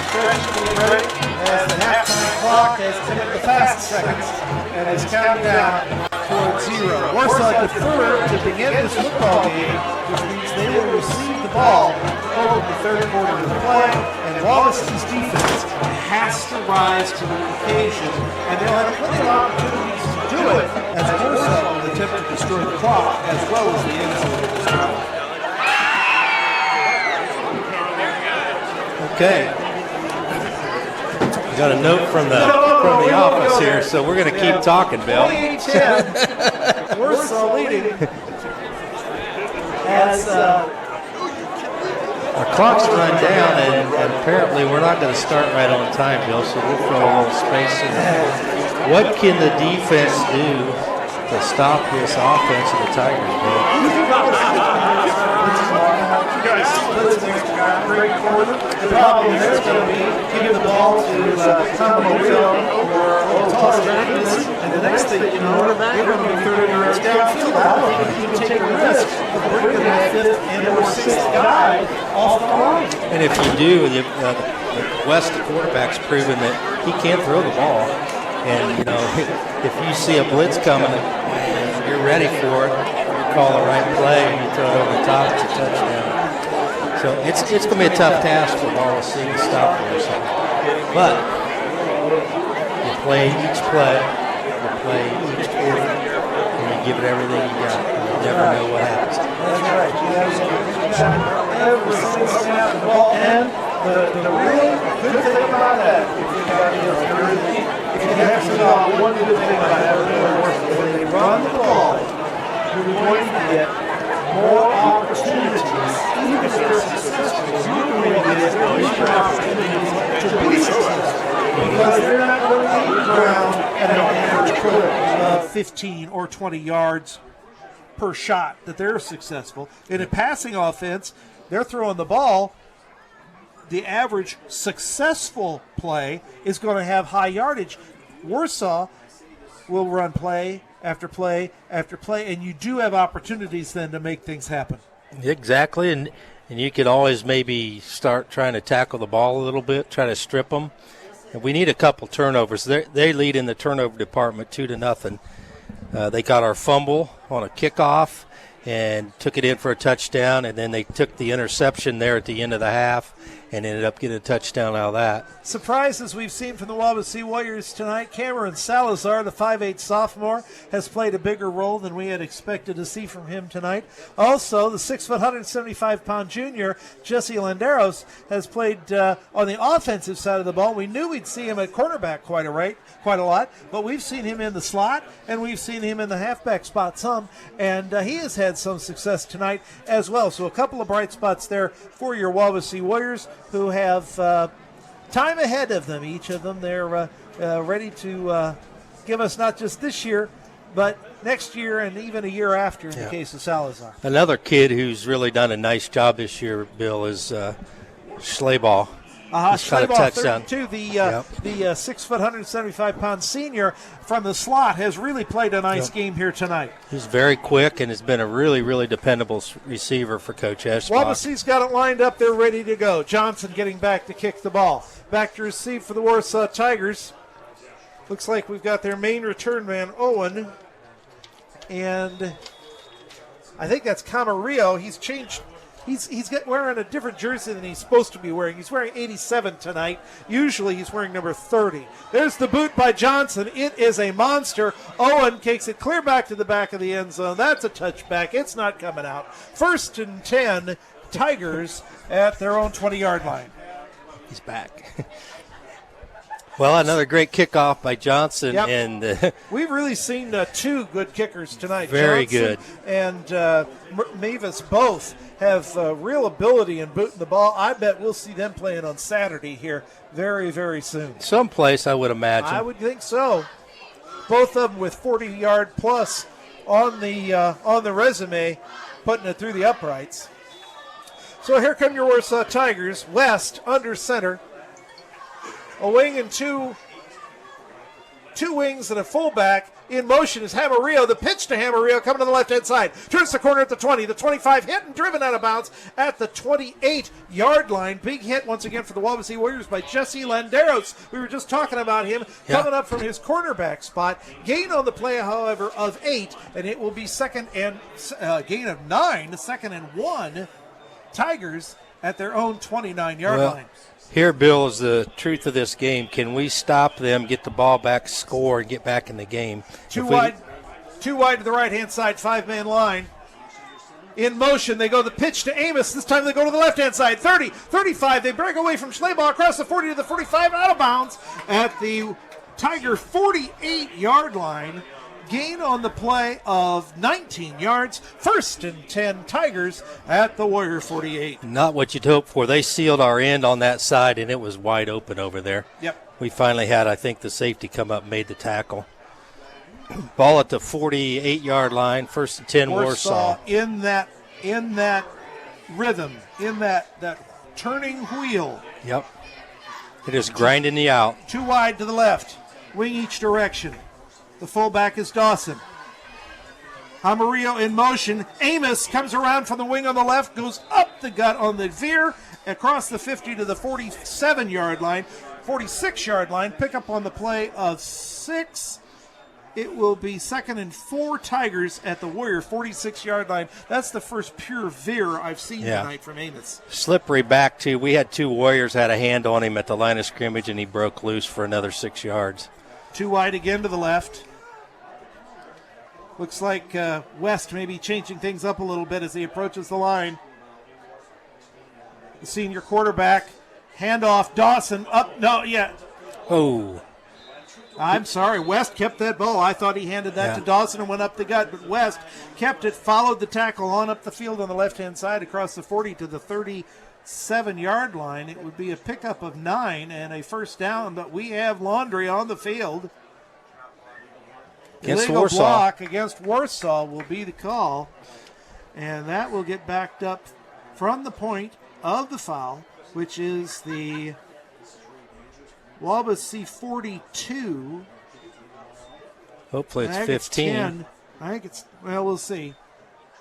S3: Stretching, getting ready. As the halftime clock has entered the fast seconds and is counting down towards 0. Warsaw deferred to begin this football game, which means they will receive the ball over the third quarter of the play, and Wawasee's defense has to rise to the occasion, and they'll have plenty of opportunities to do it as Warsaw will attempt to destroy the clock as well as the end zone as well.
S4: Okay. We got a note from the office here, so we're going to keep talking, Bill.
S3: 28-10, Warsaw leading as
S4: our clock's run down, and apparently we're not going to start right on time, Bill, so we'll throw a little space in there. What can the defense do to stop this offense of the Tigers, Bill?
S3: The problem there is going to be giving the ball to Tom O'Reilly or toss it and the next thing you know, they're going to be 30 yards downfield. You can take a risk of bringing that fifth and or sixth guy off the line.
S4: And if you do, West, the quarterback's proven that he can't throw the ball. And, you know, if you see a blitz coming and you're ready for it, you call the right play and you throw it over the top, it's a touchdown. So it's going to be a tough task for Wawasee to stop Warsaw. But you play each play, you play each quarter, and you give it everything you got. You never know what happens.
S3: That's right. Every single snap of the ball. And the real good thing about that, if you have to know one good thing about that, when they run the ball, you're going to get more opportunities. Even if they're successful, you're going to get more opportunities to be successful. Because they're not going to leave the ground at an average clip of 15 or 20 yards per shot that they're successful. In a passing offense, they're throwing the ball. The average successful play is going to have high yardage. Warsaw will run play after play after play, and you do have opportunities then to make things happen.
S4: Exactly, and you could always maybe start trying to tackle the ball a little bit, try to strip them. And we need a couple turnovers. They lead in the turnover department 2-0. They got our fumble on a kickoff and took it in for a touchdown, and then they took the interception there at the end of the half and ended up getting a touchdown out of that.
S3: Surprises we've seen from the Wawasee Warriors tonight. Cameron Salazar, the 5'8 sophomore, has played a bigger role than we had expected to see from him tonight. Also, the 6', 175-pound junior, Jesse Landeros, has played on the offensive side of the ball. We knew we'd see him at cornerback quite a lot, but we've seen him in the slot, and we've seen him in the halfback spot some, and he has had some success tonight as well. So a couple of bright spots there for your Wawasee Warriors, who have time ahead of them, each of them. They're ready to give us not just this year, but next year and even a year after in the case of Salazar.
S4: Another kid who's really done a nice job this year, Bill, is Schleybaugh.
S3: Schleybaugh, 32, the 6', 175-pound senior from the slot, has really played a nice game here tonight.
S4: He's very quick and has been a really, really dependable receiver for Coach Eschbach.
S3: Wawasee's got it lined up. They're ready to go. Johnson getting back to kick the ball. Back to receive for the Warsaw Tigers. Looks like we've got their main return man, Owen. And I think that's Camarillo. He's changed. He's wearing a different jersey than he's supposed to be wearing. He's wearing 87 tonight. Usually he's wearing number 30. There's the boot by Johnson. It is a monster. Owen kicks it clear back to the back of the end zone. That's a touchback. It's not coming out. 1st and 10, Tigers at their own 20-yard line.
S4: He's back. Well, another great kickoff by Johnson.
S3: Yep.
S4: And
S3: we've really seen two good kickers tonight.
S4: Very
S3: Johnson
S4: good.
S3: And Mavis both have real ability in booting the ball. I bet we'll see them playing on Saturday here very, very soon.
S4: Someplace, I would imagine.
S3: I would think so. Both of them with 40-yard plus on the resume, putting it through the uprights. So here come your Warsaw Tigers. West under center. A wing and two wings and a fullback. in motion is Hamarillo. The pitch to Hamarillo coming to the left-hand side. Turns the corner at the 20. The 25 hit and driven out of bounds at the 28-yard line. Big hit once again for the Wawasee Warriors by Jesse Landeros. We were just talking about him coming up from his cornerback spot. Gain on the play, however, of 8, and it will be gain of 9, 2nd and 1. Tigers at their own 29-yard line.
S4: Here, Bill, is the truth of this game. Can we stop them, get the ball back, score, and get back in the game?
S3: Too wide to the right-hand side, 5-man line. In motion, they go the pitch to Amos. This time they go to the left-hand side, 30, 35. They break away from Schleybaugh across the 40 to the 45, out of bounds at the Tiger 48-yard line. Gain on the play of 19 yards. 1st and 10 Tigers at the Warrior 48.
S4: Not what you'd hope for. They sealed our end on that side, and it was wide open over there.
S3: Yep.
S4: We finally had, I think, the safety come up and made the tackle. Ball at the 48-yard line. 1st and 10 Warsaw.
S3: In that rhythm, in that turning wheel.
S4: Yep. It is grinding you out.
S3: Too wide to the left. Wing each direction. The fullback is Dawson. Hamarillo in motion. Amos comes around from the wing on the left, goes up the gut on the veer, across the 50 to the 47-yard line, 46-yard line. Pick up on the play of 6. It will be 2nd and 4 Tigers at the Warrior 46-yard line. That's the first pure veer I've seen tonight from Amos.
S4: Slippery back, too. We had 2 Warriors had a hand on him at the line of scrimmage, and he broke loose for another 6 yards.
S3: Too wide again to the left. Looks like West may be changing things up a little bit as he approaches the line. The senior quarterback, handoff, Dawson up. No, yeah.
S4: Oh.
S3: I'm sorry, West kept that ball. I thought he handed that to Dawson and went up the gut, but West kept it, followed the tackle on up the field on the left-hand side across the 40 to the 37-yard line. It would be a pickup of 9 and a first down, but we have Laundry on the field.
S4: Against
S3: Illegal
S4: Warsaw.
S3: block against Warsaw will be the call, and that will get backed up from the point of the foul, which is the Wawasee 42.
S4: Hopefully it's
S3: I think
S4: 15.
S3: 10. I think it's, well, we'll see.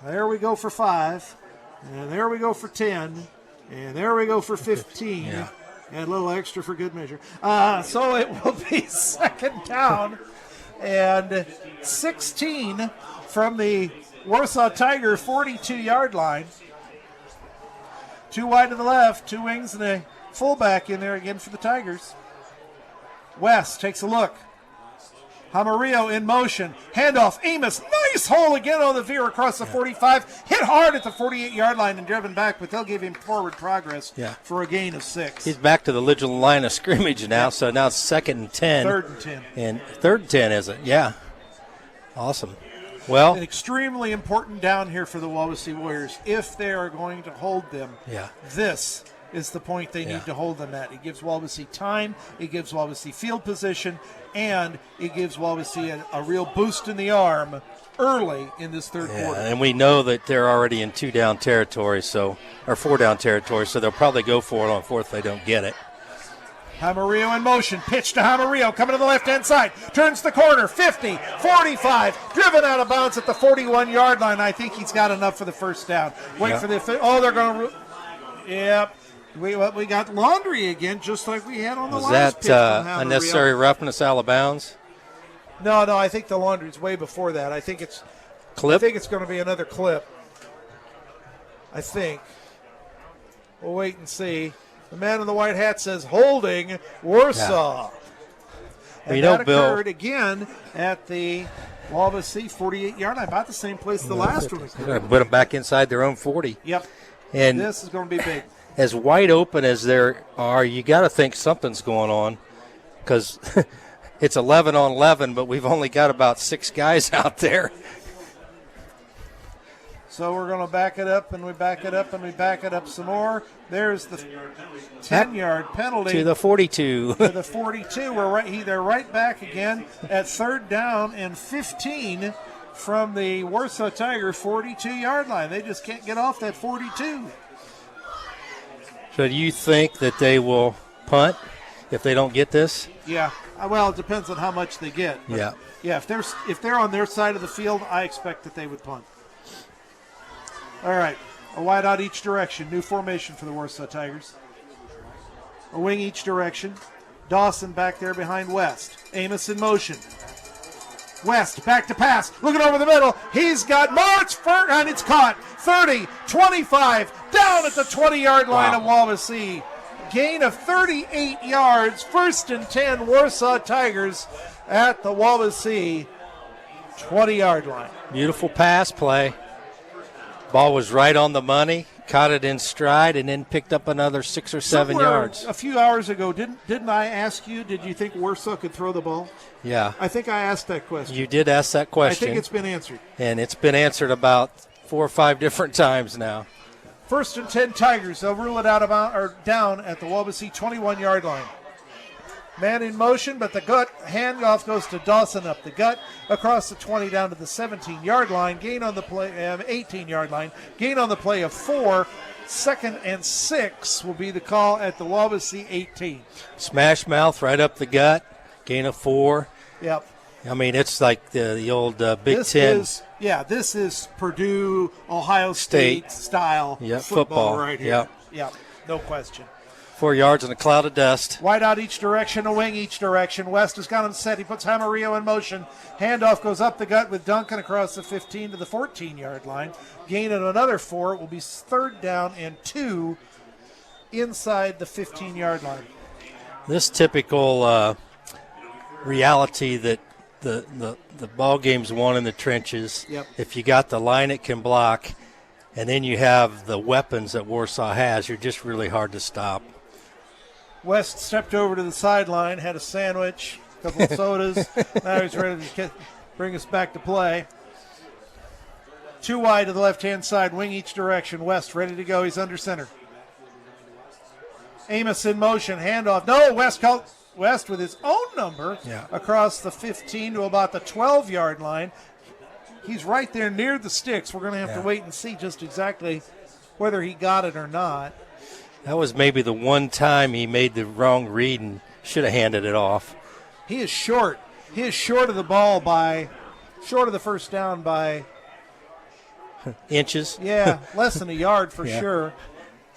S3: There we go for 5, and there we go for 10, and there we go for 15. And a little extra for good measure. So it will be 2nd down and 16 from the Warsaw Tiger 42-yard line. Too wide to the left, 2 wings and a fullback in there again for the Tigers. West takes a look. Hamarillo in motion. Handoff. Amos. Nice hole again on the veer across the 45. Hit hard at the 48-yard line and driven back, but they'll give him forward progress for a gain of 6.
S4: He's back to the original line of scrimmage now, so now it's 2nd and 10.
S3: 3rd and 10.
S4: And 3rd and 10, is it? Yeah. Awesome. Well,
S3: extremely important down here for the Wawasee Warriors if they are going to hold them. This is the point they need to hold them at. It gives Wawasee time, it gives Wawasee field position, and it gives Wawasee a real boost in the arm early in this third quarter.
S4: And we know that they're already in 2-down territory, or 4-down territory, so they'll probably go for it on 4th if they don't get it.
S3: Hamarillo in motion. Pitch to Hamarillo. Coming to the left-hand side. Turns the corner. 50, 45. Driven out of bounds at the 41-yard line. I think he's got enough for the first down. Wait for the... Oh, they're going to... Yep. We got Laundry again, just like we had on the last pitch.
S4: Was that unnecessary roughness out of bounds?
S3: No, I think the Laundry's way before that. I think it's...
S4: Clip?
S3: I think it's going to be another clip. I think. We'll wait and see. The man in the white hat says holding Warsaw. And that occurred again at the Wawasee 48-yard line, about the same place the last one occurred.
S4: Put them back inside their own 40.
S3: Yep.
S4: And
S3: this is going to be big.
S4: As wide open as there are, you got to think something's going on because it's 11 on 11, but we've only got about 6 guys out there.
S3: So we're going to back it up, and we back it up, and we back it up some more. There's the 10-yard penalty.
S4: To the 42.
S3: To the 42. They're right back again at 3rd down and 15 from the Warsaw Tiger 42-yard line. They just can't get off that 42.
S4: So do you think that they will punt if they don't get this?
S3: Yeah, Well, it depends on how much they get. But
S4: Yeah.
S3: Yeah, if they're on their side of the field, I expect that they would punt. All right. A wide out each direction. New formation for the Warsaw Tigers. A wing each direction. Dawson back there behind West. Amos in motion. West back to pass. Looking over the middle. He's got March and it's caught. 30, 25, down at the 20-yard line of Wawasee. Gain of 38 yards. 1st and 10 Warsaw Tigers at the Wawasee 20-yard line.
S4: Beautiful pass play. Ball was right on the money, caught it in stride, and then picked up another 6 or 7
S3: Somewhere
S4: yards.
S3: A few hours ago, didn't I ask you, did you think Warsaw could throw the ball?
S4: Yeah.
S3: I think I asked that question.
S4: You did ask that question.
S3: I think it's been answered.
S4: And it's been answered about 4 or 5 different times now.
S3: 1st and 10 Tigers. They'll rule it out down at the Wawasee 21-yard line. Man in motion, but the handoff goes to Dawson up the gut, across the 20 down to the 17-yard line. Gain on the play, 18-yard line. Gain on the play of 4. 2nd and 6 will be the call at the Wawasee 18.
S4: Smash mouth right up the gut. Gain of 4.
S3: Yep.
S4: I mean, it's like the old Big Ten.
S3: This is Purdue, Ohio State style football right here. Yep, no question.
S4: 4 yards in a cloud of dust.
S3: Wide out each direction, a wing each direction. West has got him set. He puts Jamarillo in motion. Handoff goes up the gut with Duncan across the 15 to the 14-yard line. Gain of another 4. It will be 3rd down and 2 inside the 15-yard line.
S4: This typical reality that the ball game's won in the trenches.
S3: Yep.
S4: If you got the line it can block, and then you have the weapons that Warsaw has, you're just really hard to stop.
S3: West stepped over to the sideline, had a sandwich, a couple of sodas. Now he's ready to bring us back to play. 2 wide to the left-hand side, wing each direction. West ready to go. He's under center. Amos in motion, handoff. No, West with his own number across the 15 to about the 12-yard line. He's right there near the sticks. We're going to have to wait and see just exactly whether he got it or not.
S4: That was maybe the one time he made the wrong read and should have handed it off.
S3: He is short. He is short of the ball short of the first down by
S4: inches.
S3: Yeah, less than a yard for sure.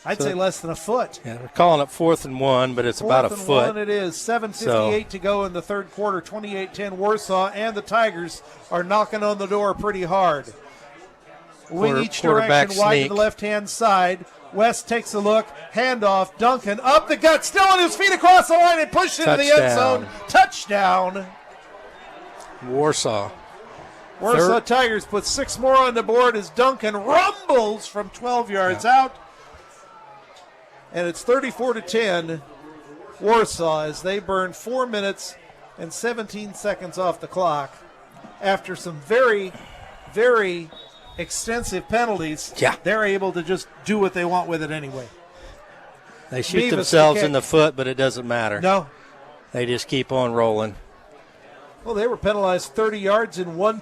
S3: I'd say less than a foot.
S4: Yeah, we're calling it 4th and 1, but it's about a foot.
S3: 4th and 1 it is. 7:58 to go in the third quarter. 28-10 Warsaw, and the Tigers are knocking on the door pretty hard. Wing each direction, wide to the left-hand side. West takes a look. Handoff. Duncan up the gut. Still on his feet across the line and pushed into the end zone. Touchdown.
S4: Warsaw.
S3: Warsaw Tigers put 6 more on the board as Duncan rumbles from 12 yards out. And it's 34-10 Warsaw as they burn 4 minutes and 17 seconds off the clock after some very, very extensive penalties.
S4: Yeah.
S3: They're able to just do what they want with it anyway.
S4: They shoot themselves in the foot, but it doesn't matter.
S3: No.
S4: They just keep on rolling.
S3: Well, they were penalized 30 yards in one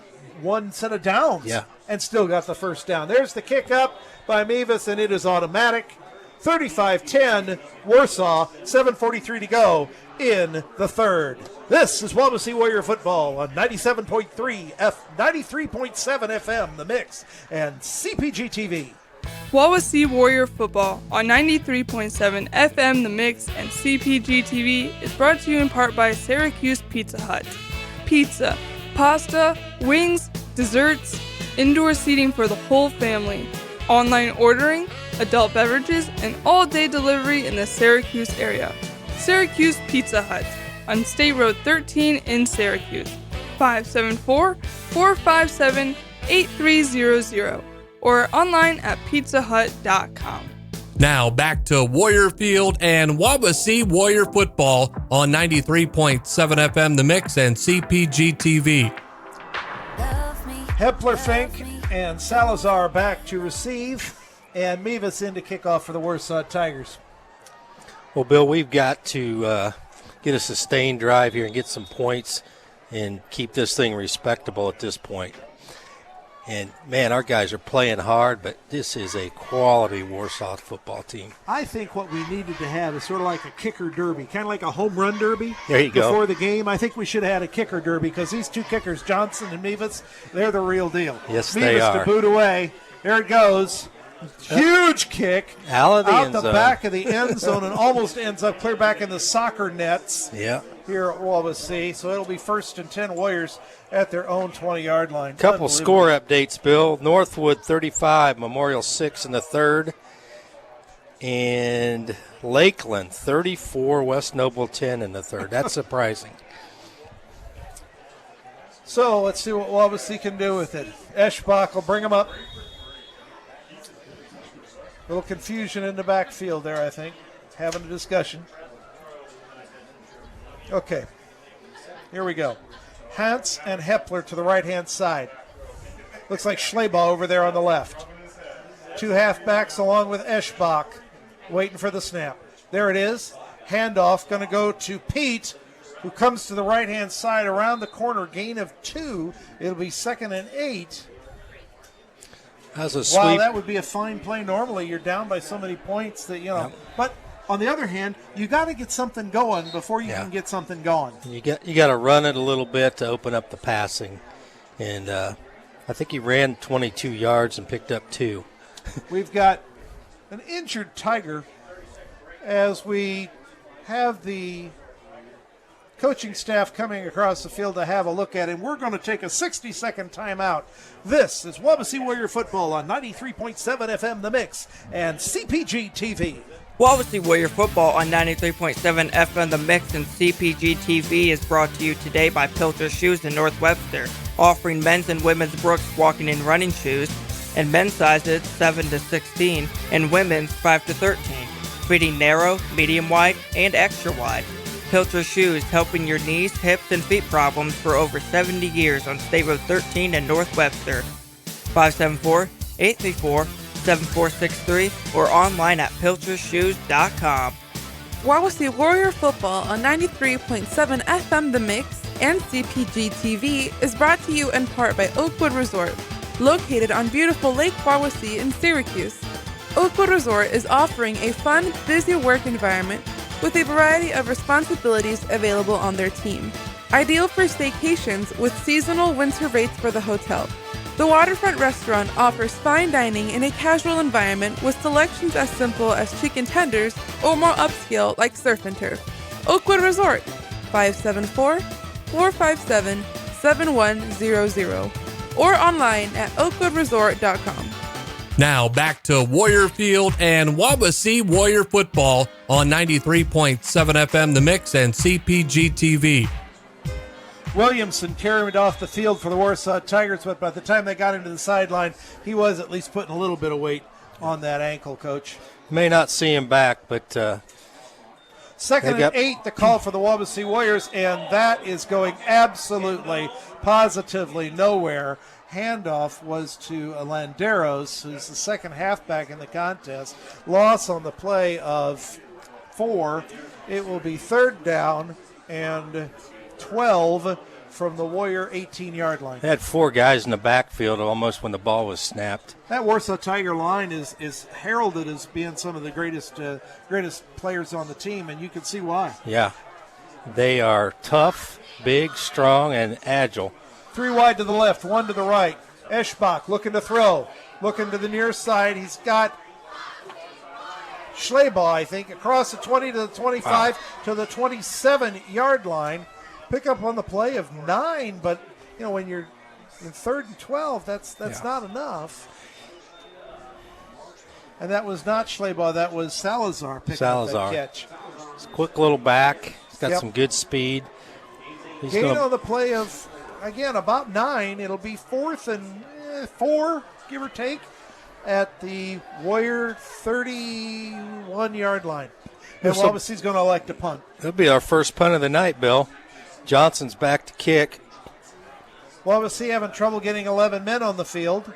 S3: set of downs.
S4: Yeah.
S3: And still got the first down. There's the kick up by Mevis, and it is automatic. 35-10 Warsaw, 7:43 to go in the third. This is Wawasee Warrior football on 93.7 FM, The Mix, and CPG TV.
S12: Wawasee Warrior football on 93.7 FM, The Mix, and CPG TV is brought to you in part by Syracuse Pizza Hut. Pizza, pasta, wings, desserts, indoor seating for the whole family, online ordering, adult beverages, and all-day delivery in the Syracuse area. Syracuse Pizza Hut on State Road 13 in Syracuse. 574-457-8300 or online at pizzahut.com.
S2: Now back to Warrior Field and Wawasee Warrior football on 93.7 FM The Mix and CPG TV.
S3: Hepler, Fink, and Salazar back to receive, and Mevis in to kick off for the Warsaw Tigers.
S4: Well, Bill, we've got to get a sustained drive here and get some points and keep this thing respectable at this point. And, man, our guys are playing hard, but this is a quality Warsaw football team.
S3: I think what we needed to have is sort of like a kicker derby, kind of like a home run derby.
S4: There you go.
S3: Before the game, I think we should have had a kicker derby because these two kickers, Johnson and Mevis, they're the real deal.
S4: Yes,
S3: Mevis
S4: they are.
S3: to boot away. There it goes. Huge kick
S4: out
S3: the back of the end zone and almost ends up clear back in the soccer nets.
S4: Yeah.
S3: Here at Wawasee. So it'll be 1st and 10 Warriors at their own 20-yard line.
S4: Couple score updates, Bill. Northwood 35, Memorial 6 in the third. And Lakeland 34, West Noble 10 in the third. That's surprising.
S3: So let's see what Wawasee can do with it. Eschbach will bring him up. Little confusion in the backfield there, I think. Having a discussion. Okay. Here we go. Hans and Hepler to the right-hand side. Looks like Schlebaugh over there on the left. Two halfbacks along with Eschbach waiting for the snap. There it is. Handoff going to go to Pete, who comes to the right-hand side around the corner. Gain of 2. It'll be 2nd and 8.
S4: That's a sweep.
S3: Wow, that would be a fine play. Normally, you're down by so many points that, But on the other hand, you got to get something going before you can get something going.
S4: You got to run it a little bit to open up the passing. And I think he ran 22 yards and picked up 2.
S3: We've got an injured Tiger as we have the coaching staff coming across the field to have a look at him. We're going to take a 60-second timeout. This is Wawasee Warrior Football on 93.7 FM The Mix and CPG TV.
S13: Wawasee Warrior Football on 93.7 FM The Mix and CPG TV is brought to you today by Pilcher Shoes in North Webster, offering men's and women's Brooks walking and running shoes, and men's sizes 7 to 16 and women's 5 to 13, fitting narrow, medium wide, and extra wide. Pilcher Shoes, helping your knees, hips, and feet problems for over 70 years on State Road 13 in North Webster. 574-834-7463 or online at pilchershoes.com.
S14: Wawasee Warrior Football on 93.7 FM The Mix and CPG TV is brought to you in part by Oakwood Resort, located on beautiful Lake Wawasee in Syracuse. Oakwood Resort is offering a fun, busy work environment with a variety of responsibilities available on their team. Ideal for staycations with seasonal winter rates for the hotel. The Waterfront Restaurant offers fine dining in a casual environment with selections as simple as chicken tenders or more upscale like surf and turf. Oakwood Resort, 574-457-7100 or online at oakwoodresort.com.
S2: Now back to Warrior Field and Wawasee Warrior Football on 93.7 FM The Mix and CPG TV.
S3: Williamson carried it off the field for the Warsaw Tigers, but by the time they got into the sideline, he was at least putting a little bit of weight on that ankle, Coach.
S4: May not see him back, but
S3: 2nd and 8, the call for the Wawasee Warriors, and that is going absolutely, positively nowhere. Handoff was to Landeros, who's the second halfback in the contest. Loss on the play of 4. It will be 3rd down and 12 from the Warrior 18-yard line.
S4: they had 4 guys in the backfield almost when the ball was snapped.
S3: That Warsaw Tiger line is heralded as being some of the greatest players on the team, and you can see why.
S4: Yeah, they are tough, big, strong, and agile.
S3: 3 wide to the left, 1 to the right. Eschbach looking to throw. Looking to the near side. He's got Schlebaugh, I think, across the 20 to the 25 to the 27-yard line. Pick up on the play of 9, but, when you're in 3rd and 12, that's not enough. And that was not Schlebaugh. That was Salazar picking up that catch.
S4: It's a quick little back. He's got some good speed.
S3: Gain on the play of, again, about 9. It'll be 4th and 4, give or take, at the Warrior 31-yard line. And Wawasee's going to elect to punt.
S4: It'll be our first punt of the night, Bill. Johnson's back to kick.
S3: Wawasee having trouble getting 11 men on the field.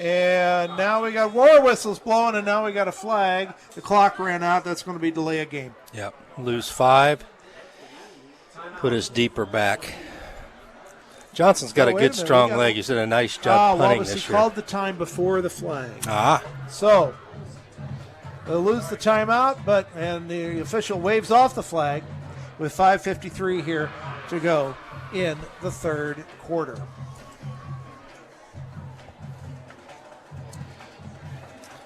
S3: And now we got war whistles blowing, and now we got a flag. The clock ran out. That's going to be delay a game.
S4: Yep. Lose 5. Put us deeper back. Johnson's got
S3: Oh,
S4: a
S3: wait
S4: good,
S3: a minute,
S4: strong
S3: we got-
S4: leg. He's done a nice job punting
S3: Wawasee
S4: this year.
S3: called the time before the flag.
S4: Ah.
S3: So they'll lose the timeout, and the official waves off the flag with 5:53 here to go in the third quarter.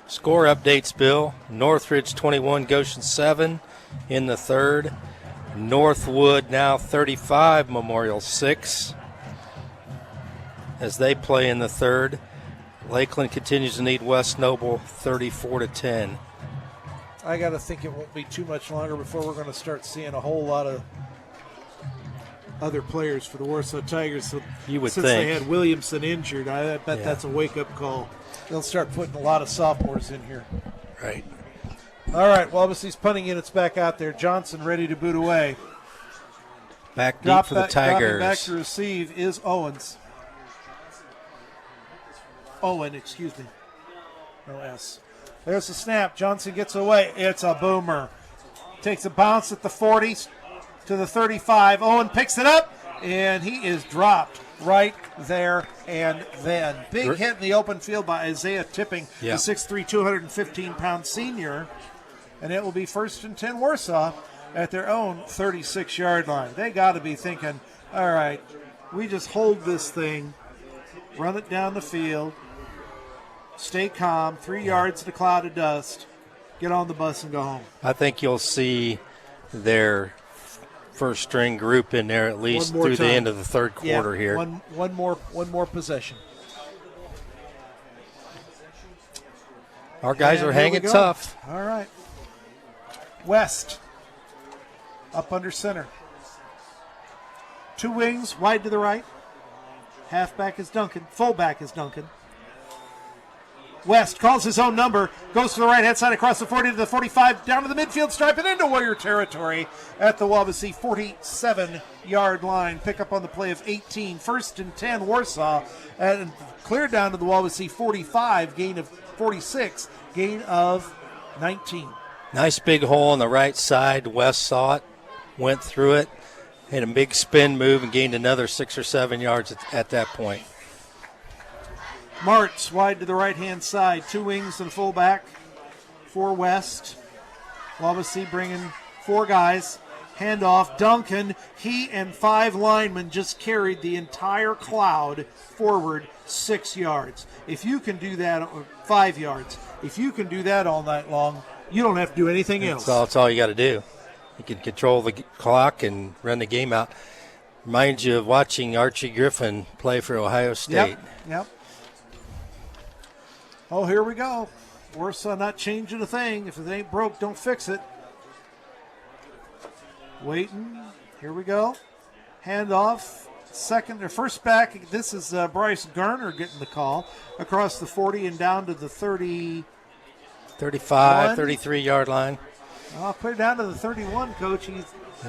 S4: Score updates, Bill. Northridge 21, Goshen 7 in the third. Northwood now 35, Memorial 6 as they play in the third. Lakeland continues to need West Noble 34-10.
S3: I got to think it won't be too much longer before we're going to start seeing a whole lot of other players for the Warsaw Tigers. So
S4: You would
S3: since
S4: think.
S3: they had Williamson injured, I bet that's a wake-up call. They'll start putting a lot of sophomores in here.
S4: Right.
S3: All right, Wawasee's punting units back out there. Johnson ready to boot away.
S4: Back deep for the
S3: Dropping
S4: Tigers.
S3: back to receive is Owens. Owen, excuse me. No S. There's the snap. Johnson gets away. It's a boomer. Takes a bounce at the 40 to the 35. Owen picks it up, and he is dropped right there and then. Big hit in the open field by Isaiah Tipping,
S4: Yeah.
S3: the 6'3", 215-pound senior. And it will be 1st and 10 Warsaw at their own 36-yard line. They got to be thinking, all right, we just hold this thing, run it down the field, stay calm, 3 yards in a cloud of dust, get on the bus and go home.
S4: I think you'll see their first string group in there at least
S3: One more
S4: through the
S3: time.
S4: end of the third quarter
S3: Yeah,
S4: here.
S3: One more possession.
S4: Our guys
S3: And
S4: are
S3: here we
S4: hanging
S3: go.
S4: tough.
S3: All right. West, up under center. Two wings, wide to the right. Halfback is Duncan. Fullback is Duncan. West calls his own number, goes to the right-hand side across the 40 to the 45, down to the midfield stripe and into Warrior territory at the Wawasee 47-yard line. Pick up on the play of 18, 1st and 10 Warsaw, and cleared down to the Wawasee 45, gain of 46, gain of 19.
S4: Nice big hole on the right side. West saw it, went through it, had a big spin move, and gained another 6 or 7 yards at that point.
S3: Martz wide to the right-hand side. Two wings and a fullback for West. Wawasee bringing 4 guys. Handoff. Duncan, he and 5 linemen just carried the entire cloud forward 6 yards. If you can do that, 5 yards. If you can do that all night long, you don't have to do anything else.
S4: That's all you got to do. You can control the clock and run the game out. Reminds you of watching Archie Griffin play for Ohio State.
S3: Yep. Oh, here we go. Warsaw not changing a thing. If it ain't broke, don't fix it. Waiting. Here we go. Handoff. First back. This is Bryce Garner getting the call across the 40 and down to the 30.
S4: 35, 33-yard line.
S3: I'll put it down to the 31, Coach.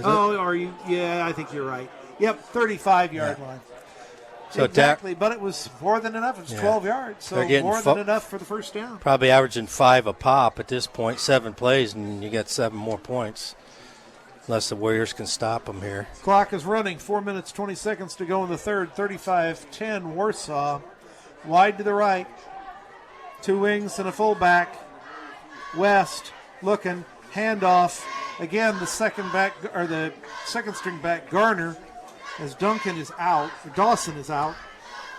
S3: Are you? Yeah, I think you're right. Yep, 35-yard line.
S4: So
S3: exactly, but it was more than enough. It was 12 yards, so
S4: They're getting
S3: more than enough for the first down.
S4: Probably averaging 5 a pop at this point, 7 plays, and you got 7 more points. Unless the Warriors can stop them here.
S3: Clock is running. 4 minutes, 20 seconds to go in the third. 35-10 Warsaw. Wide to the right. 2 wings and a fullback. West looking. Handoff. Again, the second string back, Garner, as Duncan is out. Dawson is out.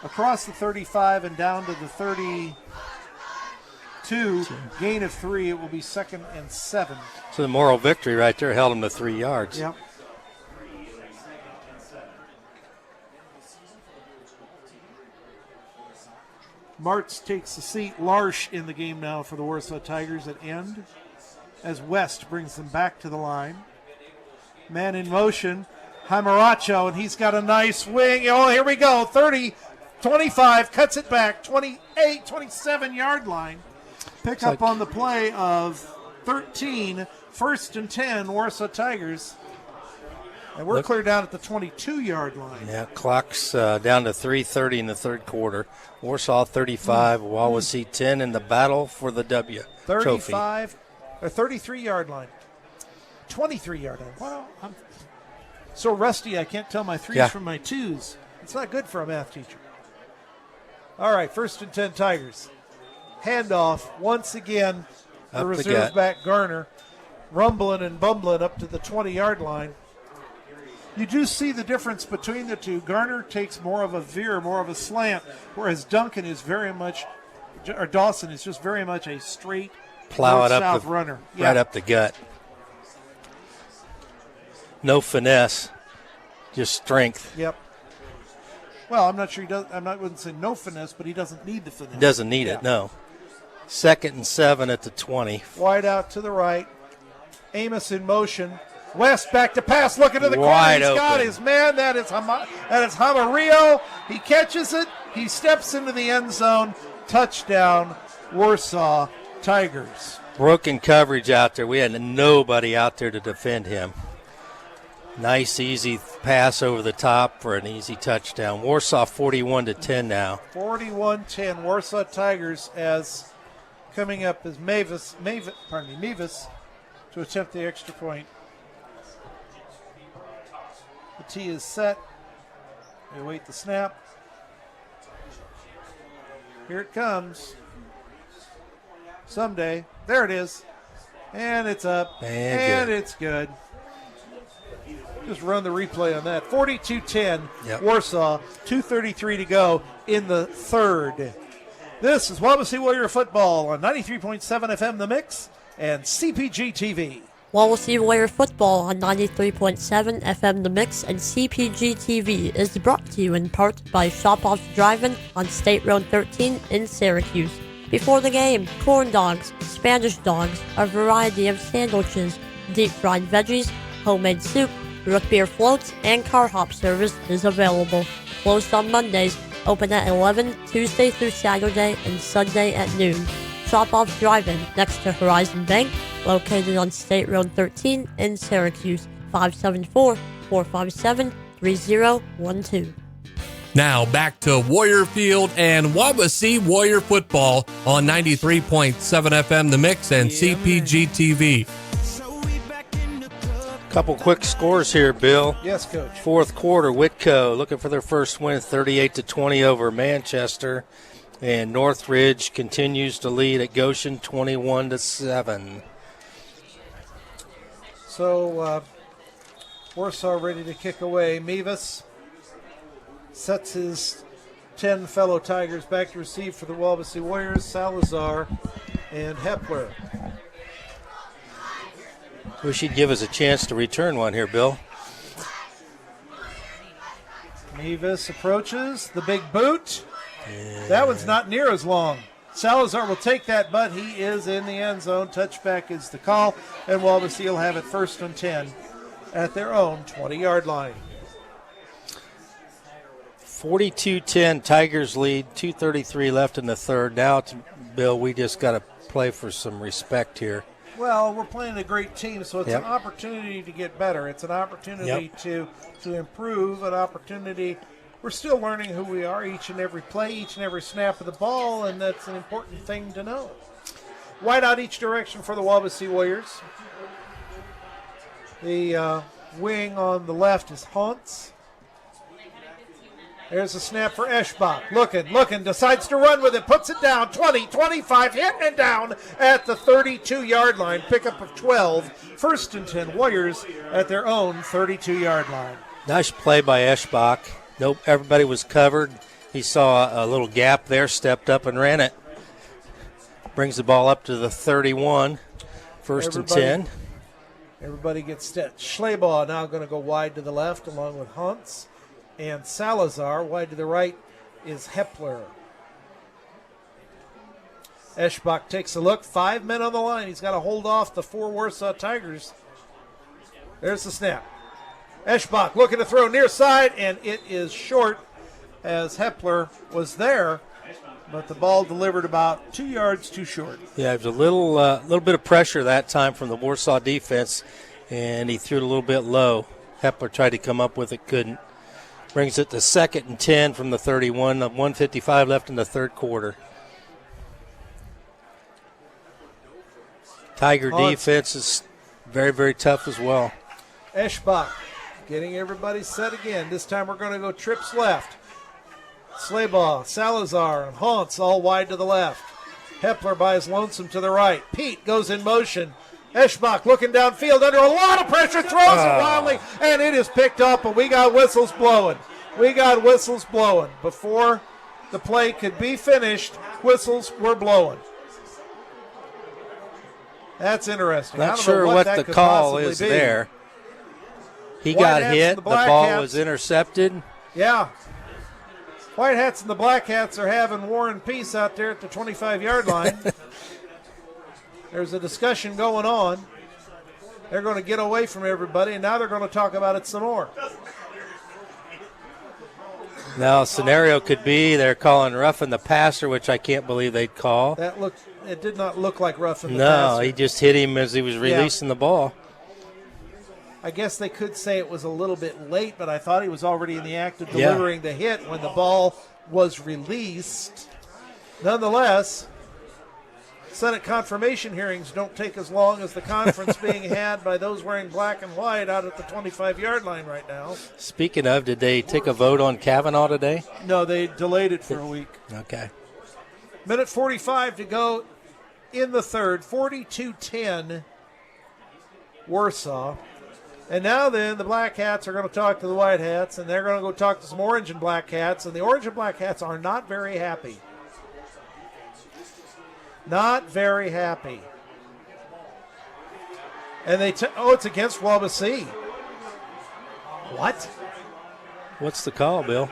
S3: Across the 35 and down to the 32. Gain of 3. It will be 2nd and 7.
S4: So the moral victory right there held them to 3 yards.
S3: Yep. Martz takes the seat. Larsh in the game now for the Warsaw Tigers at end, as West brings them back to the line. Man in motion, Hamaracho, and he's got a nice wing. Oh, here we go. 30, 25, cuts it back. 28, 27-yard line. Pick up on the play of 13, 1st and 10, Warsaw Tigers. And we're clear down at the 22-yard line.
S4: Yeah, clock's down to 3:30 in the third quarter. Warsaw 35, Wawasee 10 in the battle for the W trophy.
S3: 33-yard line. 23-yard line. Wow, I'm so rusty I can't tell my 3s from my 2s. It's not good for a math teacher. All right, 1st and 10 Tigers. Handoff once again. The
S4: Up the
S3: reserve
S4: gut.
S3: back Garner, rumbling and bumbling up to the 20-yard line. You do see the difference between the two. Garner takes more of a veer, more of a slant, whereas Duncan is very much, or Dawson is just very much a straight
S4: Plow it up
S3: north-south
S4: the,
S3: runner.
S4: right up the gut. No finesse, just strength.
S3: Yep. Well, I'm not sure he does. Wouldn't say no finesse, but he doesn't need the finesse.
S4: He doesn't need it, no. 2nd and 7 at the 20.
S3: Wide out to the right. Amos in motion. West back to pass, looking to the
S4: Wide
S3: corner. He's got
S4: open.
S3: his man. That is Hamarillo. He catches it. He steps into the end zone. Touchdown, Warsaw Tigers.
S4: Broken coverage out there. We had nobody out there to defend him. Nice, easy pass over the top for an easy touchdown. Warsaw 41-10 now.
S3: 41-10. Warsaw Tigers as coming up as Mavis to attempt the extra point. The tee is set. They await the snap. Here it comes. Someday. There it is. And it's up.
S4: And good.
S3: It's good. Just run the replay on that. 42-10,
S4: Yep.
S3: Warsaw. 2:33 to go in the third. This is Wawasee Warrior Football on 93.7 FM The Mix and CPG TV.
S16: Wawasee Warrior Football on 93.7 FM The Mix and CPG TV is brought to you in part by Shop Off Drive-In on State Road 13 in Syracuse. Before the game, corn dogs, Spanish dogs, a variety of sandwiches, deep fried veggies, homemade soup, root beer floats, and car hop service is available. Closed on Mondays, open at 11 Tuesday through Saturday and Sunday at noon. Shop Off Drive-In next to Horizon Bank, located on State Road 13 in Syracuse, 574-457-3012.
S2: Now back to Warrior Field and Wawasee Warrior Football on 93.7 FM The Mix and CPG TV.
S4: Couple quick scores here, Bill.
S3: Yes, Coach.
S4: 4th quarter, Whitco looking for their first win, 38-20 over Manchester. And Northridge continues to lead at Goshen, 21-7.
S3: So Warsaw ready to kick away. Mevis sets his 10 fellow Tigers back to receive for the Wawasee Warriors, Salazar and Hepler.
S4: Wish he'd give us a chance to return one here, Bill.
S3: Mevis approaches the big boot. That one's not near as long. Salazar will take that, but he is in the end zone. Touchback is the call, and Wawasee will have it 1st and 10 at their own 20-yard line.
S4: 42-10, Tigers lead, 2:33 left in the third. Now, Bill, we just got to play for some respect here.
S3: Well, we're playing a great team, so it's
S4: Yep.
S3: an opportunity to get better. It's an opportunity to improve, an opportunity. We're still learning who we are each and every play, each and every snap of the ball, and that's an important thing to know. Wide out each direction for the Wawasee Warriors. The wing on the left is Hauntz. There's a snap for Eschbach. Looking, decides to run with it, puts it down, 20, 25, hit and down at the 32-yard line. Pickup of 12, 1st and 10 Warriors at their own 32-yard line.
S4: Nice play by Eschbach. Nope, everybody was covered. He saw a little gap there, stepped up and ran it. Brings the ball up to the 31, 1st and 10.
S3: Everybody gets set. Schleybaugh now going to go wide to the left along with Huntz. And Salazar, wide to the right, is Hepler. Eschbach takes a look. 5 men on the line. He's got to hold off the 4 Warsaw Tigers. There's the snap. Eschbach looking to throw near side, and it is short as Hepler was there, but the ball delivered about 2 yards too short.
S4: Yeah, it was a little bit of pressure that time from the Warsaw defense, and he threw it a little bit low. Hepler tried to come up with it, couldn't. Brings it to 2nd and 10 from the 31, 1:55 left in the third quarter. Tiger defense is very, very tough as well.
S3: Eschbach Getting everybody set again. This time we're going to go trips left. Slaybaugh, Salazar, and Hauntz all wide to the left. Hepler by his lonesome to the right. Pete goes in motion. Eschbach looking downfield under a lot of pressure, throws it wildly, and it is picked up, and we got whistles blowing. Before the play could be finished, whistles were blowing. That's interesting.
S4: Not sure what the call is there. He got hit. The ball was intercepted.
S3: Yeah. White Hats and the Black Hats are having war and peace out there at the 25-yard line. There's a discussion going on. They're going to get away from everybody, and now they're going to talk about it some more.
S4: Now, a scenario could be they're calling roughing the passer, which I can't believe they'd call.
S3: It did not look like roughing the passer.
S4: No, he just hit him as he was releasing the ball.
S3: I guess they could say it was a little bit late, but I thought he was already in the act of delivering the hit when the ball was released. Nonetheless, Senate confirmation hearings don't take as long as the conference being had by those wearing black and white out at the 25-yard line right now.
S4: Speaking of, did they take a vote on Kavanaugh today?
S3: No, they delayed it for a week.
S4: Okay.
S3: Minute 45 to go in the third, 42-10 Warsaw. And now then, the Black Hats are going to talk to the White Hats, and they're going to go talk to some Orange and Black Hats, and the Orange and Black Hats are not very happy. Not very happy. And it's against Wawasee. What?
S4: What's the call, Bill?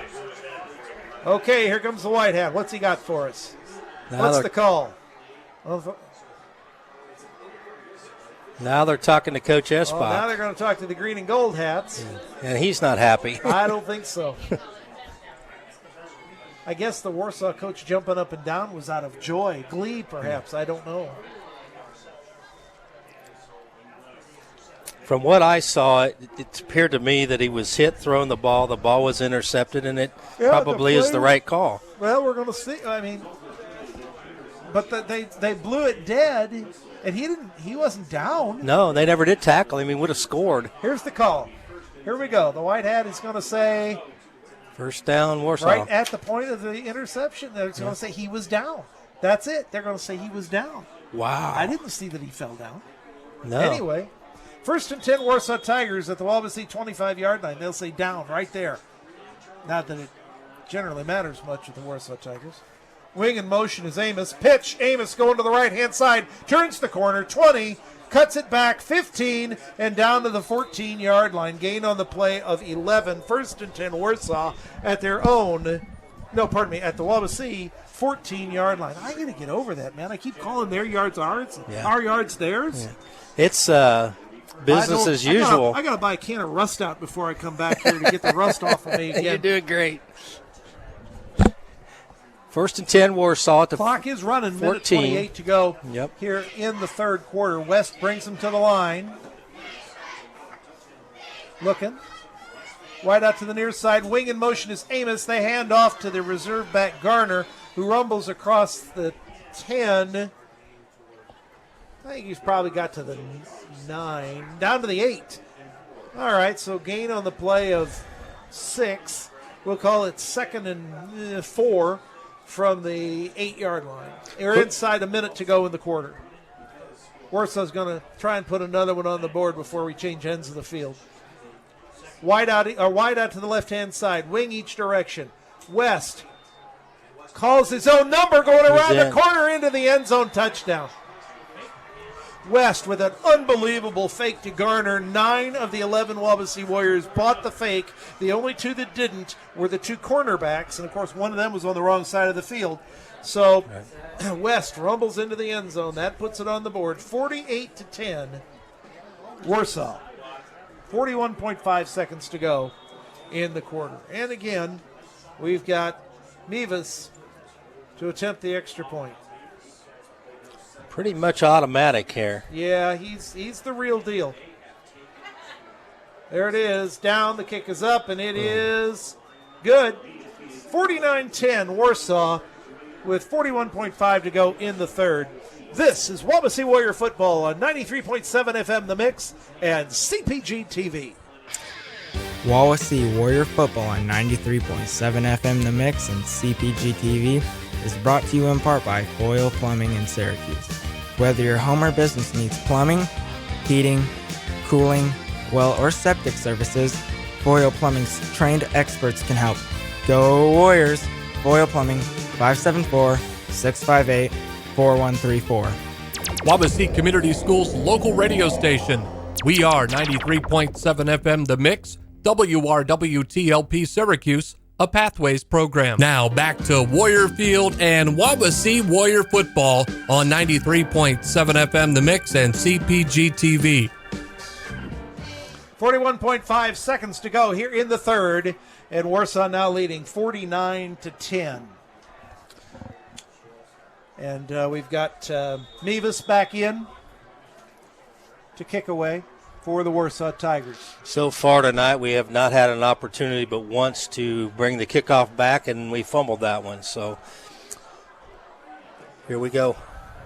S3: Okay, here comes the White Hat. What's he got for us? What's the call?
S4: Now they're talking to Coach Eschbach.
S3: Now they're going to talk to the Green and Gold Hats.
S4: And he's not happy.
S3: I don't think so. I guess the Warsaw coach jumping up and down was out of joy, glee perhaps. I don't know.
S4: From what I saw, it appeared to me that he was hit throwing the ball. The ball was intercepted, and it probably is the right call.
S3: Well, we're going to see. I mean, but they blew it dead, and he wasn't down.
S4: No, they never did tackle him. He would have scored.
S3: Here's the call. Here we go. The White Hat is going to say,
S4: first down, Warsaw.
S3: Right at the point of the interception, they're going to say he was down. That's it. They're going to say he was down.
S4: Wow.
S3: I didn't see that he fell down.
S4: No.
S3: Anyway, 1st and 10 Warsaw Tigers at the Wawasee 25-yard line. They'll say down right there. Not that it generally matters much with the Warsaw Tigers. Wing in motion is Amos. Pitch. Amos going to the right-hand side. Turns the corner. 20. Cuts it back 15 and down to the 14-yard line. Gain on the play of 11. 1st and 10 Warsaw at their own, at the Wawasee 14-yard line. I got to get over that, man. I keep calling their yards ours, our yards theirs.
S4: Yeah. It's business as usual.
S3: I got to buy a can of rust out before I come back here to get the rust off of me again.
S4: You're doing great. 1st and 10 Warsaw at the
S3: clock is running.
S4: 14.
S3: Minute 28 to go
S4: Yep.
S3: here in the third quarter. West brings him to the line. Looking. Right out to the near side. Wing in motion is Amos. They hand off to the reserve back Garner, who rumbles across the 10. I think he's probably got to the 9. Down to the 8. All right, so gain on the play of 6. We'll call it 2nd and 4. From the 8-yard line. They're inside a minute to go in the quarter. Warsaw's going to try and put another one on the board before we change ends of the field. Wide out to the left-hand side. Wing each direction. West calls his own number going around the corner into the end zone. Touchdown. West with an unbelievable fake to Garner. 9 of the 11 Wawasee Warriors bought the fake. The only 2 that didn't were the 2 cornerbacks, and of course one of them was on the wrong side of the field. So West rumbles into the end zone. That puts it on the board. 48-10 Warsaw. 41.5 seconds to go in the quarter. And again, we've got Mivas to attempt the extra point.
S4: Pretty much automatic here.
S3: Yeah, he's the real deal. There it is. Down. The kick is up, and it is good. 49-10 Warsaw with 41.5 to go in the third. This is Wawasee Warrior Football on 93.7 FM The Mix and CPG TV.
S17: Wawasee Warrior Football on 93.7 FM The Mix and CPG TV is brought to you in part by Foyle Plumbing in Syracuse. Whether your home or business needs plumbing, heating, cooling, well, or septic services, Foyle Plumbing's trained experts can help. Go Warriors! Foyle Plumbing, 574-658-4134.
S2: Wawasee Community Schools local radio station. We are 93.7 FM The Mix, WRWTLP Syracuse, a Pathways program. Now back to Warrior Field and Wawasee Warrior Football on 93.7 FM The Mix and CPG TV.
S3: 41.5 seconds to go here in the third, and Warsaw now leading 49-10. And we've got Mevis back in to kick away for the Warsaw Tigers.
S4: So far tonight, we have not had an opportunity but once to bring the kickoff back, and we fumbled that one. So here we go.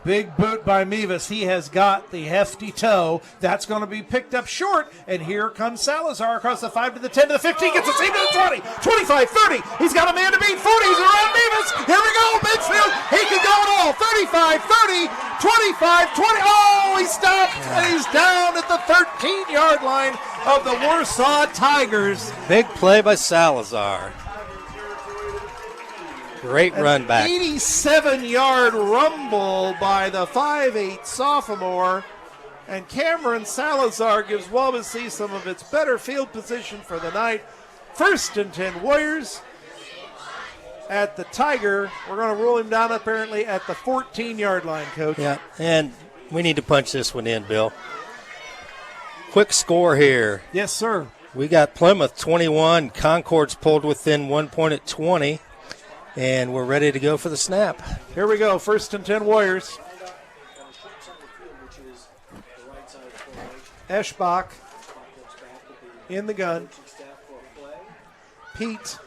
S3: Big boot by Mevis. He has got the hefty toe. That's going to be picked up short. And here comes Salazar across the 5 to the 10 to the 15. Gets the seam to the 20. 25, 30. He's got a man to beat. 40. He's around Mevis. Here we go. Midfield. He can go it all. 35, 30, 25, 20. Oh, he stopped. And he's down at the 13-yard line of the Warsaw Tigers.
S4: Big play by Salazar. Great run back.
S3: 87-yard rumble by the 5'8 sophomore. And Cameron Salazar gives Wawasee some of its better field position for the night. 1st and 10 Warriors at the Tiger. We're going to rule him down apparently at the 14-yard line, Coach.
S4: Yeah, and we need to punch this one in, Bill. Quick score here.
S3: Yes, sir.
S4: We got Plymouth 21. Concord's pulled within 1 point at 20. And we're ready to go for the snap.
S3: Here we go, 1st and 10 Warriors. Eschbach in the gun. Pete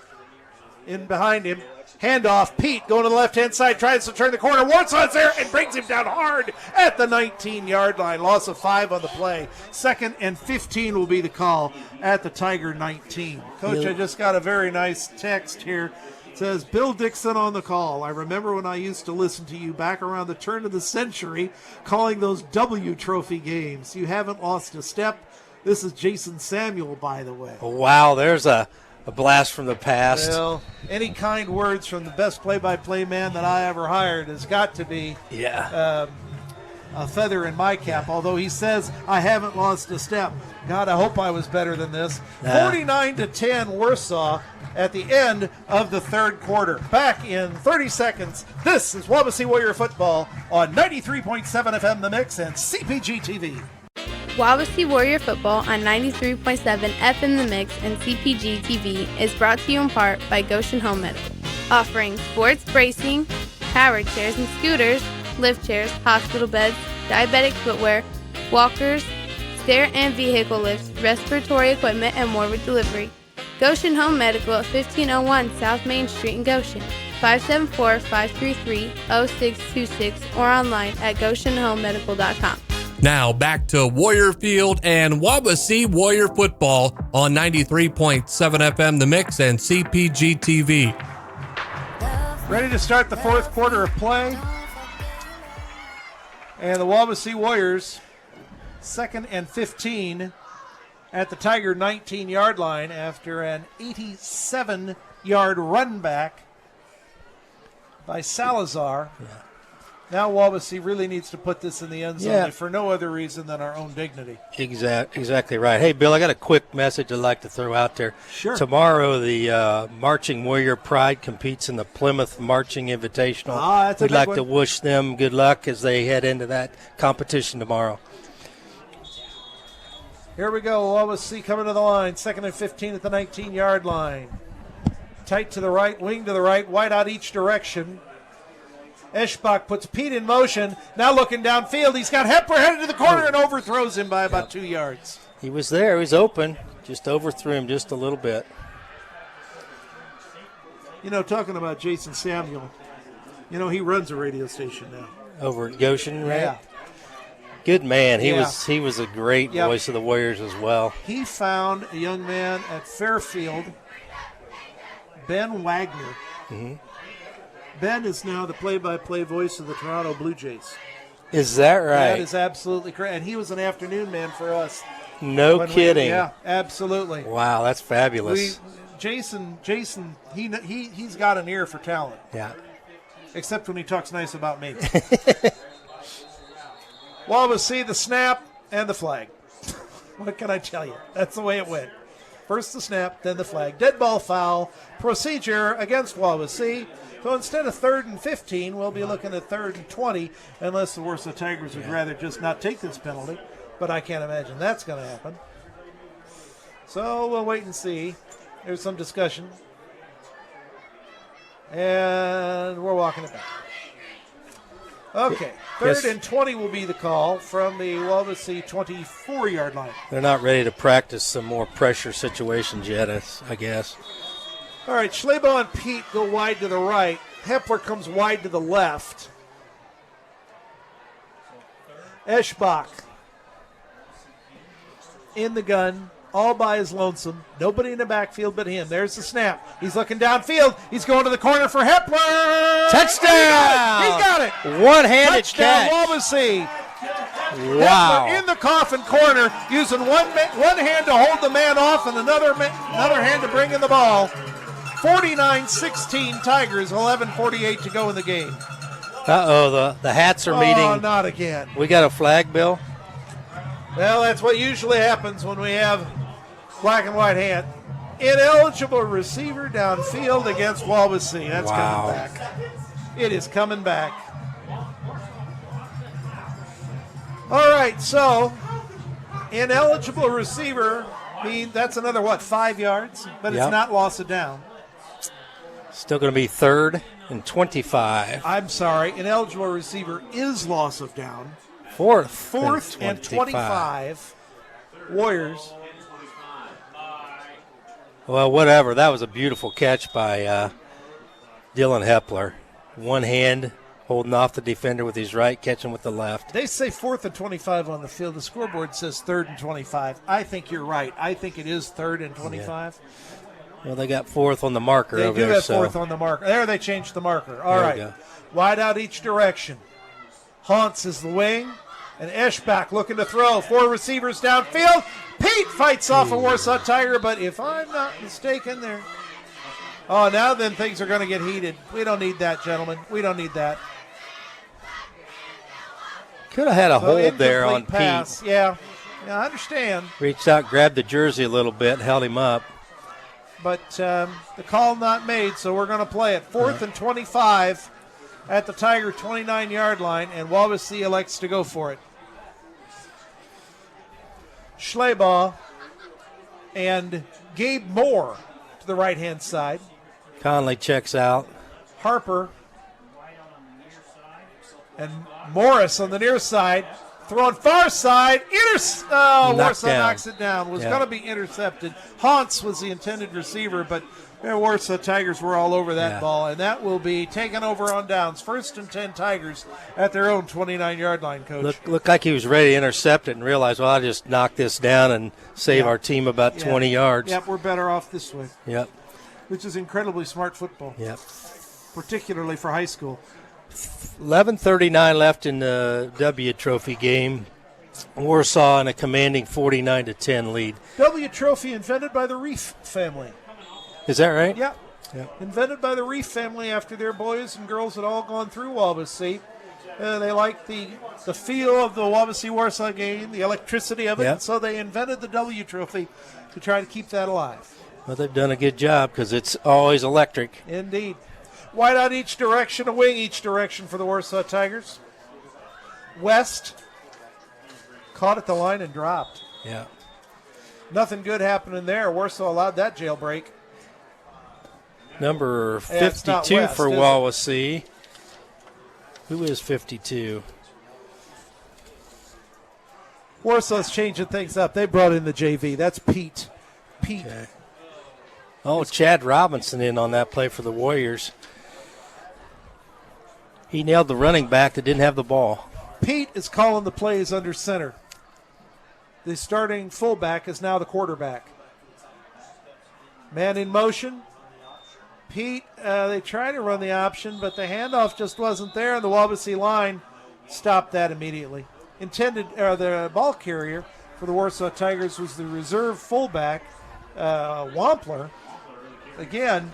S3: in behind him. Handoff. Pete going to the left-hand side, tries to turn the corner. Warsaw's there and brings him down hard at the 19-yard line. Loss of 5 on the play. 2nd and 15 will be the call at the Tiger 19. Coach, I just got a very nice text here. It says, Bill Dixon on the call. I remember when I used to listen to you back around the turn of the century calling those W Trophy games. You haven't lost a step. This is Jason Samuel, by the way.
S4: Oh, wow, there's a blast from the past.
S3: Well, any kind words from the best play-by-play man that I ever hired has got to be a feather in my cap, although he says I haven't lost a step. God, I hope I was better than this. 49-10 Warsaw at the end of the third quarter. Back in 30 seconds, this is Wawasee Warrior Football on 93.7 FM The Mix and CPG TV.
S18: Wawasee Warrior Football on 93.7 FM The Mix and CPG TV is brought to you in part by Goshen Home Medical, offering sports bracing, powered chairs and scooters, lift chairs, hospital beds, diabetic footwear, walkers, stair and vehicle lifts, respiratory equipment, and more with delivery. Goshen Home Medical at 1501 South Main Street in Goshen, 574-533-0626, or online at GoshenHomeMedical.com.
S2: Now back to Warrior Field and Wawasee Warrior Football on 93.7 FM The Mix and CPG TV.
S3: Ready to start the fourth quarter of play. And the Wawasee Warriors, 2nd and 15 at the Tiger 19-yard line after an 87-yard run back by Salazar. Now Wawasee really needs to put this in the end zone for no other reason than our own dignity.
S4: Exactly right. Hey, Bill, I got a quick message I'd like to throw out there.
S3: Sure.
S4: Tomorrow, the Marching Warrior Pride competes in the Plymouth Marching Invitational.
S3: That's a
S4: We'd
S3: big
S4: like
S3: one.
S4: to wish them good luck as they head into that competition tomorrow.
S3: Here we go. Wawasee coming to the line. 2nd and 15 at the 19-yard line. Tight to the right, wing to the right, wide out each direction. Eschbach puts Pete in motion. Now looking downfield. He's got Hepper headed to the corner and overthrows him by about 2 yards.
S4: He was there. He was open. Just overthrew him just a little bit.
S3: You know, talking about Jason Samuel, you know, he runs a radio station now.
S4: Over at Goshen, right?
S3: Yeah.
S4: Good man. He
S3: Yeah.
S4: was a great
S3: Yep.
S4: voice of the Warriors as well.
S3: He found a young man at Fairfield, Ben Wagner.
S4: Mm-hmm.
S3: Ben is now the play-by-play voice of the Toronto Blue Jays.
S4: Is that right?
S3: That is absolutely correct. And he was an afternoon man for us.
S4: No kidding.
S3: Yeah, absolutely.
S4: Wow, that's fabulous.
S3: Jason, he's got an ear for talent.
S4: Yeah.
S3: Except when he talks nice about me. Wawasee, the snap, and the flag. What can I tell you? That's the way it went. First the snap, then the flag. Dead ball foul. Procedure against Wawasee. So instead of 3rd and 15, we'll be looking at 3rd and 20, unless the Warsaw Tigers would rather just not take this penalty. But I can't imagine that's going to happen. So we'll wait and see. There's some discussion. And we're walking it back. Okay, 3rd and 20 will be the call from the Wawasee 24-yard line.
S4: They're not ready to practice some more pressure situations yet, I guess.
S3: All right, Schlebo and Pete go wide to the right. Hepler comes wide to the left. Eschbach in the gun, all by his lonesome. Nobody in the backfield but him. There's the snap. He's looking downfield. He's going to the corner for Hepler.
S4: Touchdown!
S3: He got it.
S4: One-handed
S3: Touchdown,
S4: catch.
S3: Wawasee.
S4: Wow.
S3: Hepler in the coffin corner, using one hand to hold the man off and another hand to bring in the ball. 49-16 Tigers, 11:48 to go in the game.
S4: Uh-oh, the hats are meeting.
S3: Oh, not again.
S4: We got a flag, Bill?
S3: Well, that's what usually happens when we have black and white hand. Ineligible receiver downfield against Wawasee. That's coming back. It is coming back. All right, so ineligible receiver means that's another, 5 yards? But it's not loss of down.
S4: Still going to be 3rd and 25.
S3: I'm sorry, ineligible receiver is loss of down.
S4: 4th
S3: and 25. Warriors.
S4: Well, whatever. That was a beautiful catch by Dylan Hepler. One hand holding off the defender with his right, catching with the left.
S3: They say 4th and 25 on the field. The scoreboard says 3rd and 25. I think you're right. I think it is 3rd and 25.
S4: Yeah. Well, they got 4th on the marker over there.
S3: They do have 4th on the marker. There, they changed the marker. All right. Wide out each direction. Hans is the wing. And Eschbach looking to throw. 4 receivers downfield. Pete fights off a Warsaw Tiger, but if I'm not mistaken, there. Oh, now then things are going to get heated. We don't need that, gentlemen. We don't need that.
S4: Could have had a hold there on
S3: pass.
S4: Pete.
S3: Yeah, I understand.
S4: Reached out, grabbed the jersey a little bit, held him up.
S3: But the call not made, so we're going to play it. 4th and 25 at the Tiger 29-yard line, and Wawasee elects to go for it. Schleba and Gabe Moore to the right-hand side.
S4: Conley checks out.
S3: Harper and Morris on the near side. Throwing far side. Warsaw knocks it down. Was going to be intercepted. Hans was the intended receiver, but Warsaw Tigers were all over that ball, and that will be taken over on downs. 1st and 10 Tigers at their own 29-yard line, Coach.
S4: Looked like he was ready to intercept it and realized, well, I'll just knock this down and save our team about 20 yards.
S3: Yep, we're better off this way.
S4: Yep.
S3: Which is incredibly smart football.
S4: Yep.
S3: Particularly for high school.
S4: 11:39 left in the W Trophy game. Warsaw in a commanding 49-10 lead.
S3: W Trophy invented by the Reef family.
S4: Is that right?
S3: Yeah. Invented by the Reef family after their boys and girls had all gone through Wawasee. They liked the feel of the Wawasee-Warsaw game, the electricity of it, and so they invented the W Trophy to try to keep that alive.
S4: Well, they've done a good job because it's always electric.
S3: Indeed. Wide out each direction, a wing each direction for the Warsaw Tigers. West caught at the line and dropped.
S4: Yeah.
S3: Nothing good happening there. Warsaw allowed that jailbreak.
S4: Number 52
S3: West,
S4: for Wawasee. Who is 52?
S3: Warsaw's changing things up. They brought in the JV. That's Pete.
S4: Okay. Oh, Chad Robinson in on that play for the Warriors. He nailed the running back that didn't have the ball.
S3: Pete is calling the plays under center. The starting fullback is now the quarterback. Man in motion. Pete, they tried to run the option, but the handoff just wasn't there, and the Wawasee line stopped that immediately. The ball carrier for the Warsaw Tigers was the reserve fullback, Wampler. Again,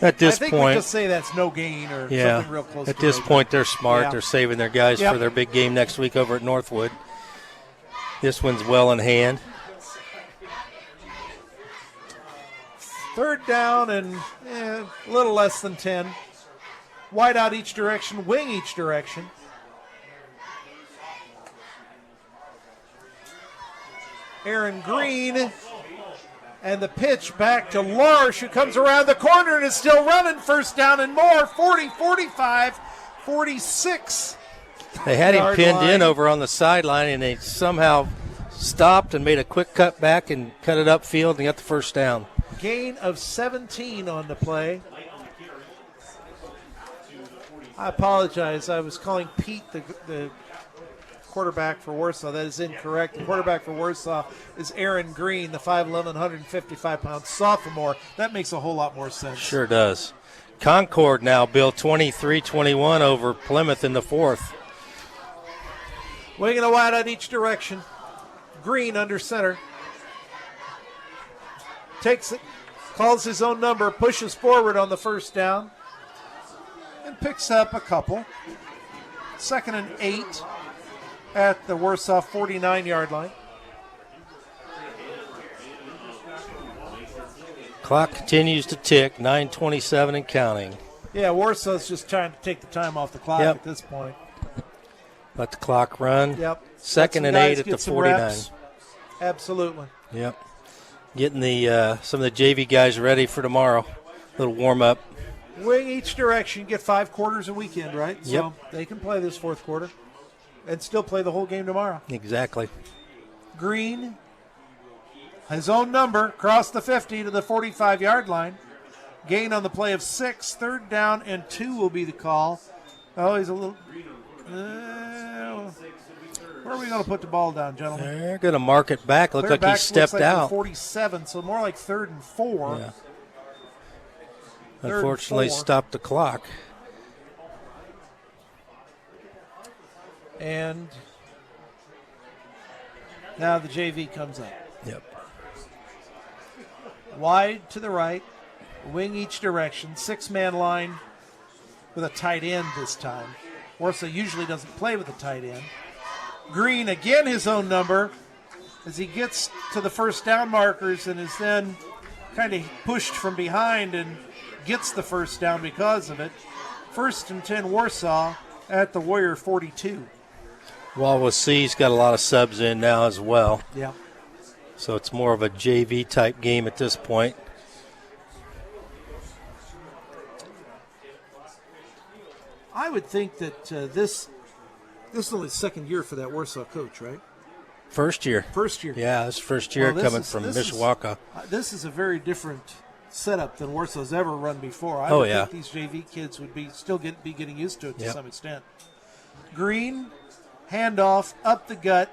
S4: at this
S3: I think
S4: point,
S3: we just say that's no gain or something real close.
S4: At
S3: to
S4: this
S3: no
S4: point,
S3: gain.
S4: they're smart.
S3: Yeah.
S4: They're saving their guys for their big game next week over at Northwood. This one's well in hand.
S3: Third down and a little less than 10. Wide out each direction, wing each direction. Aaron Green, and the pitch back to Larsh, who comes around the corner and is still running. First down and more, 40, 45, 46.
S4: They had him pinned in over on the sideline, and they somehow stopped and made a quick cut back and cut it upfield and got the first down.
S3: Gain of 17 on the play. I apologize. I was calling Pete the quarterback for Warsaw. That is incorrect. The quarterback for Warsaw is Aaron Green, the 5'11", 155-pound sophomore. That makes a whole lot more sense.
S4: Sure does. Concord now, Bill, 23-21 over Plymouth in the fourth.
S3: Winging a wide out each direction. Green under center. Takes it, calls his own number, pushes forward on the first down, and picks up a couple. 2nd and 8 at the Warsaw 49-yard line.
S4: Clock continues to tick, 9:27 and counting.
S3: Yeah, Warsaw's just trying to take the time off the clock at this point.
S4: Let the clock run.
S3: Yep.
S4: 2nd and 8 at the 49.
S3: Reps. Absolutely.
S4: Yep. Getting the some of the JV guys ready for tomorrow. Little warm up.
S3: Wing each direction. Get 5 quarters a weekend, right?
S4: Yep.
S3: So they can play this fourth quarter and still play the whole game tomorrow.
S4: Exactly.
S3: Green, his own number, cross the 50 to the 45-yard line. Gain on the play of 6. 3rd down and 2 will be the call. Oh, he's a little... where are we going to put the ball down, gentlemen?
S4: They're going to mark it back. Look like he stepped out.
S3: 47, so more like 3rd and 4.
S4: Yeah. Unfortunately, stopped the clock.
S3: And now the JV comes up.
S4: Yep.
S3: Wide to the right, wing each direction, 6-man line with a tight end this time. Warsaw usually doesn't play with a tight end. Green, again his own number, as he gets to the first down markers and is then kind of pushed from behind and gets the first down because of it. 1st and 10 Warsaw at the Warrior 42.
S4: Wawasee's got a lot of subs in now as well.
S3: Yeah.
S4: So it's more of a JV type game at this point.
S3: I would think that this is only the 2nd year for that Warsaw coach, right?
S4: First year.
S3: First year.
S4: Yeah, it's first year coming from Mishawaka.
S3: This is a very different setup than Warsaw's ever run before. I
S4: Oh,
S3: would
S4: yeah.
S3: think these JV kids would be getting used to it to
S4: Yep.
S3: some extent. Green, handoff, up the gut,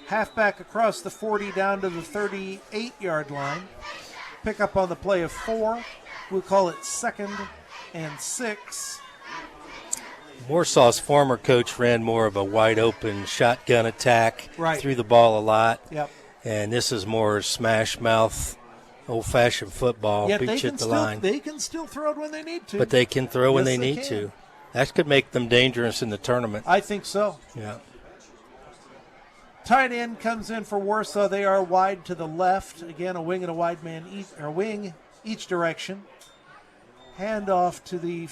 S3: halfback across the 40 down to the 38-yard line. Pick up on the play of 4. We'll call it 2nd and 6.
S4: Warsaw's former coach ran more of a wide open shotgun attack,
S3: Right.
S4: threw the ball a lot.
S3: Yep.
S4: And this is more smash mouth, old fashioned football,
S3: Yet
S4: beat
S3: they
S4: you
S3: can
S4: at the
S3: still
S4: line.
S3: they can still throw it when they need to.
S4: But they can throw when
S3: Yes,
S4: they need
S3: can.
S4: to. That could make them dangerous in the tournament.
S3: I think so.
S4: Yeah.
S3: Tight end comes in for Warsaw. They are wide to the left. Again, a wing and a wide man, wing each direction. Hand off to the...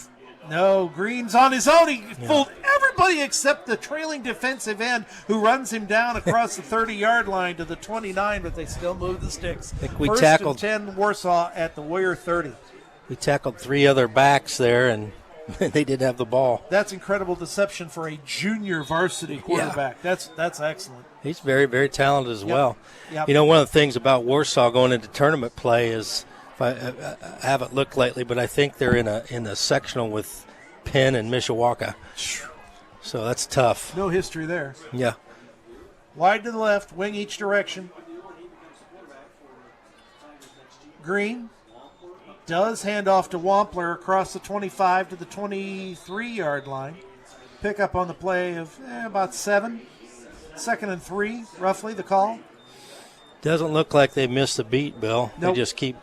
S3: No, Green's on his own. He fooled everybody except the trailing defensive end who runs him down across the 30-yard line to the 29, but they still move the sticks.
S4: I think we
S3: 1st
S4: tackled-
S3: and 10 Warsaw at the Warrior 30.
S4: We tackled 3 other backs there, and they didn't have the ball.
S3: That's incredible deception for a junior varsity quarterback. That's excellent.
S4: He's very, very talented as
S3: Yep.
S4: well.
S3: Yep.
S4: You know, one of the things about Warsaw going into tournament play is, I haven't looked lately, but I think they're in a sectional with Penn and Mishawaka. So that's tough.
S3: No history there.
S4: Yeah.
S3: Wide to the left, wing each direction. Green does hand off to Wampler across the 25 to the 23-yard line. Pick up on the play of about 7. 2nd and 3, roughly, the call.
S4: Doesn't look like they missed a beat, Bill.
S3: Nope.
S4: They just keep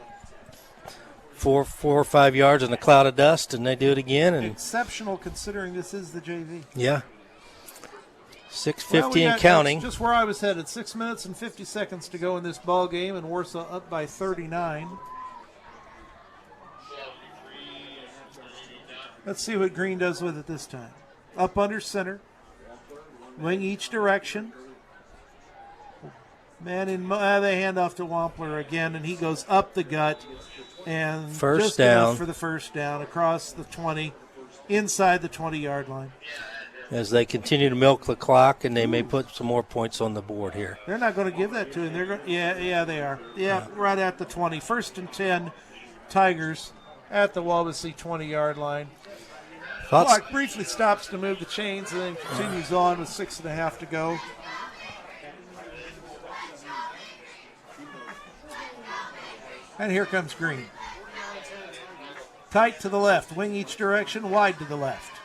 S4: 4 or 5 yards in a cloud of dust, and they do it again. And
S3: exceptional considering this is the JV.
S4: yeah. 6:50 and counting.
S3: Just where I was headed. 6 minutes and 50 seconds to go in this ball game, and Warsaw up by 39. Let's see what Green does with it this time. Up under center. Wing each direction. Man in they hand off to Wampler again, and he goes up the gut. And
S4: First
S3: just
S4: down.
S3: enough for the first down across the 20, inside the 20-yard line.
S4: As they continue to milk the clock, and they may put some more points on the board here.
S3: They're not going to give that to him. They're going, yeah, they are. Yeah, right at the 20. 1st and 10, Tigers at the Wawasee 20-yard line. Clock briefly stops to move the chains and then continues on with 6.5 to go. And here comes Green. Tight to the left, wing each direction, wide to the left.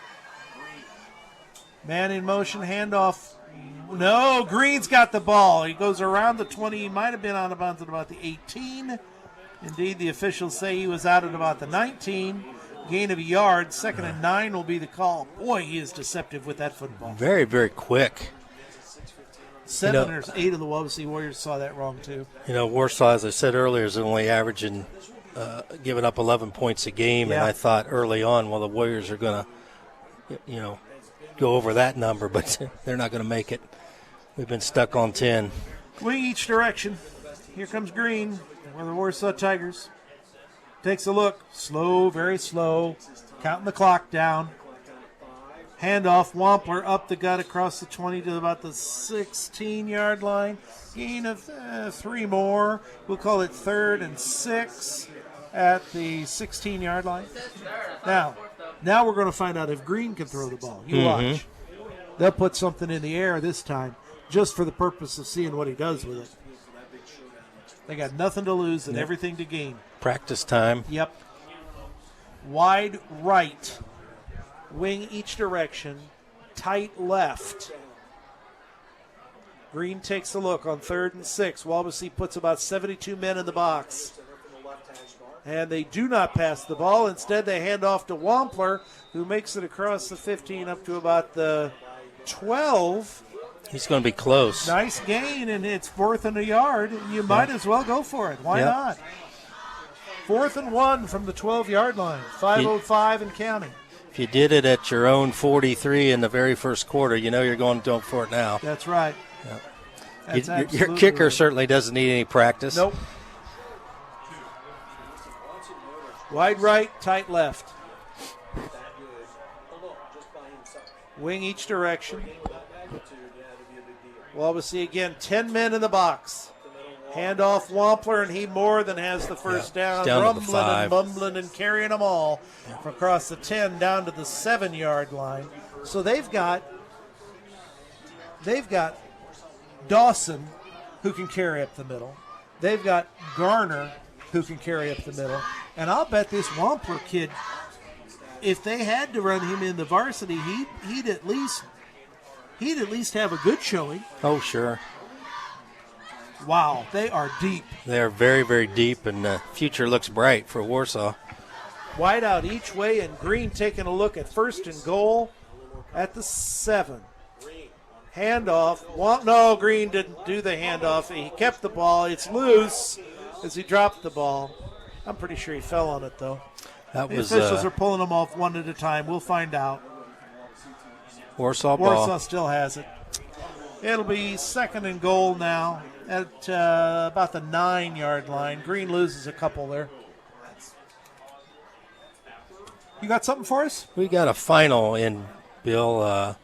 S3: Man in motion, handoff. No, Green's got the ball. He goes around the 20. He might have been out of bounds at about the 18. Indeed, the officials say he was out at about the 19. Gain of a yard. 2nd and 9 will be the call. Boy, he is deceptive with that football.
S4: Very, very quick.
S3: 7 or 8 of the Wawasee Warriors saw that wrong, too.
S4: Warsaw, as I said earlier, is only averaging, giving up 11 points a game.
S3: Yeah.
S4: And I thought early on, well, the Warriors are going to, go over that number, but they're not going to make it. We've been stuck on 10.
S3: Wing each direction. Here comes Green, where the Warsaw Tigers. Takes a look. Slow, very slow. Counting the clock down. Handoff, Wampler up the gut across the 20 to about the 16-yard line. Gain of 3 more. We'll call it 3rd and 6 at the 16-yard line. Now we're going to find out if Green can throw the ball. You watch. They'll put something in the air this time just for the purpose of seeing what he does with it. They got nothing to lose and everything to gain.
S4: Practice time.
S3: Yep. Wide right. Wing each direction. Tight left. Green takes a look on 3rd and 6. Wawasee puts about 72 men in the box. And they do not pass the ball. Instead, they hand off to Wampler, who makes it across the 15 up to about the 12.
S4: He's going to be close.
S3: Nice gain, and it's 4th and a yard. You might as well go for it. Why not? 4th and 1 from the 12-yard line. 5:05 and counting.
S4: If you did it at your own 43 in the very first quarter, you're going to go for it now.
S3: That's right.
S4: Yep. Your kicker certainly doesn't need any practice.
S3: Nope. Wide right, tight left. Wing each direction. Wawasee again, 10 men in the box. Hand off Wampler, and he more than has the first down. Rumbling and bumbling and carrying them all from across the 10 down to the 7-yard line. So they've got Dawson, who can carry up the middle. They've got Garner, who can carry up the middle. And I'll bet this Wampler kid, if they had to run him in the varsity, he'd at least have a good showing.
S4: Oh, sure.
S3: Wow, they are deep.
S4: They're very, very deep, and the future looks bright for Warsaw.
S3: Wide out each way, and Green taking a look at 1st and goal at the 7. Handoff. No, Green didn't do the handoff. He kept the ball. It's loose as he dropped the ball. I'm pretty sure he fell on it, though. The officials are pulling them off one at a time. We'll find out.
S4: Warsaw
S3: still has it. It'll be 2nd and goal now at about the 9-yard line. Green loses a couple there. You got something for us?
S4: We got a final in, Bill.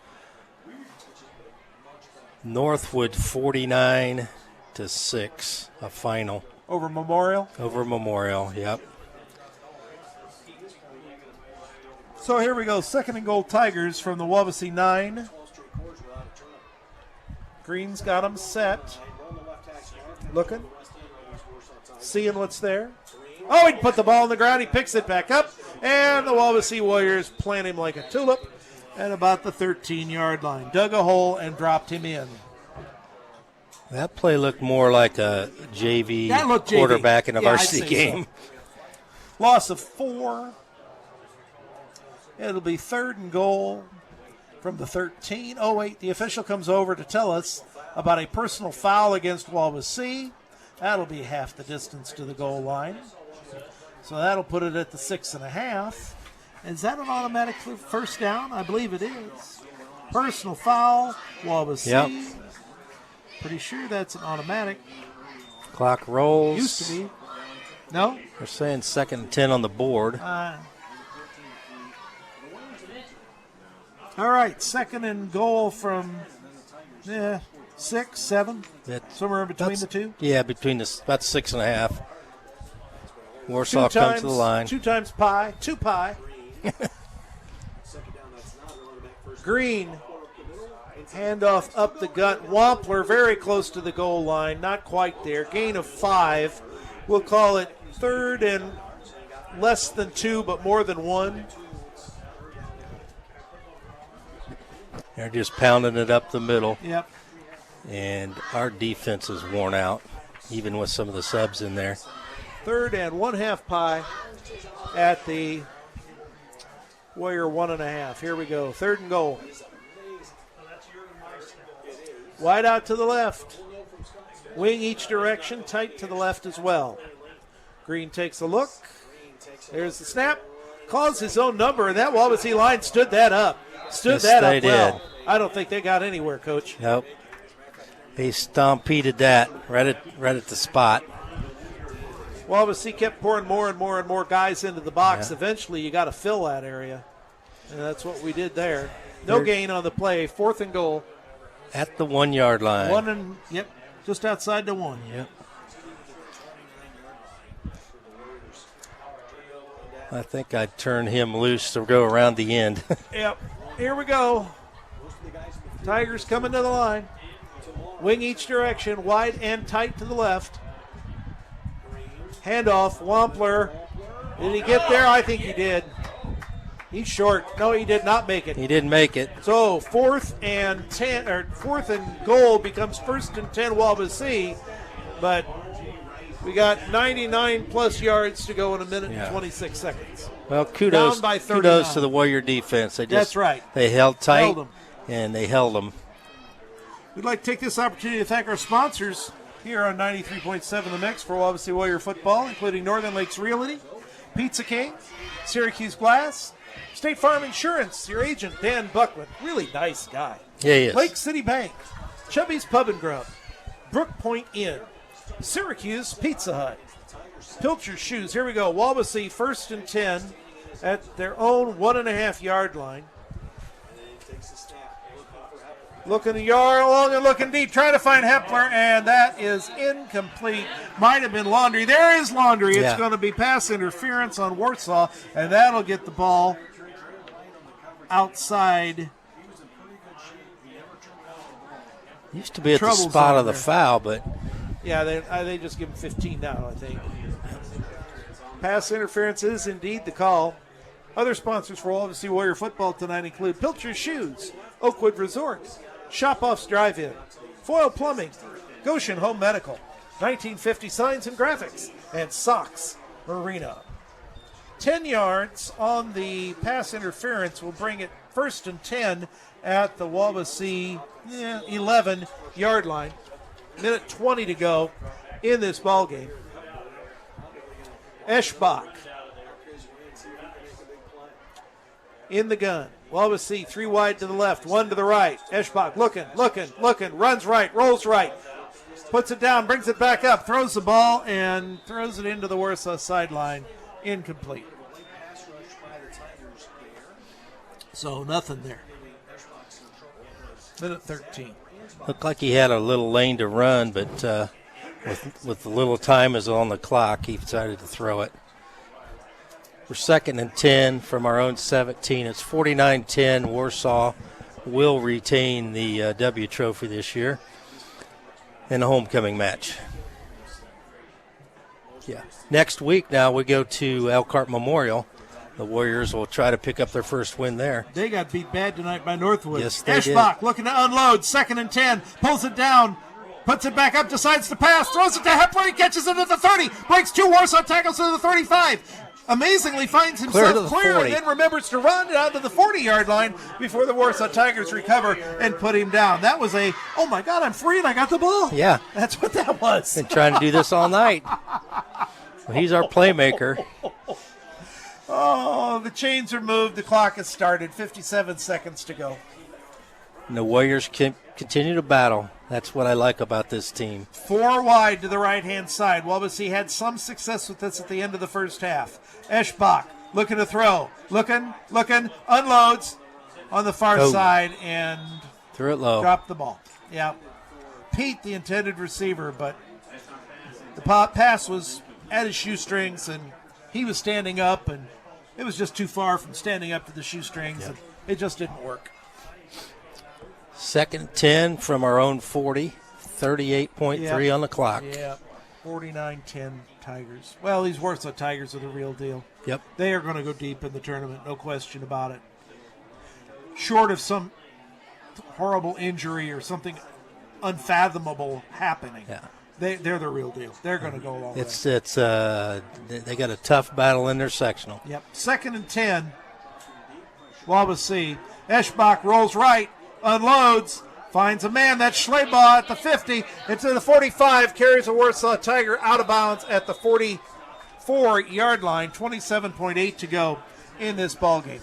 S4: Northwood 49-6, a final.
S3: Over Memorial?
S4: Over Memorial, yep.
S3: So here we go. Second and goal, Tigers from the Wawasee 9. Green's got them set. Looking. Seeing what's there. Oh, he put the ball on the ground. He picks it back up. And the Wawasee Warriors plant him like a tulip at about the 13-yard line. Dug a hole and dropped him in.
S4: That play looked more like a JV
S3: That looked JV.
S4: quarterback in a
S3: Yeah, I'd
S4: varsity
S3: say
S4: game.
S3: so. Loss of 4. It'll be third and goal from the 13. Oh, wait, the official comes over to tell us about a personal foul against Wawasee. That'll be half the distance to the goal line. So that'll put it at the 6.5. Is that an automatic first down? I believe it is. Personal foul, Wawasee.
S4: Yep.
S3: Pretty sure that's an automatic.
S4: Clock rolls.
S3: Used to be. No?
S4: They're saying 2nd and 10 on the board.
S3: All right, second and goal from 6, 7, somewhere in between the two.
S4: Yeah, between about 6.5. Warsaw comes to the line.
S3: 2 times pi, 2 pi. Green, handoff up the gut. Wampler very close to the goal line, not quite there. Gain of 5. We'll call it third and less than 2, but more than 1.
S4: They're just pounding it up the middle.
S3: Yep.
S4: And our defense is worn out, even with some of the subs in there.
S3: Third and 1/2 pi at the Warrior 1.5. Here we go. Third and goal. Wide out to the left. Wing each direction, tight to the left as well. Green takes a look. There's the snap. Calls his own number, and that Wawasee line stood that up. Stood
S4: Yes,
S3: that
S4: they
S3: up well.
S4: did.
S3: I don't think they got anywhere, Coach.
S4: Nope. They stampeded that right at the spot.
S3: Wawasee kept pouring more and more and more guys into the box.
S4: Yeah.
S3: Eventually, you got to fill that area, and that's what we did there. No gain on the play. 4th and goal.
S4: At the 1-yard line.
S3: Just outside the 1.
S4: Yep. I think I'd turn him loose to go around the end.
S3: Yep. Here we go. Tigers coming to the line. Wing each direction, wide and tight to the left. Handoff, Wampler. Did he get there? I think he did. He's short. No, he did not make it.
S4: He didn't make it.
S3: So 4th and goal becomes 1st and 10 Wawasee, but we got 99 plus yards to go in a minute and 26 seconds.
S4: Well, kudos
S3: Down by
S4: to the Warrior defense.
S3: That's right.
S4: They held tight,
S3: Held 'em.
S4: and they held them.
S3: We'd like to take this opportunity to thank our sponsors here on 93.7 The Mix for Wawasee Warrior football, including Northern Lakes Realty, Pizza King, Syracuse Glass, State Farm Insurance, your agent, Dan Buckland. Really nice guy.
S4: Yeah, he is.
S3: Lake City Bank, Chubby's Pub and Grub, Brook Point Inn, Syracuse Pizza Hut, Pilcher's Shoes. Here we go. Wawasee 1st and 10 at their own 1.5-yard line. Looking long and looking deep, trying to find Hepler, and that is incomplete. Might have been Laundry. There is Laundry. It's going to be pass interference on Warsaw, and that'll get the ball outside.
S4: Used to be at the spot of the foul, but
S3: yeah, they just give him 15 now, I think. Pass interference is indeed the call. Other sponsors for Wawasee Warrior football tonight include Pilcher's Shoes, Oakwood Resort, Shop-Offs Drive-In, Foil Plumbing, Goshen Home Medical, 1950 Signs and Graphics, and Sox Marina. 10 yards on the pass interference will bring it 1st and 10 at the Wawasee 11-yard line. Minute 20 to go in this ball game. Eschbach in the gun. Wawasee 3 wide to the left, 1 to the right. Eschbach looking, runs right, rolls right, puts it down, brings it back up, throws the ball, and throws it into the Warsaw sideline. Incomplete. So nothing there. Minute 13.
S4: looked like he had a little lane to run, but with the little time is on the clock, he decided to throw it. We're 2nd and 10 from our own 17. It's 49-10. Warsaw will retain the W trophy this year in the homecoming match. Yeah. Next week now we go to Elkhart Memorial. The Warriors will try to pick up their first win there.
S3: They got beat bad tonight by Northwood.
S4: Yes, they
S3: Eschbach looking to unload. 2nd and 10. Pulls it down. Puts it back up. Decides to pass. Throws it to Hepler. He catches it at the 30. Breaks 2 Warsaw tackles to the 35. Amazingly finds himself clear and then remembers to run out to the 40-yard line before the Warsaw Tigers recover and put him down. That was a, oh my God, I'm free and I got the ball.
S4: Yeah.
S3: That's what that was.
S4: Been trying to do this all night. Well, he's our playmaker.
S3: Oh, the chains are moved. The clock has started. 57 seconds to go.
S4: And the Warriors can continue to battle. That's what I like about this team.
S3: 4 wide to the right-hand side. Wawasee had some success with this at the end of the first half. Eschbach looking to throw. Looking, unloads on the far side and
S4: threw it low.
S3: Dropped the ball. Yeah. Pete, the intended receiver, but the pass was at his shoestrings and he was standing up and it was just too far from standing up to the shoestrings. And it just didn't work.
S4: 2nd 10 from our own 40, 38.3 on the clock.
S3: Yeah, 49-10 Tigers. Well, these Warsaw Tigers are the real deal.
S4: Yep.
S3: They are going to go deep in the tournament, no question about it. Short of some horrible injury or something unfathomable happening.
S4: Yeah.
S3: They're the real deal. They're going to go a long way.
S4: It's they got a tough battle in their sectional.
S3: Yep. 2nd and 10. Wawasee. Eschbach rolls right, unloads, finds a man. That's Schlebaugh at the 50. It's in the 45. Carries a Warsaw Tiger out of bounds at the 44-yard line. 27.8 to go in this ball game.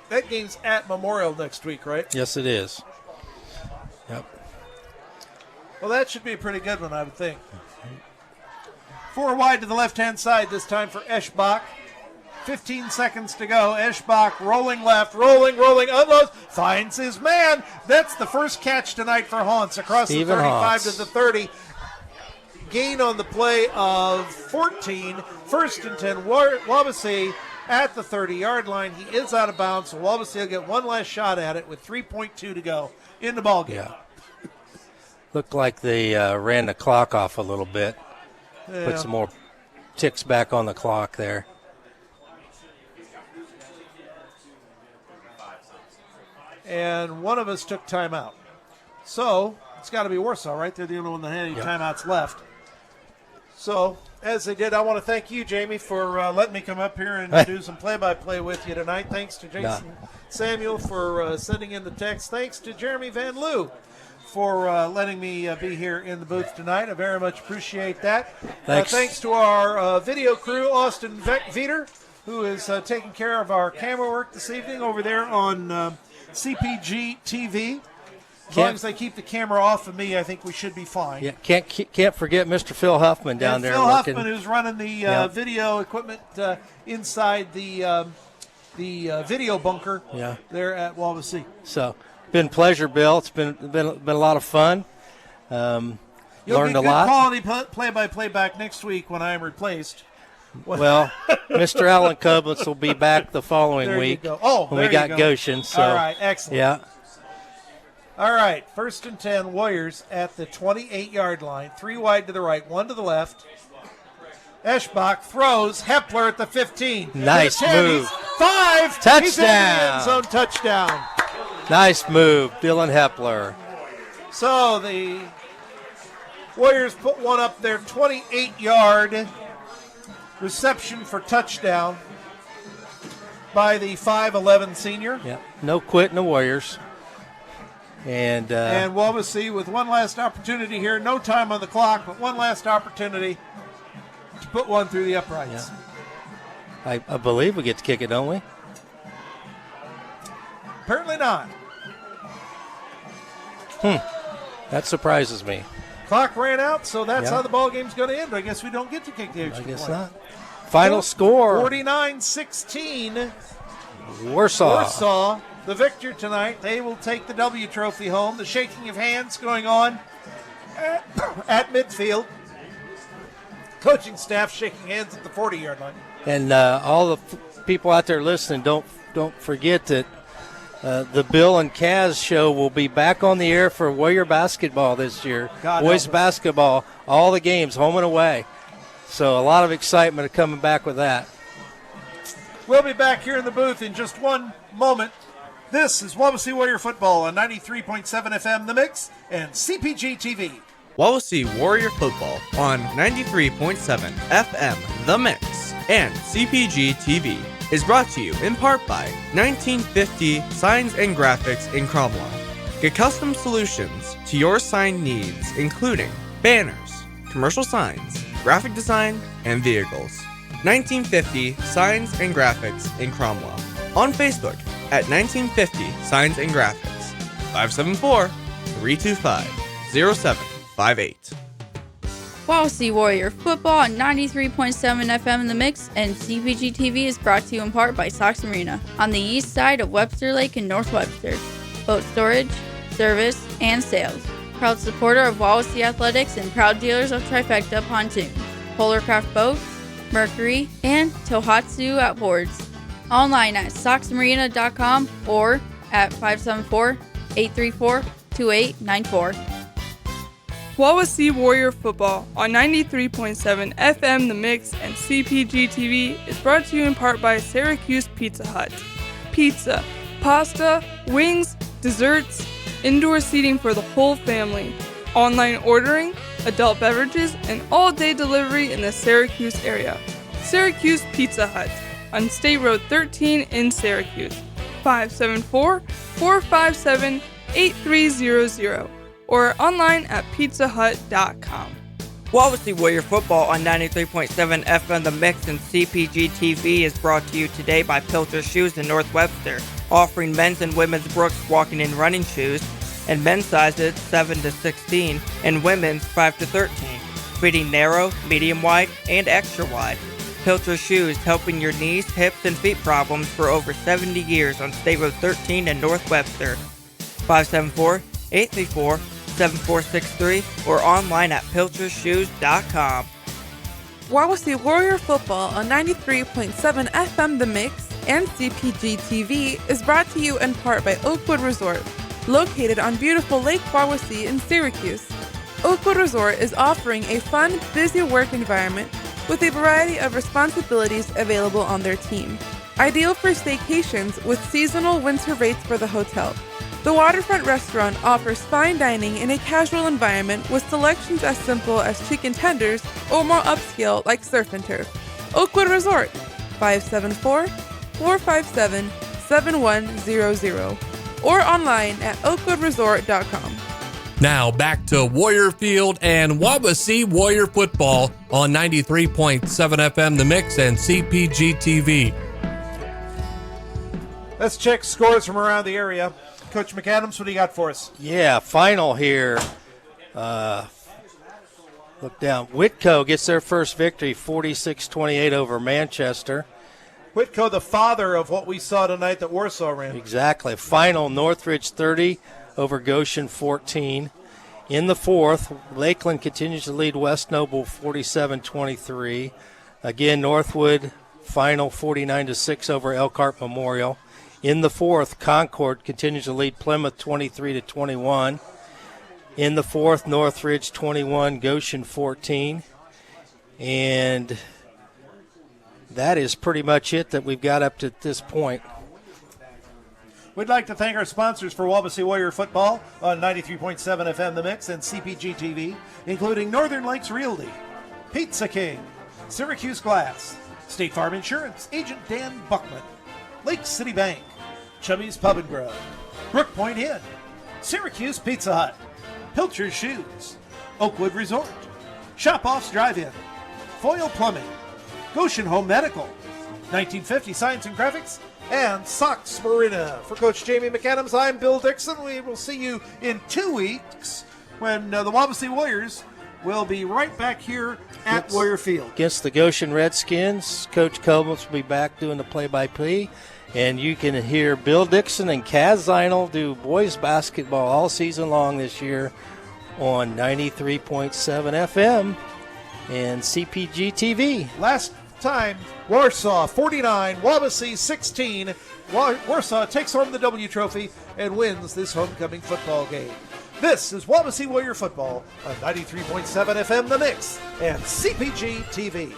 S3: That game's at Memorial next week, right?
S4: Yes, it is. Yep.
S3: Well, that should be a pretty good one, I would think. 4 wide to the left-hand side this time for Eschbach. 15 seconds to go. Eschbach rolling left, rolling, unloads, finds his man. That's the first catch tonight for Hans across the 35 to the 30. Gain on the play of 14. 1st and 10. Wawasee at the 30-yard line. He is out of bounds, so Wawasee will get one last shot at it with 3.2 to go in the ballgame.
S4: Yeah. Looked like they ran the clock off a little bit.
S3: Yeah.
S4: Put some more ticks back on the clock there.
S3: And one of us took timeout. So it's got to be Warsaw, right? They're the only one that had any timeouts left. So, as they did, I want to thank you, Jamie, for letting me come up here and do some play-by-play with you tonight. Thanks to Jason Samuel for sending in the text. Thanks to Jeremy Van Loo for letting me be here in the booth tonight. I very much appreciate that. Thanks to our video crew, Austin Veter, who is taking care of our camera work this evening over there on CPG TV. As long as they keep the camera off of me, I think we should be fine.
S4: Yeah, can't forget Mr. Phil Huffman down there.
S3: Phil Huffman, who's running the video equipment inside the video bunker there at Wawasee.
S4: So, been a pleasure, Bill. It's been a lot of fun.
S3: You'll
S4: learned
S3: get
S4: a lot.
S3: Quality play-by-play back next week when I am replaced.
S4: Well, Mr. Alan Kublitz will be back the following week when we got Goshen. So,
S3: all right, excellent.
S4: Yeah.
S3: All right, 1st and 10, Warriors at the 28-yard line. 3 wide to the right, 1 to the left. Eschbach throws. Hepler at the 15.
S4: Nice move.
S3: 5.
S4: Touchdown.
S3: He's in the end zone. Touchdown.
S4: Nice move, Dylan Hepler.
S3: So the Warriors put one up there, 28-yard reception for touchdown by the 5'11 senior.
S4: Yeah, no quitting the Warriors. And
S3: Wawasee with one last opportunity here. No time on the clock, but one last opportunity to put one through the uprights.
S4: Yeah. I believe we get to kick it, don't we?
S3: Apparently not.
S4: That surprises me.
S3: Clock ran out, so that's how the ball game's going to end. I guess we don't get to kick the extra point.
S4: I guess not. Final score.
S3: 49-16.
S4: Warsaw.
S3: Warsaw the victor tonight. They will take the W trophy home. The shaking of hands going on at midfield. Coaching staff shaking hands at the 40-yard line.
S4: And all the people out there listening, don't forget that the Bill and Kaz show will be back on the air for Warrior basketball this year. Boys basketball, all the games, home and away. So a lot of excitement coming back with that.
S3: We'll be back here in the booth in just one moment. This is Wawasee Warrior Football on 93.7 FM The Mix and CPG TV.
S20: Wawasee Warrior Football on 93.7 FM The Mix and CPG TV is brought to you in part by 1950 Signs and Graphics in Cromwell. Get custom solutions to your sign needs, including banners, commercial signs, graphic design, and vehicles. 1950 Signs and Graphics in Cromwell. On Facebook at 1950 Signs and Graphics. 574-325-0758.
S19: Wawasee Warrior Football on 93.7 FM The Mix and CPG TV is brought to you in part by Sox Marina on the east side of Webster Lake in North Webster. Boat storage, service, and sales. Proud supporter of Wawasee Athletics and proud dealers of Trifecta Pontoon, Polarcraft Boats, Mercury, and Tohatsu Outboards. Online at soxmarina.com or at 574-834-2894.
S12: Wawasee Warrior Football on 93.7 FM The Mix and CPG TV is brought to you in part by Syracuse Pizza Hut. Pizza, pasta, wings, desserts, indoor seating for the whole family, online ordering, adult beverages, and all-day delivery in the Syracuse area. Syracuse Pizza Hut on State Road 13 in Syracuse. 574-457-8300 or online at pizzahut.com.
S13: Wawasee Warrior Football on 93.7 FM The Mix and CPG TV is brought to you today by Pilcher Shoes in North Webster, offering men's and women's Brooks walking and running shoes and men's sizes 7 to 16 and women's 5 to 13, fitting narrow, medium wide, and extra wide. Pilcher Shoes helping your knees, hips, and feet problems for over 70 years on State Road 13 in North Webster. 574-834-7463 or online at pilchershoes.com.
S14: Wawasee Warrior Football on 93.7 FM The Mix and CPG TV is brought to you in part by Oakwood Resort, located on beautiful Lake Wawasee in Syracuse. Oakwood Resort is offering a fun, busy work environment with a variety of responsibilities available on their team. Ideal for staycations with seasonal winter rates for the hotel. The waterfront restaurant offers fine dining in a casual environment with selections as simple as chicken tenders or more upscale like surf and turf. Oakwood Resort, 574-457-7100 or online at oakwoodresort.com.
S2: Now back to Warrior Field and Wawasee Warrior Football on 93.7 FM The Mix and CPG TV.
S3: Let's check scores from around the area. Coach McAdams, what do you got for us?
S4: Yeah, final here. Look down. Whitco gets their first victory, 46-28 over Manchester.
S3: Whitco, the father of what we saw tonight that Warsaw ran.
S4: Exactly. Final, Northridge 30 over Goshen 14. In the fourth, Lakeland continues to lead West Noble 47-23. Again, Northwood final 49-6 over Elkhart Memorial. In the fourth, Concord continues to lead Plymouth 23-21. In the fourth, Northridge 21, Goshen 14. And that is pretty much it that we've got up to this point.
S3: We'd like to thank our sponsors for Wawasee Warrior Football on 93.7 FM The Mix and CPG TV, including Northern Lakes Realty, Pizza King, Syracuse Glass, State Farm Insurance, Agent Dan Buckman, Lake City Bank, Chubby's Pub and Grub, Brook Point Inn, Syracuse Pizza Hut, Pilcher's Shoes, Oakwood Resort, Shop Off's Drive-In, Foyle Plumbing, Goshen Home Medical, 1950 Science and Graphics, and Sox Marina. For Coach Jamie McAdams, I'm Bill Dixon. We will see you in 2 weeks when the Wawasee Warriors will be right back here at Warrior Field.
S4: Against the Goshen Redskins, Coach Koblenz will be back doing the play-by-play. And you can hear Bill Dixon and Kaz Zinel do boys basketball all season long this year on 93.7 FM and CPG TV.
S3: Last time, Warsaw 49, Wawasee 16. Warsaw takes home the W Trophy and wins this homecoming football game. This is Wawasee Warrior Football on 93.7 FM The Mix and CPG TV.